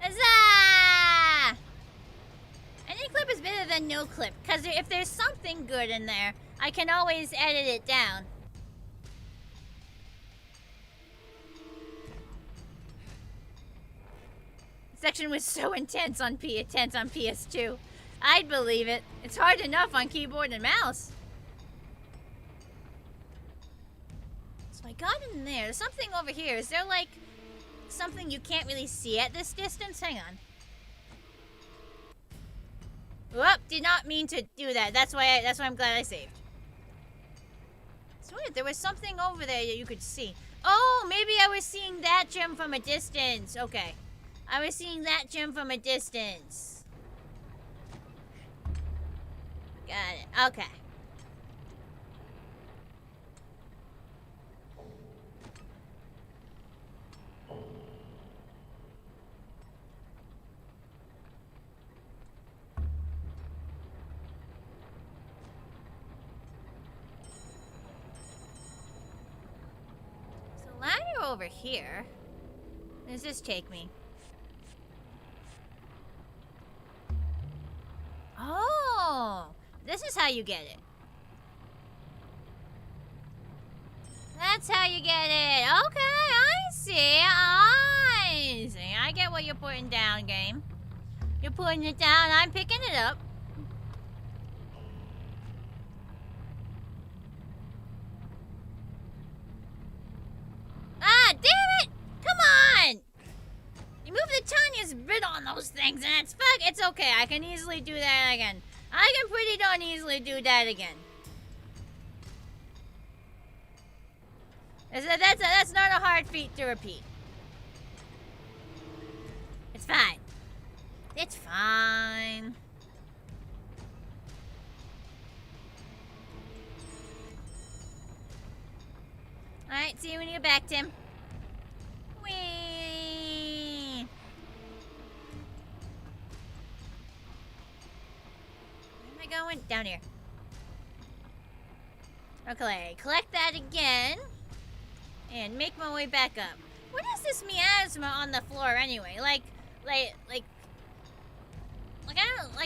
Huzzah! Any clip is better than no clip, because if there's something good in there, I can always edit it down. The section was so intense on PS2. I'd believe it. It's hard enough on keyboard and mouse. I got in there. There's something over here. Is there like something you can't really see at this distance? Hang on. Whoop! Did not mean to do that. That's why I'm glad I saved. So wait, there was something over there that you could see. Oh, maybe I was seeing that gem from a distance. Okay, I was seeing that gem from a distance. Got it. Okay. Ladder over here. Where does this take me? Oh, this is how you get it. That's how you get it. Okay, I see. I see. I get what you're putting down, game. You're putting it down. I'm picking it up. Ah, damn it! Come on! You moved the tiniest bit on those things, and it's okay. I can easily do that again. I can pretty darn easily do that again. That's not a hard feat to repeat. It's fine. It's fine. Alright, see you when you get back, Tim. Whee! Where am I going? Down here. Okay, collect that again. And make my way back up. What is this miasma on the floor anyway? I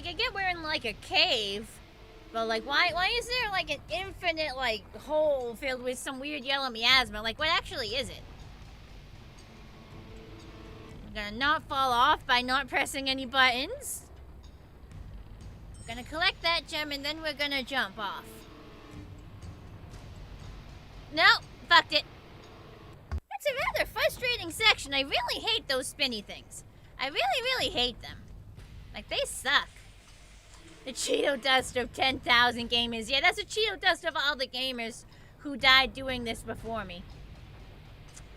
get we're in like a cave, But like, why is there like an infinite like hole filled with some weird yellow miasma? Like, what actually is it? I'm gonna not fall off by not pressing any buttons. We're gonna collect that gem and then we're gonna jump off. Nope, fucked it. That's a rather frustrating section. I really hate those spinny things. I really hate them. Like, they suck. The Cheeto dust of 10,000 gamers. Yeah, that's a Cheeto dust of all the gamers who died doing this before me.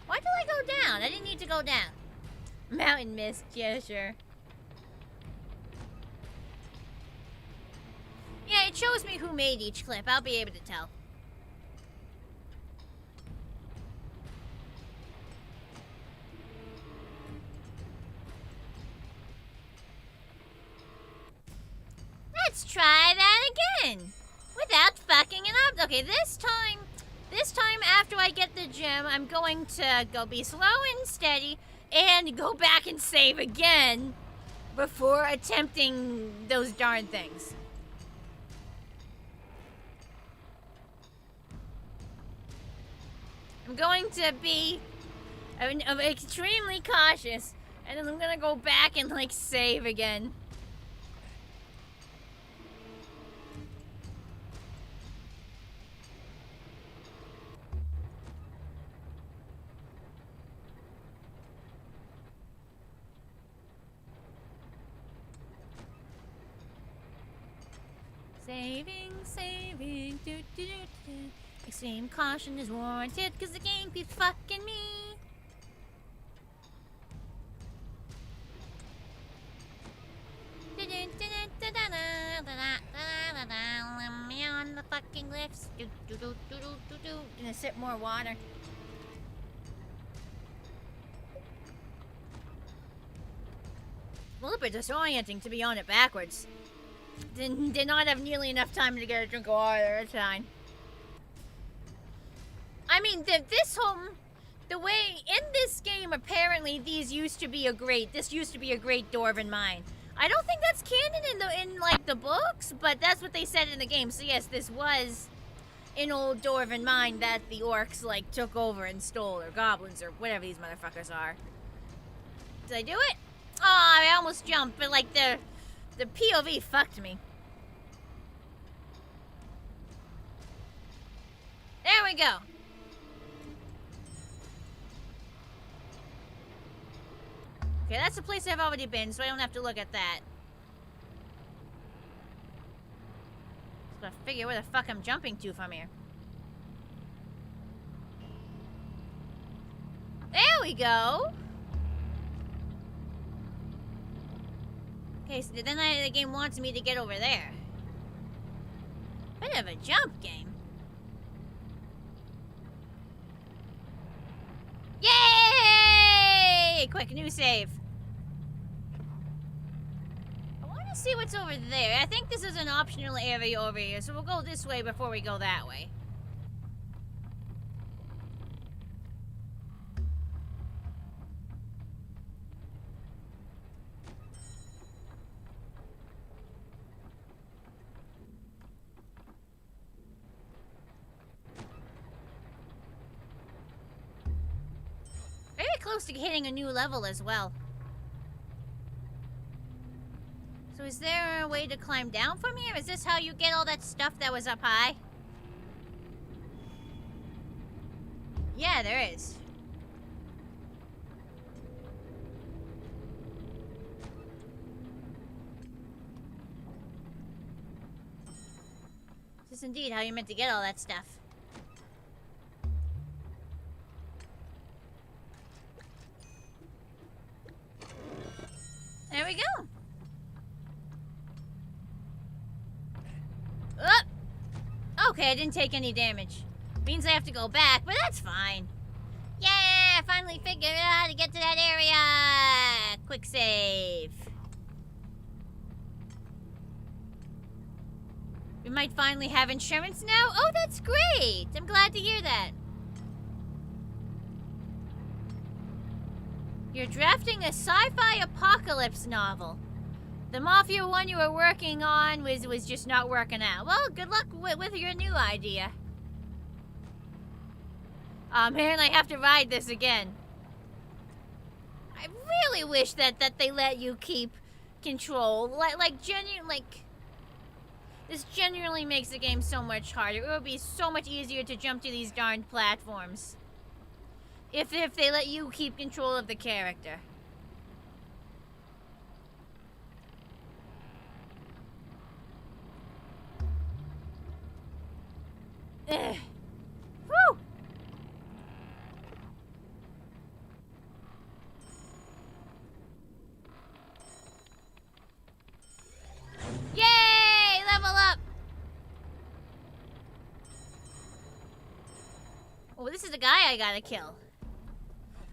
Why did I go down? I didn't need to go down. Mountain mist, yeah, sure. Yeah, it shows me who made each clip. I'll be able to tell. Let's try that again. Without fucking it up. Okay, this time after I get the gem, I'm going to go be slow and steady and go back and save again before attempting those darn things. I'm going to be extremely cautious, and then I'm gonna go back and like save again. Saving, do. Extreme caution is warranted, cause the game keeps fucking me. Me on the fucking lifts. Gonna sip more water. Well, a bit disorienting to be on it backwards. Did not have nearly enough time to get a drink of water. That's fine. I mean, the way in this game, apparently this used to be a great dwarven mine. I don't think that's canon in like the books, but that's what they said in the game. So yes, this was an old dwarven mine that the orcs like took over and stole, or goblins, or whatever these motherfuckers are. Did I do it? Oh, I almost jumped, but like the POV fucked me. There we go. Okay, that's the place I've already been, so I don't have to look at that. Just gotta figure where the fuck I'm jumping to from here. There we go. Okay, so then the game wants me to get over there. Bit of a jump game. Yay! Quick, new save. I want to see what's over there. I think this is an optional area over here, so we'll go this way before we go that way. Close to hitting a new level as well. So is there a way to climb down from here? Is this how you get all that stuff that was up high? Yeah, there is. This is indeed how you're meant to get all that stuff. There we go. Okay, I didn't take any damage. Means I have to go back, but that's fine. Yeah, I finally figured out how to get to that area. Quick save. We might finally have insurance now. Oh, that's great. I'm glad to hear that. You're drafting a sci-fi apocalypse novel. The Mafia one you were working on was just not working out. Well, good luck with your new idea. Oh man, I have to ride this again. I really wish that they let you keep control. This genuinely makes the game so much harder. It would be so much easier to jump to these darned platforms. If they let you keep control of the character. Ugh. Woo! Yay! Level up! Oh, this is the guy I gotta kill.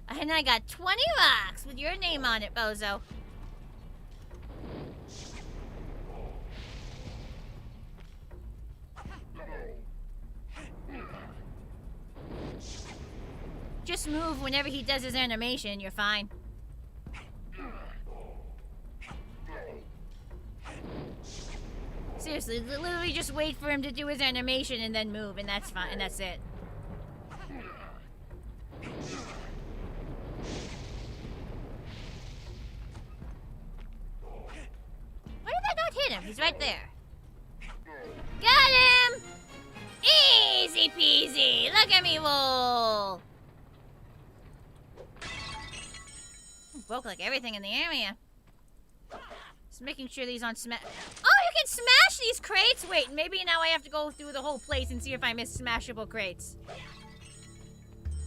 And I got 20 rocks with your name on it, bozo. Just move whenever he does his animation, you're fine. Seriously, literally just wait for him to do his animation and then move, and that's fine, and that's it. Why did that not hit him? He's right there. Got him! Easy peasy! Look at me roll! Broke like everything in the area. Just making sure these aren't smash. Oh, you can smash these crates? Wait, maybe now I have to go through the whole place and see if I miss smashable crates.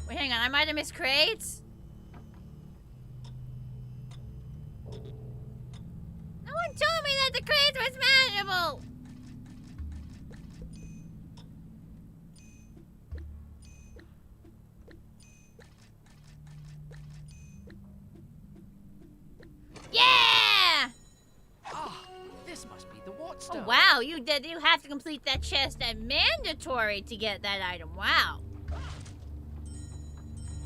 Wait, hang on, I might have missed crates. No one told me that the crates were smashable. Yeah! Ah, this must be the Watt stone. Oh wow, you have to complete that chest and mandatory to get that item. Wow.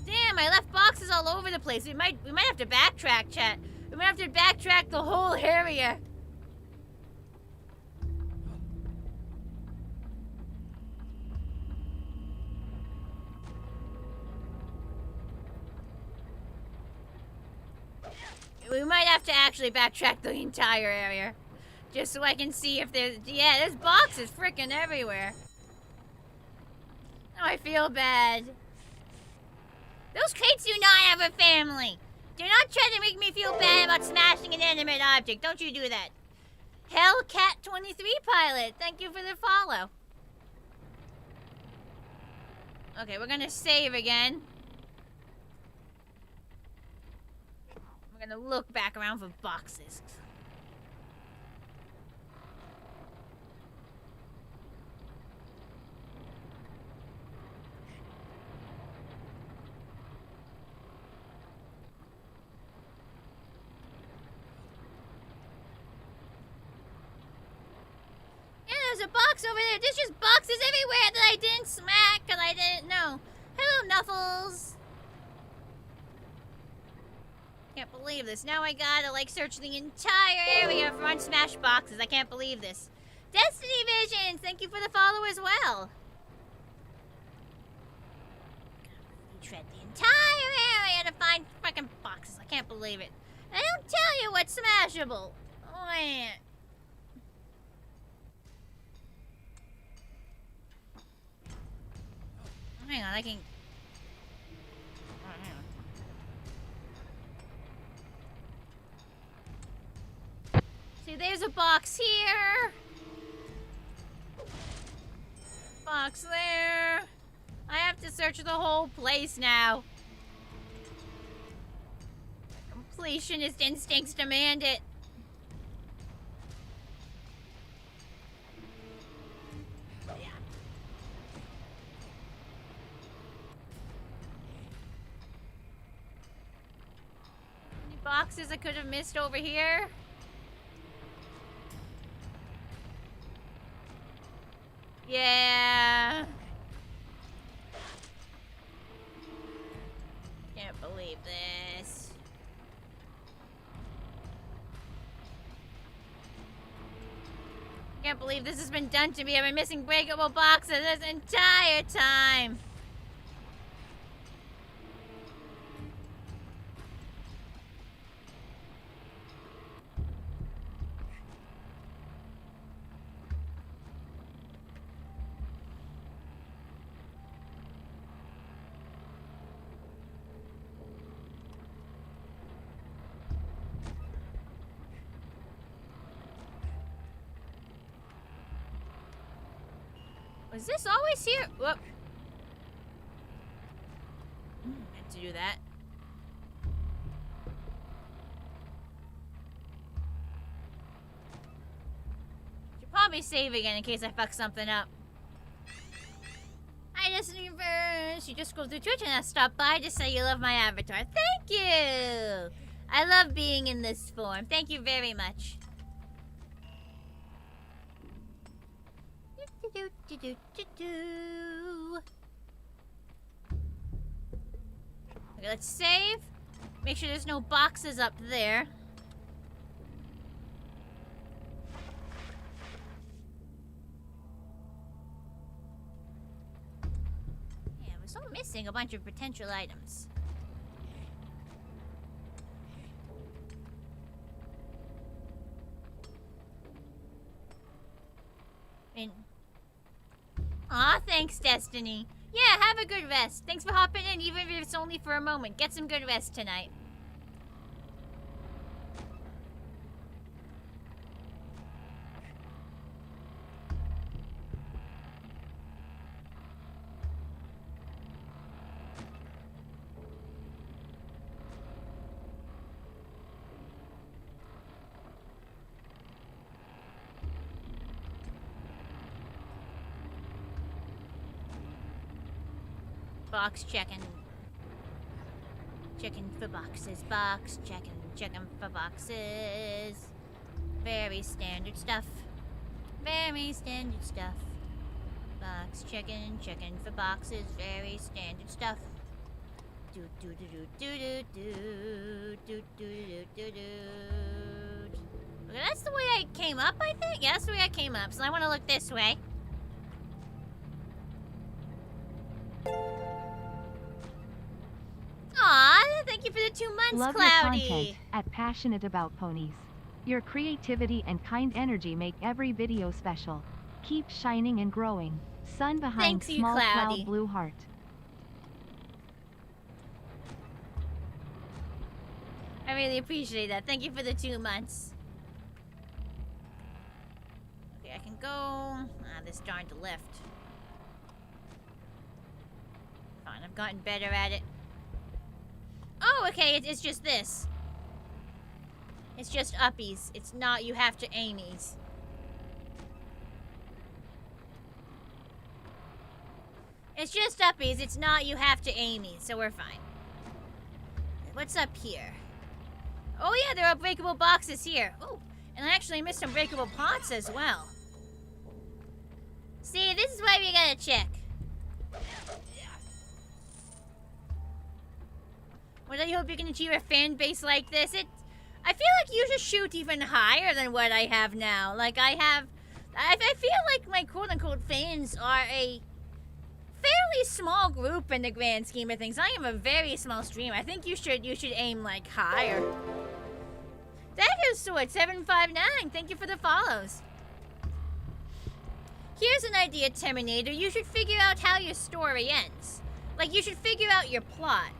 Damn, I left boxes all over the place. We might have to backtrack, chat. We might have to backtrack the whole area. We might have to actually backtrack the entire area. Just so I can see if there's... Yeah, there's boxes freaking everywhere. Oh, I feel bad. Those crates do not have a family. Do not try to make me feel bad about smashing an inanimate object. Don't you do that. Hellcat23 Pilot, thank you for the follow. Okay, we're gonna save again. We're gonna look back around for boxes. Yeah, there's a box over there. There's just boxes everywhere that I didn't smack because I didn't know. Hello, Nuffles. Can't believe this. Now I gotta, like, search the entire area for unsmashed boxes. I can't believe this. Destiny Visions, thank you for the follow as well. We tread the entire area to find fucking boxes. I can't believe it. And I don't tell you what's smashable. Oh, man. Hang on, I can... See, there's a box here. Box there. I have to search the whole place now. Completionist instincts demand it. Any boxes I could have missed over here? Yeah. Can't believe this. can't believe this has been done to me. I've been missing breakable boxes this entire time. Was this always here? Whoop. Meant to do that. Should probably save again in case I fuck something up. Hi, Destinyverse. You just scrolled through Twitch and I stopped by to say you love my avatar. Thank you! I love being in this form. Thank you very much. Okay, let's save. Make sure there's no boxes up there. Yeah, we're still missing a bunch of potential items. Aw, thanks, Destiny. Yeah, have a good rest. Thanks for hopping in, even if it's only for a moment. Get some good rest tonight. Box checking. Checking for boxes. Box checking. Checking for boxes. Very standard stuff. Very standard stuff. Box checking. Checking for boxes. Very standard stuff. Do do do do do do do do do do do. Okay, that's the way I came up, I think. Yeah, that's the way I came up. So I want to look this way. Aw, thank you for the 2 months, Love Cloudy. your content at Passionate About Ponies. Your creativity and kind energy make every video special. Keep shining and growing. Sun behind Thanks, you, small Cloudy. cloud blue heart. I really appreciate that. Thank you for the 2 months. Okay, I can go. This darned lift. Fine, I've gotten better at it. Oh, okay, it's just this. It's just uppies. It's not you have to aimies. It's just uppies. It's not you have to aimies, so we're fine. What's up here? Oh yeah, there are breakable boxes here. Oh, and I actually missed some breakable pots as well. See, this is why we gotta check. Well, I hope you can achieve a fan base like this. I feel like you should shoot even higher than what I have now. Like, I feel like my quote-unquote fans are a fairly small group in the grand scheme of things. I am a very small stream. I think you should aim, like, higher. Thank you, Sword759. Thank you for the follows. Here's an idea, Terminator. You should figure out how your story ends. Like, you should figure out your plot.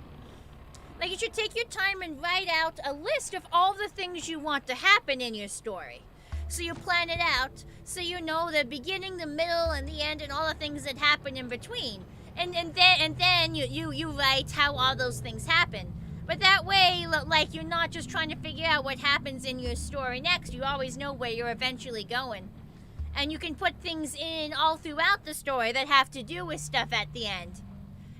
Like, you should take your time and write out a list of all the things you want to happen in your story. So you plan it out, so you know the beginning, the middle, and the end, and all the things that happen in between. And then you write how all those things happen. But that way, like, you're not just trying to figure out what happens in your story next. You always know where you're eventually going. And you can put things in all throughout the story that have to do with stuff at the end.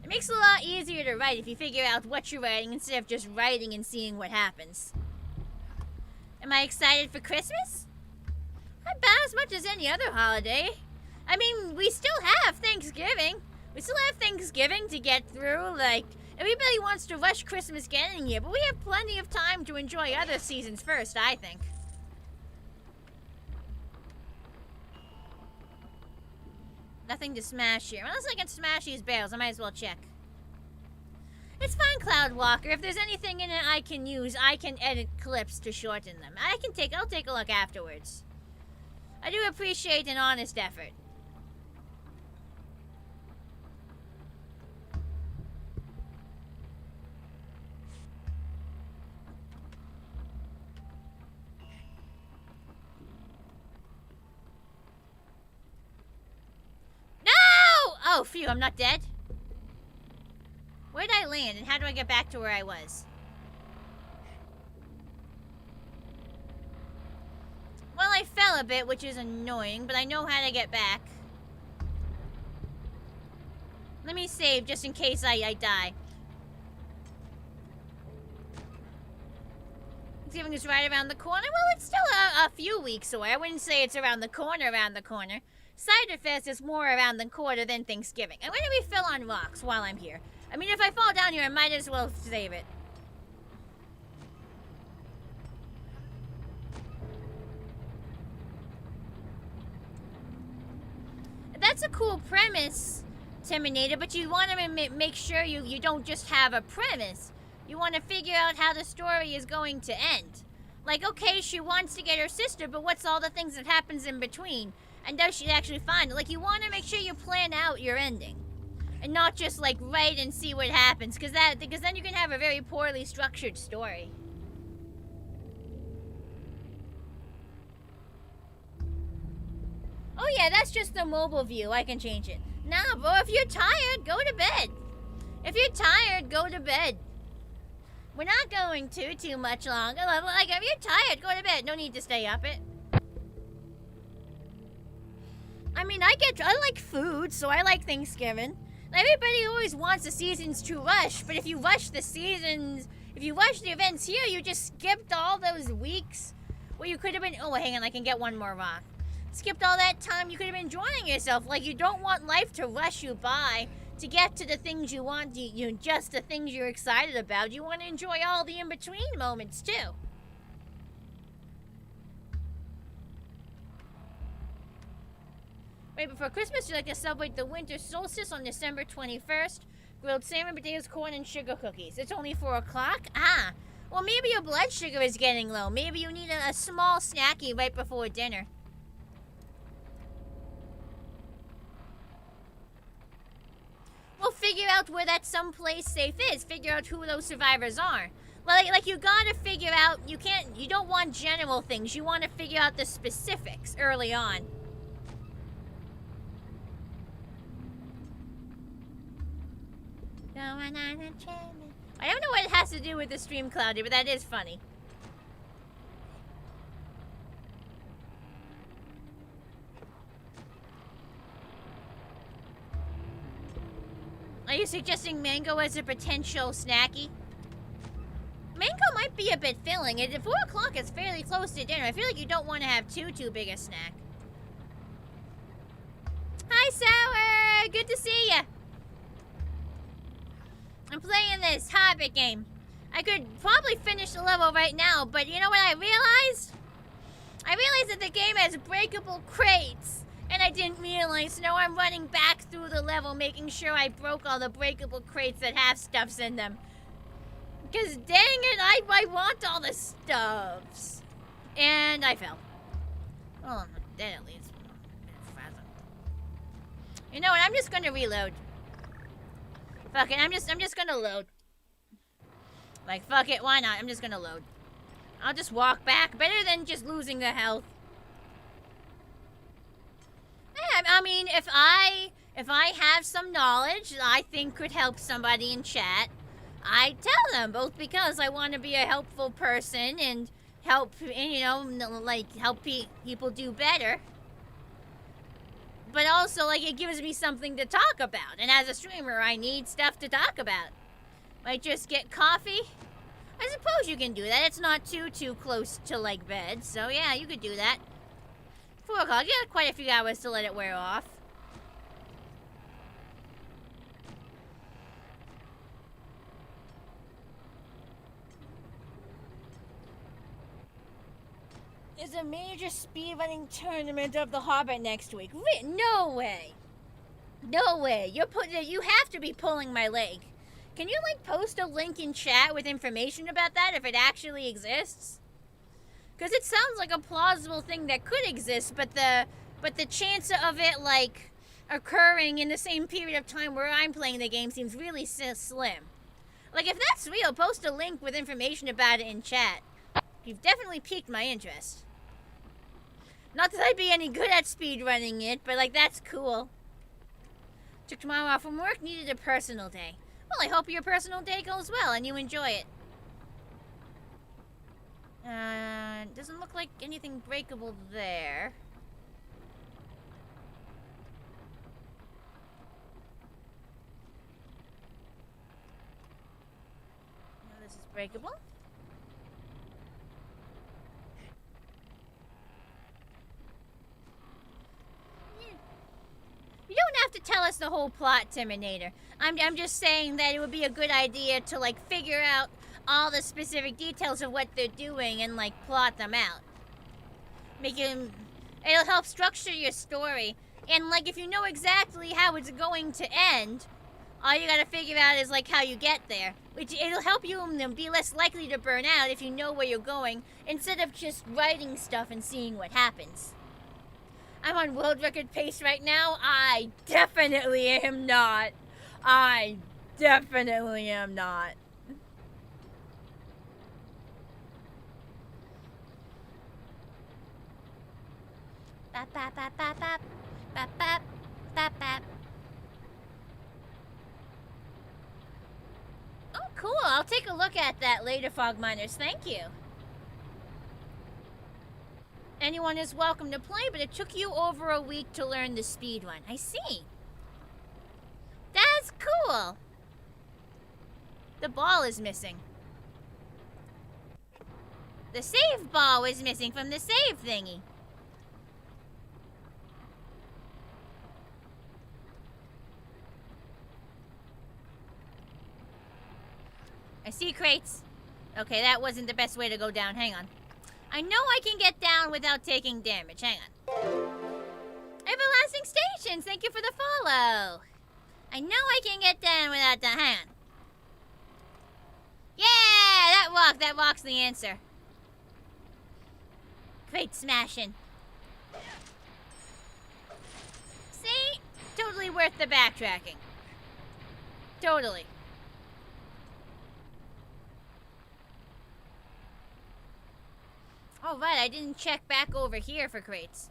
It makes it a lot easier to write if you figure out what you're writing instead of just writing and seeing what happens. Am I excited for Christmas? Not about as much as any other holiday. I mean, we still have Thanksgiving. We still have Thanksgiving to get through. Like, everybody wants to rush Christmas getting here, but we have plenty of time to enjoy other seasons first, I think. Nothing to smash here. Unless I can smash these barrels, I might as well check. It's fine, Cloud Walker. If there's anything in it I can use, I can edit clips to shorten them. I'll take a look afterwards. I do appreciate an honest effort. No! Oh, phew, I'm not dead. Where'd I land, and how do I get back to where I was? Well, I fell a bit, which is annoying, but I know how to get back. Let me save, just in case I die. Thanksgiving is right around the corner. Well, it's still a few weeks away. I wouldn't say it's around the corner. Cider Fest is more around the corner than Thanksgiving. I'm going to refill on rocks while I'm here. I mean, if I fall down here, I might as well save it. That's a cool premise, Terminator, but you want to make sure you don't just have a premise. You want to figure out how the story is going to end. Like, okay, she wants to get her sister, but what's all the things that happens in between? And does she actually find it? Like, you want to make sure you plan out your ending. And not just, like, write and see what happens. Because then you can have a very poorly structured story. Oh yeah, that's just the mobile view. I can change it. Nah, bro, if you're tired, go to bed. If you're tired, go to bed. We're not going too much longer. Like, if you're tired, go to bed. No need to stay up it. I mean, I like food, so I like Thanksgiving. Everybody always wants the seasons to rush, but if you rush the seasons, if you rush the events here, you just skipped all those weeks where you could have been, oh, hang on, I can get one more rock. Skipped all that time you could have been enjoying yourself. Like, you don't want life to rush you by to get to the things you want, just the things you're excited about. You want to enjoy all the in-between moments, too. Right before Christmas, you like to celebrate the winter solstice on December 21st. Grilled salmon, potatoes, corn, and sugar cookies. It's only 4 o'clock? Ah, well, maybe your blood sugar is getting low. Maybe you need a small snacky right before dinner. Well, figure out where that someplace safe is. Figure out who those survivors are. Well, like you gotta figure out, you don't want general things. You want to figure out the specifics early on. I don't know what it has to do with the stream, Cloudy, but that is funny. Are you suggesting mango as a potential snacky? Mango might be a bit filling. At 4 o'clock, it's fairly close to dinner. I feel like you don't want to have too big a snack. Hi, Sour! Good to see ya! I'm playing this Hobbit game. I could probably finish the level right now, but you know what I realized? I realized that the game has breakable crates, and I didn't realize. So now I'm running back through the level, making sure I broke all the breakable crates that have stuffs in them. Because dang it, I want all the stuffs. And I fell. Well, I'm not dead at least. You know what, I'm just gonna reload. Fuck it, I'm just gonna load. Like, fuck it, why not? I'm just gonna load. I'll just walk back. Better than just losing the health. Yeah, I mean, if I have some knowledge that I think could help somebody in chat, I tell them, both because I want to be a helpful person and help, you know, like, help people do better. But also, like, it gives me something to talk about. And as a streamer, I need stuff to talk about. Might just get coffee. I suppose you can do that. It's not too close to, like, bed. So, yeah, you could do that. 4 o'clock. You got quite a few hours to let it wear off. There's a major speedrunning tournament of the Hobbit next week. No way! No way. You have to be pulling my leg. Can you like post a link in chat with information about that if it actually exists? Because it sounds like a plausible thing that could exist, but the chance of it like occurring in the same period of time where I'm playing the game seems really slim. Like if that's real, post a link with information about it in chat. You've definitely piqued my interest. Not that I'd be any good at speedrunning it, but like that's cool. Took tomorrow off from work, needed a personal day. Well, I hope your personal day goes well and you enjoy it. Doesn't look like anything breakable there. No, this is breakable. You don't have to tell us the whole plot, Terminator. I'm just saying that it would be a good idea to like figure out all the specific details of what they're doing and like plot them out. It'll help structure your story. And like if you know exactly how it's going to end, all you gotta figure out is like how you get there. Which it'll help you be less likely to burn out if you know where you're going, instead of just writing stuff and seeing what happens. I'm on world record pace right now. I definitely am not. I definitely am not. Bap, bap, bap, bap, bap. Bap, bap, bap, bap. Oh, cool. I'll take a look at that later, Fog Miners. Thank you. Anyone is welcome to play, but it took you over a week to learn the speed run. I see. That's cool. The ball is missing. The save ball was missing from the save thingy. I see crates. Okay, that wasn't the best way to go down. Hang on. I know I can get down without taking damage. Hang on. Everlasting Stations, thank you for the follow. I know I can get down without the... Hang on. Yeah, that walk's the answer. Crate smashing. See? Totally worth the backtracking. Totally. Oh, right, I didn't check back over here for crates.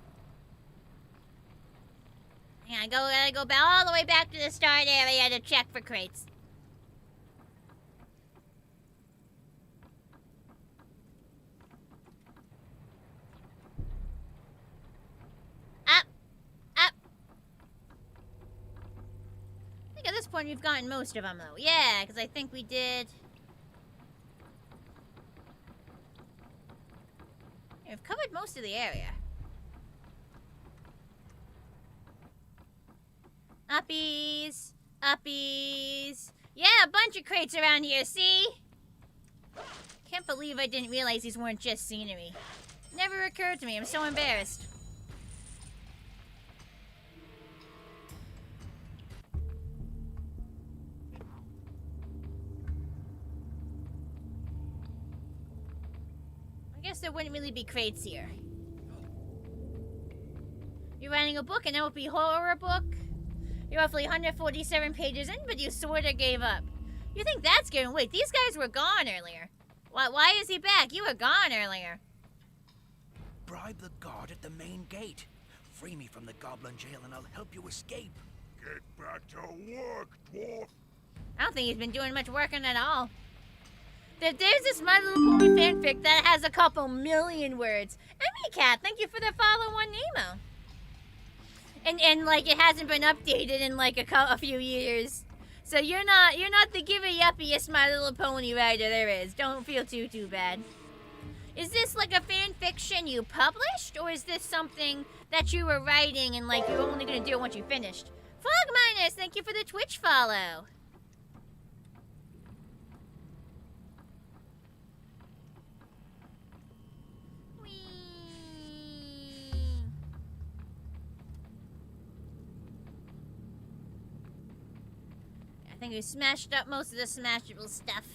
Yeah, I gotta go back all the way back to the start area to check for crates. Up! Up! I think at this point we've gotten most of them, though. Yeah, because I think we did... We've covered most of the area. Uppies! Uppies! Yeah, a bunch of crates around here, see? Can't believe I didn't realize these weren't just scenery. Never occurred to me, I'm so embarrassed. I guess there wouldn't really be crates here. You're writing a book, an LP horror book? You're roughly 147 pages in, but you sorta gave up. You think that's good? Wait, these guys were gone earlier. Why is he back? You were gone earlier. Bribe the guard at the main gate. Free me from the goblin jail and I'll help you escape. Get back to work, dwarf. I don't think he's been doing much working at all. There's this My Little Pony fanfic that has a couple million words. Emmy Cat, thank you for the follow on Nemo. And like it hasn't been updated in like a few years. So you're not the giver-yuppiest My Little Pony writer there is. Don't feel too bad. Is this like a fan fiction you published, or is this something that you were writing and like you're only gonna do it once you finished? Fog Minus, thank you for the Twitch follow. think we smashed up most of the smashable stuff.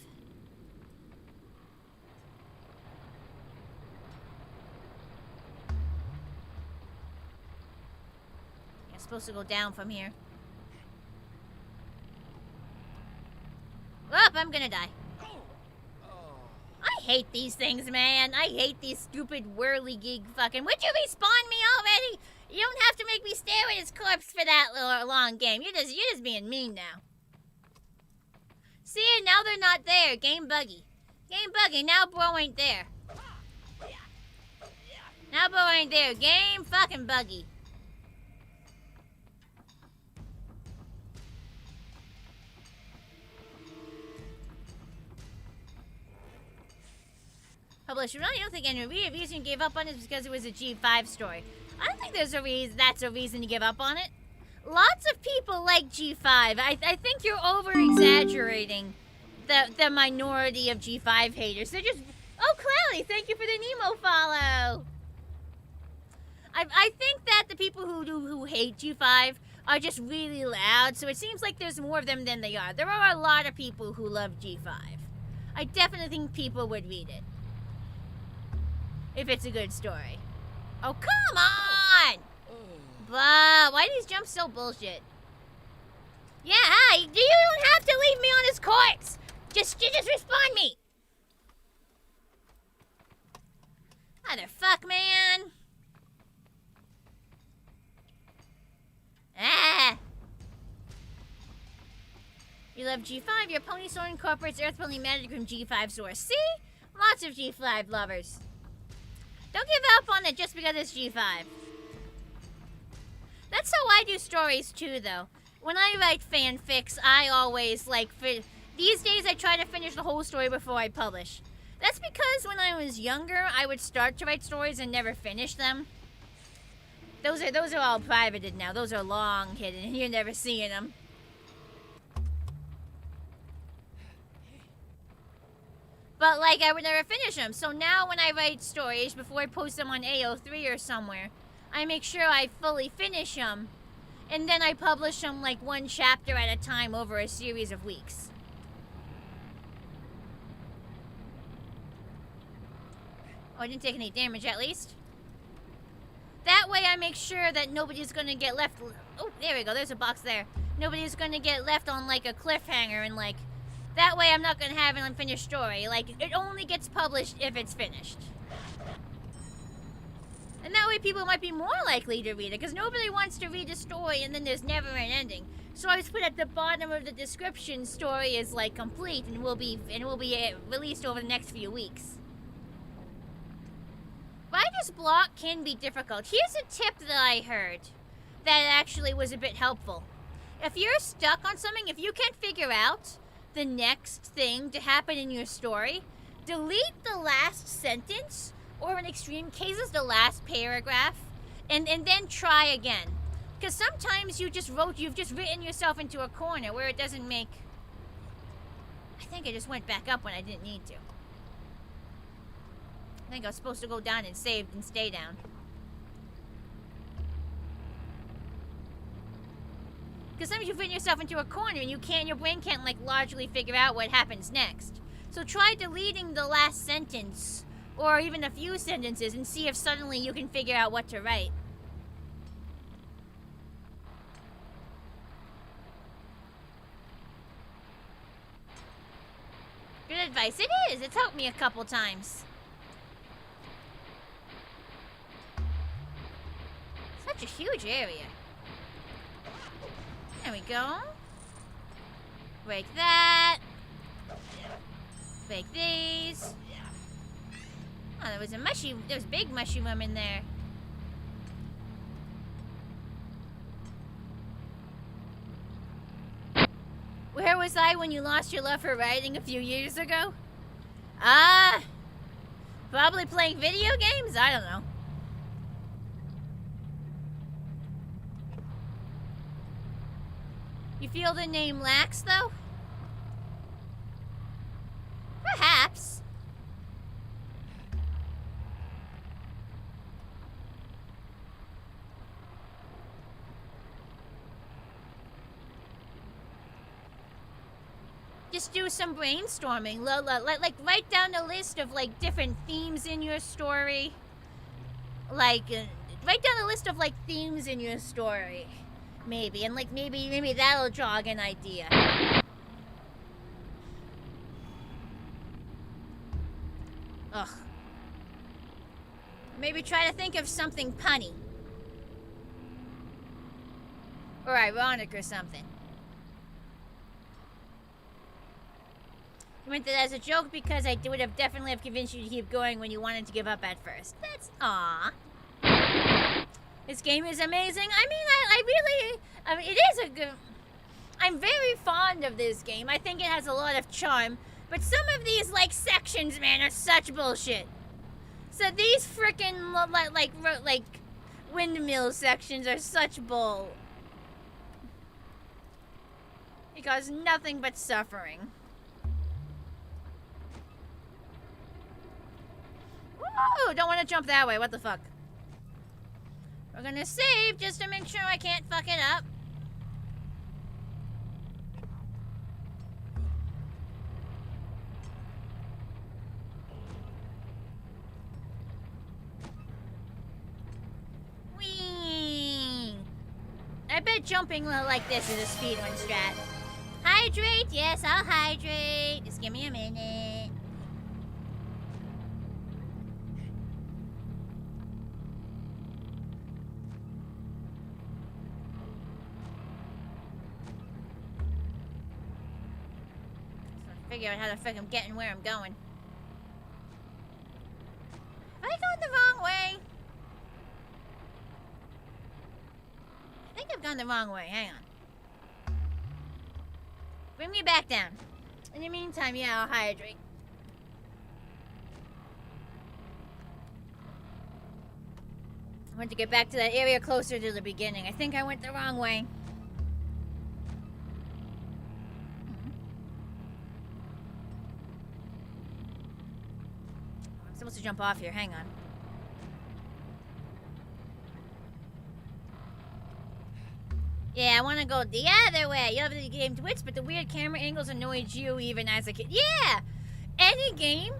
I'm supposed to go down from here. Oh, I'm gonna die. I hate these things, man. I hate these stupid whirly-gig fucking... Would you respawn me already? You don't have to make me stare at his corpse for that long game. You're just being mean now. See, now they're not there. Game buggy. Game buggy. Now bro ain't there. Now bro ain't there. Game fucking buggy. Publisher, you don't think any reason you gave up on it is because it was a G5 story. I don't think there's a reason that's a reason to give up on it. Lots of people like G5. I think you're over-exaggerating the minority of G5 haters. They're just... Oh, Clally, thank you for the Nemo follow. I think that the people who hate G5 are just really loud, so it seems like there's more of them than they are. There are a lot of people who love G5. I definitely think people would read it. If it's a good story. Oh, come on! Blah, why are these jumps so bullshit? Yeah, hi, you don't have to leave me on his corpse! Just respawn me! Motherfuck, man! Ah! You love G5, your pony store incorporates earth-friendly magic from G5 source. See? Lots of G5 lovers. Don't give up on it just because it's G5. That's how I do stories too, though. When I write fanfics, I always, like, these days I try to finish the whole story before I publish. That's because when I was younger, I would start to write stories and never finish them. Those are all privated now. Those are long hidden, and you're never seeing them. But, like, I would never finish them. So now when I write stories, before I post them on AO3 or somewhere, I make sure I fully finish them. And then I publish them, like, one chapter at a time over a series of weeks. Oh, I didn't take any damage, at least. That way I make sure that nobody's gonna get left... Oh, there we go. There's a box there. Nobody's gonna get left on, like, a cliffhanger and, like... That way I'm not gonna have an unfinished story. Like, it only gets published if it's finished. And that way people might be more likely to read it, because nobody wants to read a story and then there's never an ending. So I just put at the bottom of the description, story is, like, complete and will be released over the next few weeks. Writer's block can be difficult. Here's a tip that I heard that actually was a bit helpful. If you're stuck on something, if you can't figure out the next thing to happen in your story, delete the last sentence, or in extreme cases, the last paragraph, and then try again. Because sometimes you've just written yourself into a corner where it doesn't make... I think I just went back up when I didn't need to. I think I was supposed to go down and save and stay down. Because sometimes you've written yourself into a corner and your brain can't, like, logically figure out what happens next. So try deleting the last sentence, or even a few sentences, and see if suddenly you can figure out what to write. Good advice. It is. It's helped me a couple times. Such a huge area. There we go. Break that. Break these. Oh, there was a big mushy worm in there. Where was I when you lost your love for writing a few years ago? Probably playing video games? I don't know. You feel the name lacks, though? Perhaps. Just do some brainstorming. Like write down a list of like different themes in your story. Like write down a list of like themes in your story, maybe, and like maybe that'll jog an idea. Ugh. Maybe try to think of something punny. Or ironic or something. I meant that as a joke because I would have definitely have convinced you to keep going when you wanted to give up at first. That's aw. This game is amazing. I mean, it is a good... I'm very fond of this game. I think it has a lot of charm. But some of these, like, sections, man, are such bullshit. So these frickin', like, windmill sections are such bull. It causes nothing but suffering. Whoa, don't want to jump that way. What the fuck? We're gonna save just to make sure I can't fuck it up. Whee! I bet jumping like this is a speedrun strat. Hydrate? Yes, I'll hydrate. Just give me a minute. Figure out how the fuck I'm getting where I'm going. Have I gone the wrong way? I think I've gone the wrong way. Hang on. Bring me back down. In the meantime, yeah, I'll hydrate. I want to get back to that area closer to the beginning. I think I went the wrong way. I'm supposed to jump off here. Hang on. Yeah, I want to go the other way. You love the game Twitch, but the weird camera angles annoyed you even as a kid. Yeah! Any game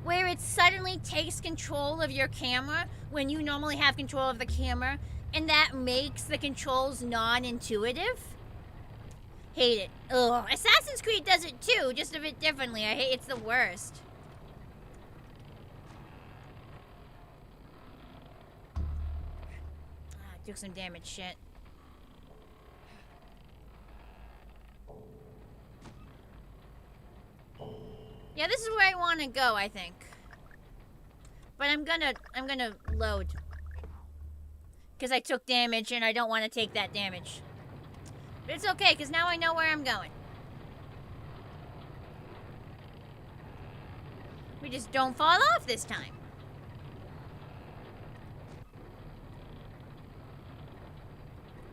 where it suddenly takes control of your camera when you normally have control of the camera, and that makes the controls non-intuitive. Hate it. Ugh. Assassin's Creed does it too, just a bit differently. I hate it's the worst. Took some damage, shit. Yeah, this is where I want to go, I think. But I'm gonna load. Because I took damage and I don't want to take that damage. But it's okay, because now I know where I'm going. We just don't fall off this time.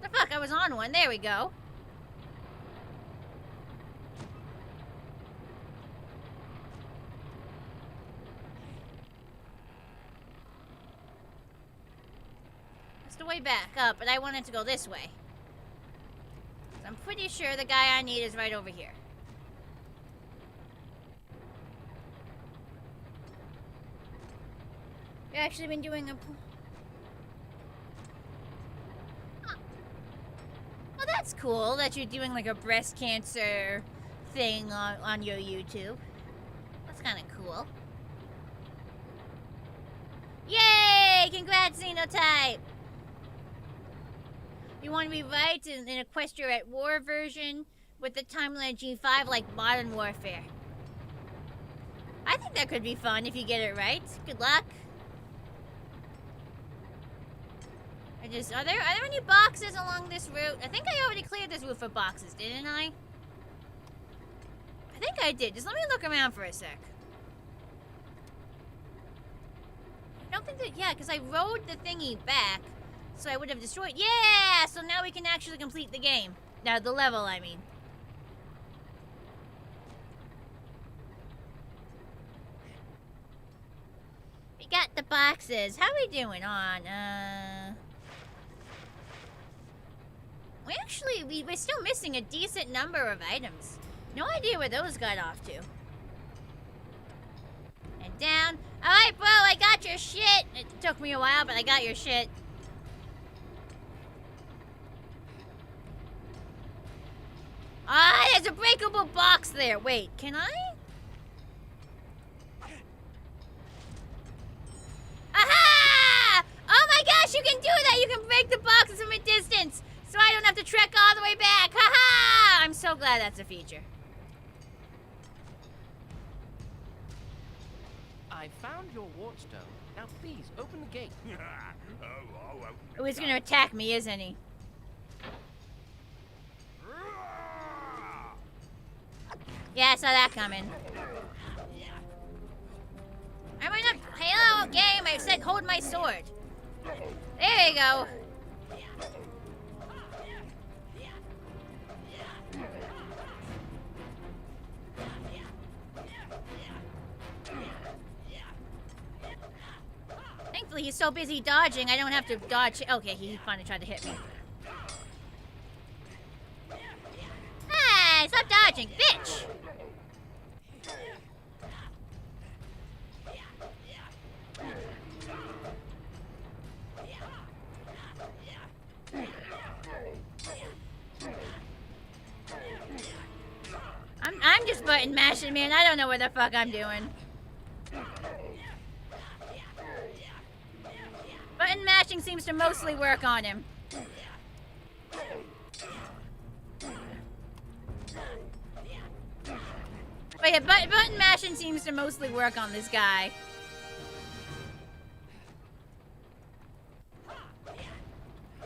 The fuck, I was on one. There we go. That's the way back up, but I wanted to go this way. I'm pretty sure the guy I need is right over here. We've actually been doing a... Well, that's cool that you're doing like a breast cancer thing on your YouTube. That's kind of cool. Yay! Congrats, Xenotype! You want to be right in a Equestria at War version with the timeline G5 like Modern Warfare. I think that could be fun if you get it right. Good luck. Are there any boxes along this route? I think I already cleared this route for boxes, didn't I? I think I did. Just let me look around for a sec. I don't think that... Yeah, because I rode the thingy back, so I would have destroyed... Yeah! So now we can actually complete the game. Now, the level, I mean. We got the boxes. How are we doing on, We're still missing a decent number of items. No idea where those got off to. And down. Alright, bro, I got your shit. It took me a while, but I got your shit. Ah, there's a breakable box there. Wait, can I? Aha! Oh my gosh, you can do that! You can break the boxes from a distance, so I don't have to trek all the way back. Haha! I'm so glad that's a feature. I found your wardstone. Now please, open the gate. Oh, he's gonna attack me, isn't he? Yeah, I saw that coming. I might not. Hello, game. I said hold my sword. There you go. Thankfully, he's so busy dodging, I don't have to dodge. Okay, he finally tried to hit me. Hey, stop dodging, bitch! I'm just button mashing, man. I don't know what the fuck I'm doing. Button mashing seems to mostly work on him. But yeah, button mashing seems to mostly work on this guy.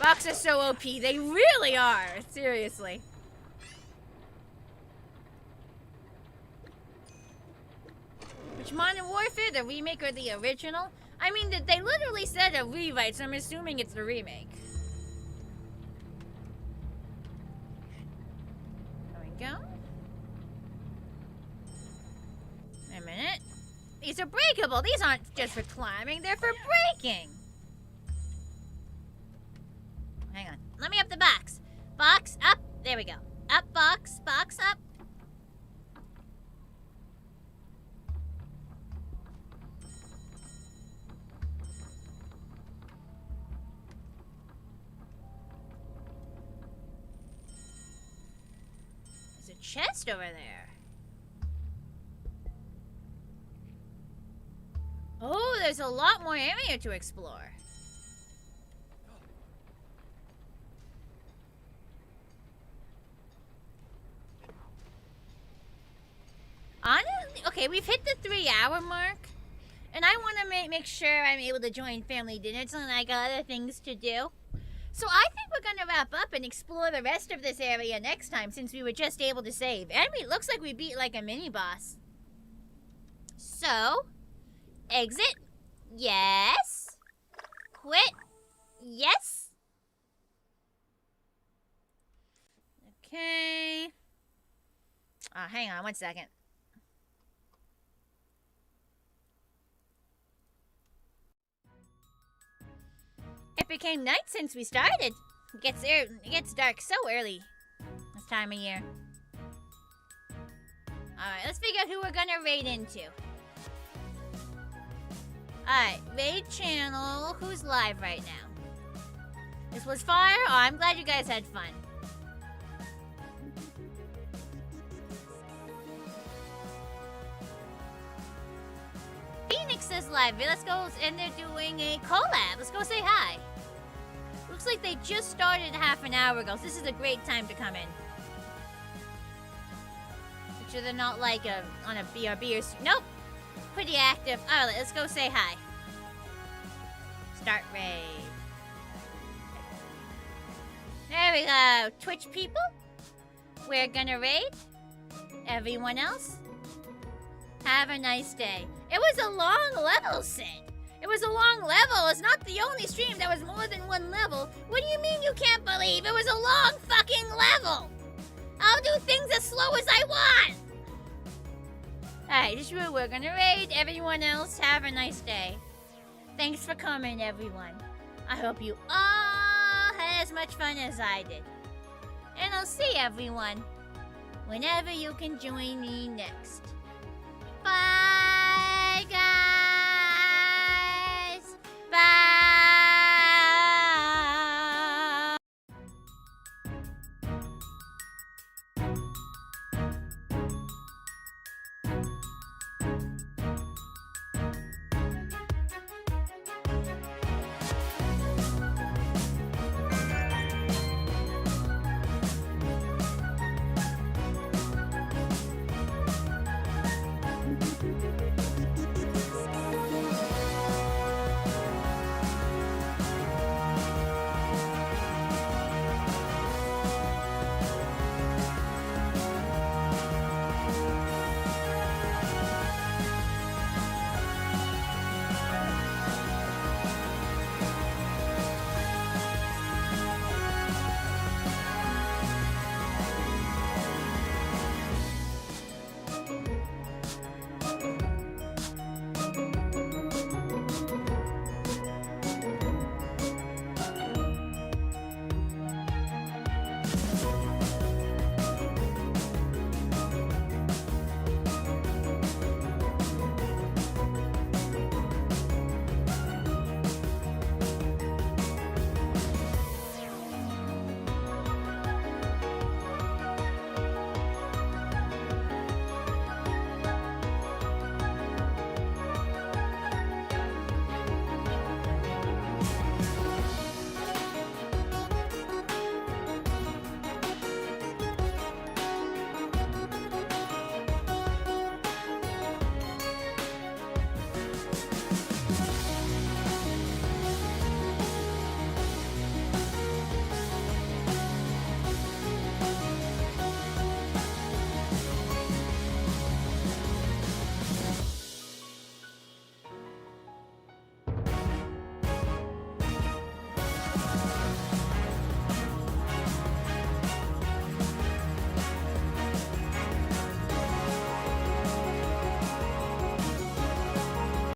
Rocks are so OP. They really are. Seriously. Which Modern Warfare? The remake or the original? I mean, they literally said a rewrite, so I'm assuming it's the remake. There we go. Wait a minute. These are breakable. These aren't just for climbing, they're for breaking. Hang on. Let me up the box. Box up. There we go. Up, box. Box up. There's a chest over there. Oh, there's a lot more area to explore. Honestly, okay, we've hit the 3-hour mark, and I want to make sure I'm able to join family dinner, and I got other things to do. So I think we're gonna wrap up and explore the rest of this area next time, since we were just able to save. And it looks like we beat like a mini boss. So, exit, yes. Quit, yes. Okay. Hang on 1 second. It became night since we started. It gets dark so early this time of year. Alright, let's figure out who we're gonna raid into. Alright, raid channel. Who's live right now? This was fire? Oh, I'm glad you guys had fun. Phoenix is live. Let's go, and they're doing a collab. Let's go say hi. Looks like they just started half an hour ago, so this is a great time to come in. Make sure they're not like on a BRB or... Nope. Pretty active. Alright, let's go say hi. Start raid. There we go. Twitch people. We're gonna raid. Everyone else, have a nice day. It was a long level, Sid. It was a long level. It's not the only stream that was more than one level. What do you mean you can't believe? It was a long fucking level. I'll do things as slow as I want. Alright, this is where we're gonna raid. Everyone else, have a nice day. Thanks for coming, everyone. I hope you all had as much fun as I did. And I'll see everyone whenever you can join me next.